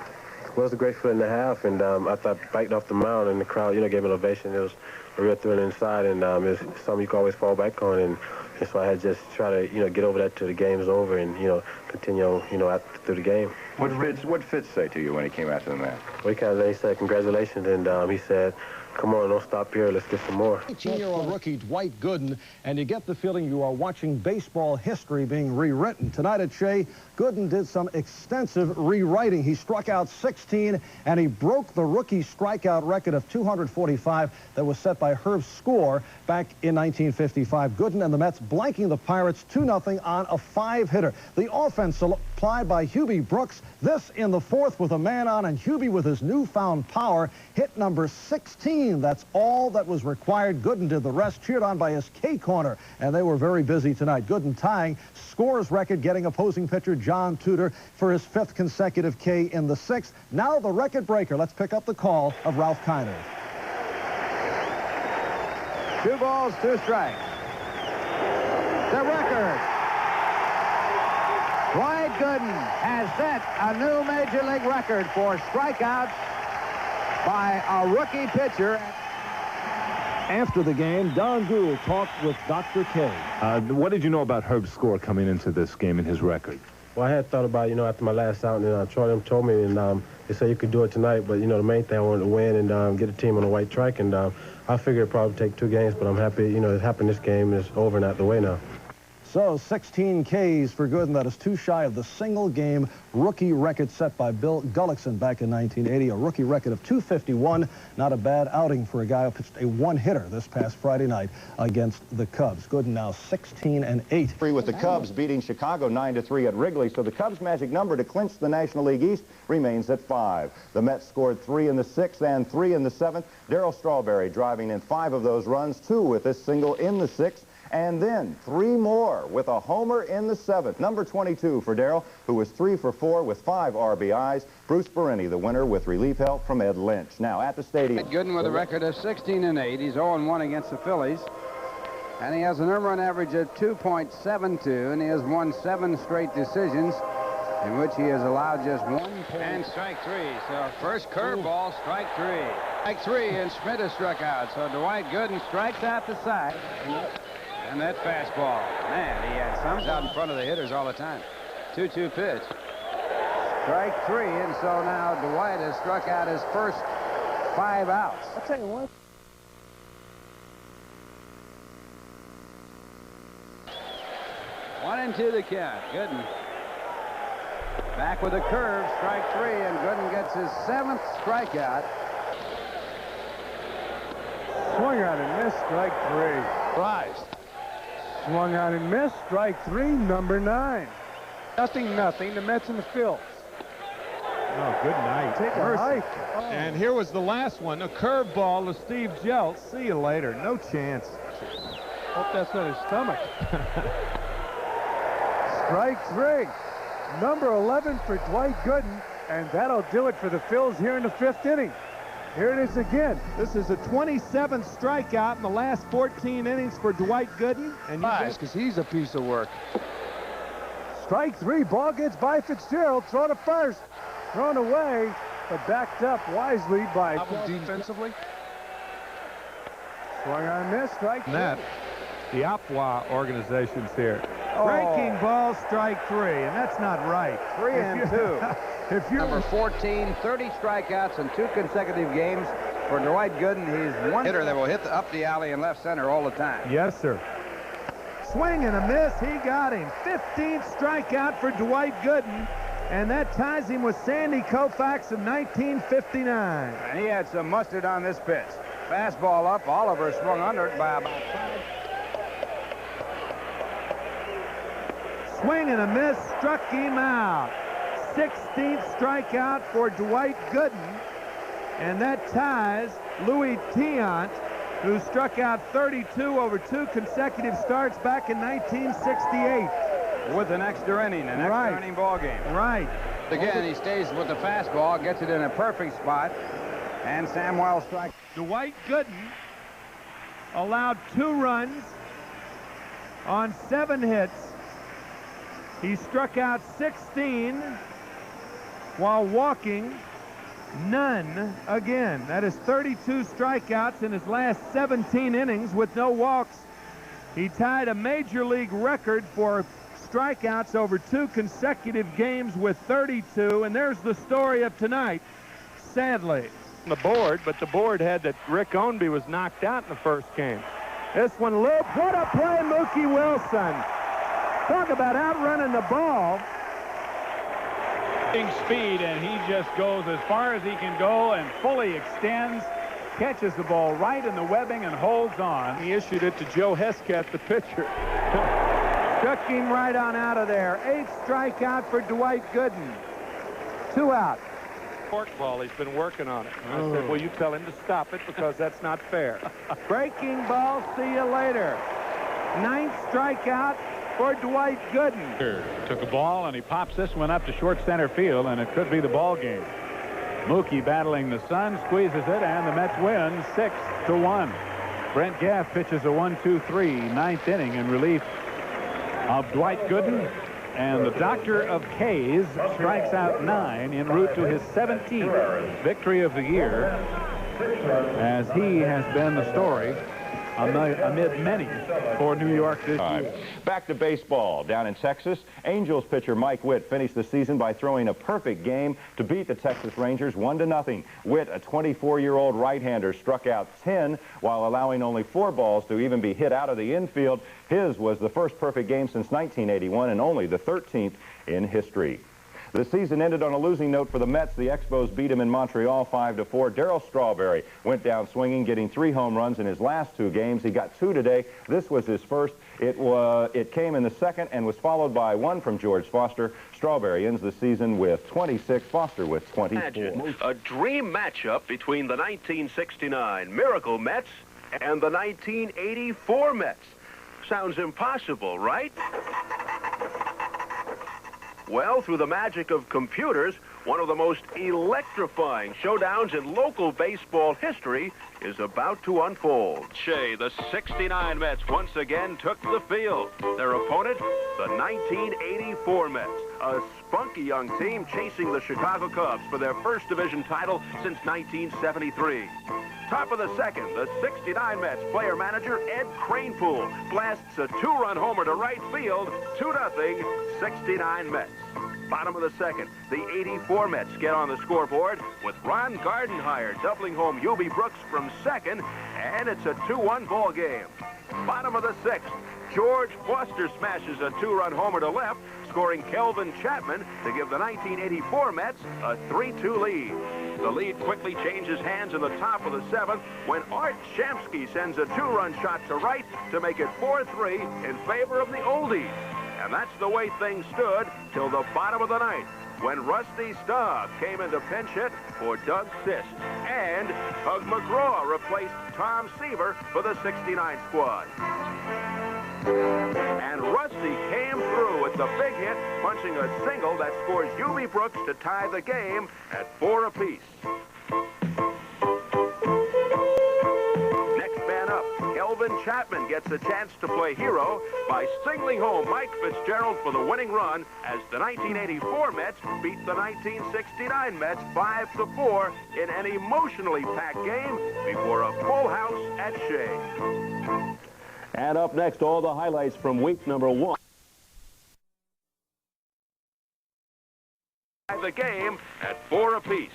Well, it was a great feeling to have, and I thought biting off the mound, and the crowd, gave an ovation. It was a real thrill inside, and it's something you can always fall back on, and so I had to just try to, get over that till the game's over, and continue, through the game. What Fitz say to you when he came after the match? Well, he said congratulations, and he said, come on, don't stop here. Let's get some more. 18-year-old rookie Dwight Gooden, and you get the feeling you are watching baseball history being rewritten. Tonight at Shea, Gooden did some extensive rewriting. He struck out 16, and he broke the rookie strikeout record of 245 that was set by Herb Score back in 1955. Gooden and the Mets blanking the Pirates 2-0 on a 5-hitter. The offense supplied by Hubie Brooks. This in the 4th with a man on, and Hubie with his newfound power hit number 16. That's all that was required. Gooden did the rest, cheered on by his K-corner, and they were very busy tonight. Gooden tying Score's record, getting opposing pitcher John Tudor for his 5th consecutive K in the 6th. Now the record breaker. Let's pick up the call of Ralph Kiner. 2 balls, 2 strikes. The record. Dwight Gooden has set a new major league record for strikeouts by a rookie pitcher. After the game, Don Gould talked with Dr. K. What did you know about Herb Score coming into this game and his record? Well, I had thought about, after my last out, and Charlie told me, and they said you could do it tonight, but, the main thing I wanted to win and get the team on the white track, and I figured it'd probably take 2 games, but I'm happy, it happened this game, and it's over and out the way now. So 16 Ks for Gooden. That is 2 shy of the single-game rookie record set by Bill Gullickson back in 1980. A rookie record of 251. Not a bad outing for a guy who pitched a 1-hitter this past Friday night against the Cubs. Gooden now 16-8. With the Cubs beating Chicago 9-3 at Wrigley, so the Cubs' magic number to clinch the National League East remains at 5. The Mets scored 3 in the 6th and 3 in the 7th. Darryl Strawberry driving in 5 of those runs, 2 with this single in the 6th. And then 3 more with a homer in the 7th. Number 22 for Darryl, who was 3 for 4 with 5 RBIs. Bruce Berini, the winner, with relief help from Ed Lynch. Now at the stadium. Gooden with a record of 16-8. He's 0-1 against the Phillies. And he has an earned run average of 2.72, and he has won 7 straight decisions in which he has allowed just 1 point. And strike 3. So first curveball, strike 3. Strike 3, and Schmidt is struck out. So Dwight Gooden strikes out the side. And that fastball, man, he had some out in front of the hitters all the time. 2-2 pitch. Strike 3, and so now Dwight has struck out his first 5 outs. I'll tell you what. One and 2 the count. Gooden back with a curve, strike 3, and Gooden gets his 7th strikeout. Swung on and missed, strike 3. Surprised. Swung on and missed, strike 3, number 9. 0-0, the Mets in the Phils. Oh, good night. Take a hike. Oh. And here was the last one, a curveball to Steve Jeltz. See you later. No chance. Hope that's not his stomach. Strike 3. Number 11 for Dwight Gooden, and that'll do it for the Phils here in the 5th inning. Here it is again. This is a 27th strikeout in the last 14 innings for Dwight Gooden. And because he's a piece of work. Strike 3. Ball gets by Fitzgerald. Throw to first. Thrown away, but backed up wisely by defensively. Swing on miss, strike two. That, the Opwa organization's here. Breaking ball, strike three, and that's not right. 3 and 2. If you're Number 14, 30 strikeouts in 2 consecutive games for Dwight Gooden. He's one hitter that will hit up the alley and left center all the time. Yes, sir. Swing and a miss. He got him. 15th strikeout for Dwight Gooden, and that ties him with Sandy Koufax of 1959. And he had some mustard on this pitch. Fastball up. Oliver swung under it by about 5. Swing and a miss, struck him out. 16th strikeout for Dwight Gooden, and that ties Louis Tiant, who struck out 32 over 2 consecutive starts back in 1968. With an extra inning, an extra inning ball game. Right. Again, he stays with the fastball, gets it in a perfect spot, and Samuel strikes. Dwight Gooden allowed 2 runs on 7 hits. He struck out 16 while walking none again. That is 32 strikeouts in his last 17 innings with no walks. He tied a major league record for strikeouts over 2 consecutive games with 32, and there's the story of tonight, sadly. The board, but the board had that Rick Ownby was knocked out in the first game. This one looped. What a play, Mookie Wilson. Talk about outrunning the ball. Speed, and he just goes as far as he can go and fully extends, catches the ball right in the webbing and holds on. He issued it to Joe Hesketh, the pitcher. Struck him right on out of there. 8th strikeout for Dwight Gooden. 2 out. Forkball, he's been working on it. And I said, well, you tell him to stop it because that's not fair. Breaking ball, see you later. 9th strikeout for Dwight Gooden. Took a ball and he pops this one up to short center field, and it could be the ball game. Mookie battling the sun, squeezes it, and the Mets win 6-1. Brent Gaff pitches a 1-2-3 9th inning in relief of Dwight Gooden, and the Doctor of K's strikes out 9 en route to his 17th victory of the year, as he has been the story amid many for New York this year. Back to baseball. Down in Texas, Angels pitcher Mike Witt finished the season by throwing a perfect game to beat the Texas Rangers 1-0. Witt, a 24-year-old right-hander, struck out 10 while allowing only 4 balls to even be hit out of the infield. His was the first perfect game since 1981 and only the 13th in history. The season ended on a losing note for the Mets. The Expos beat him in Montreal 5-4. Darryl Strawberry went down swinging, getting 3 home runs in his last 2 games. He got 2 today. This was his first. It came in the second and was followed by 1 from George Foster. Strawberry ends the season with 26. Foster with 24. Imagine a dream matchup between the 1969 Miracle Mets and the 1984 Mets. Sounds impossible, right? Well, through the magic of computers, one of the most electrifying showdowns in local baseball history is about to unfold. The 69 Mets once again took the field. Their opponent, the 1984 Mets, a spunky young team chasing the Chicago Cubs for their first division title since 1973. Top of the second, the 69 Mets player-manager Ed Kranepool blasts a 2-run homer to right field, 2-0, 69 Mets. Bottom of the second, the 84 Mets get on the scoreboard with Ron Gardenhire doubling home Eubie Brooks from second, and it's a 2-1 ball game. Bottom of the sixth, George Foster smashes a 2-run homer to left, scoring Kelvin Chapman to give the 1984 Mets a 3-2 lead. The lead quickly changes hands in the top of the seventh when Art Shamsky sends a 2-run shot to right to make it 4-3 in favor of the Oldies. And that's the way things stood till the bottom of the ninth, when Rusty Staub came into pinch hit for Doug Sist. And Hug McGraw replaced Tom Seaver for the 69 squad. And Rusty came through with the big hit, punching a single that scores Eubie Brooks to tie the game at 4 apiece. Next man up, Kelvin Chapman gets a chance to play hero by singling home Mike Fitzgerald for the winning run as the 1984 Mets beat the 1969 Mets 5-4 in an emotionally packed game before a full house at Shea. And up next, all the highlights from week number 1. The game at 4 apiece.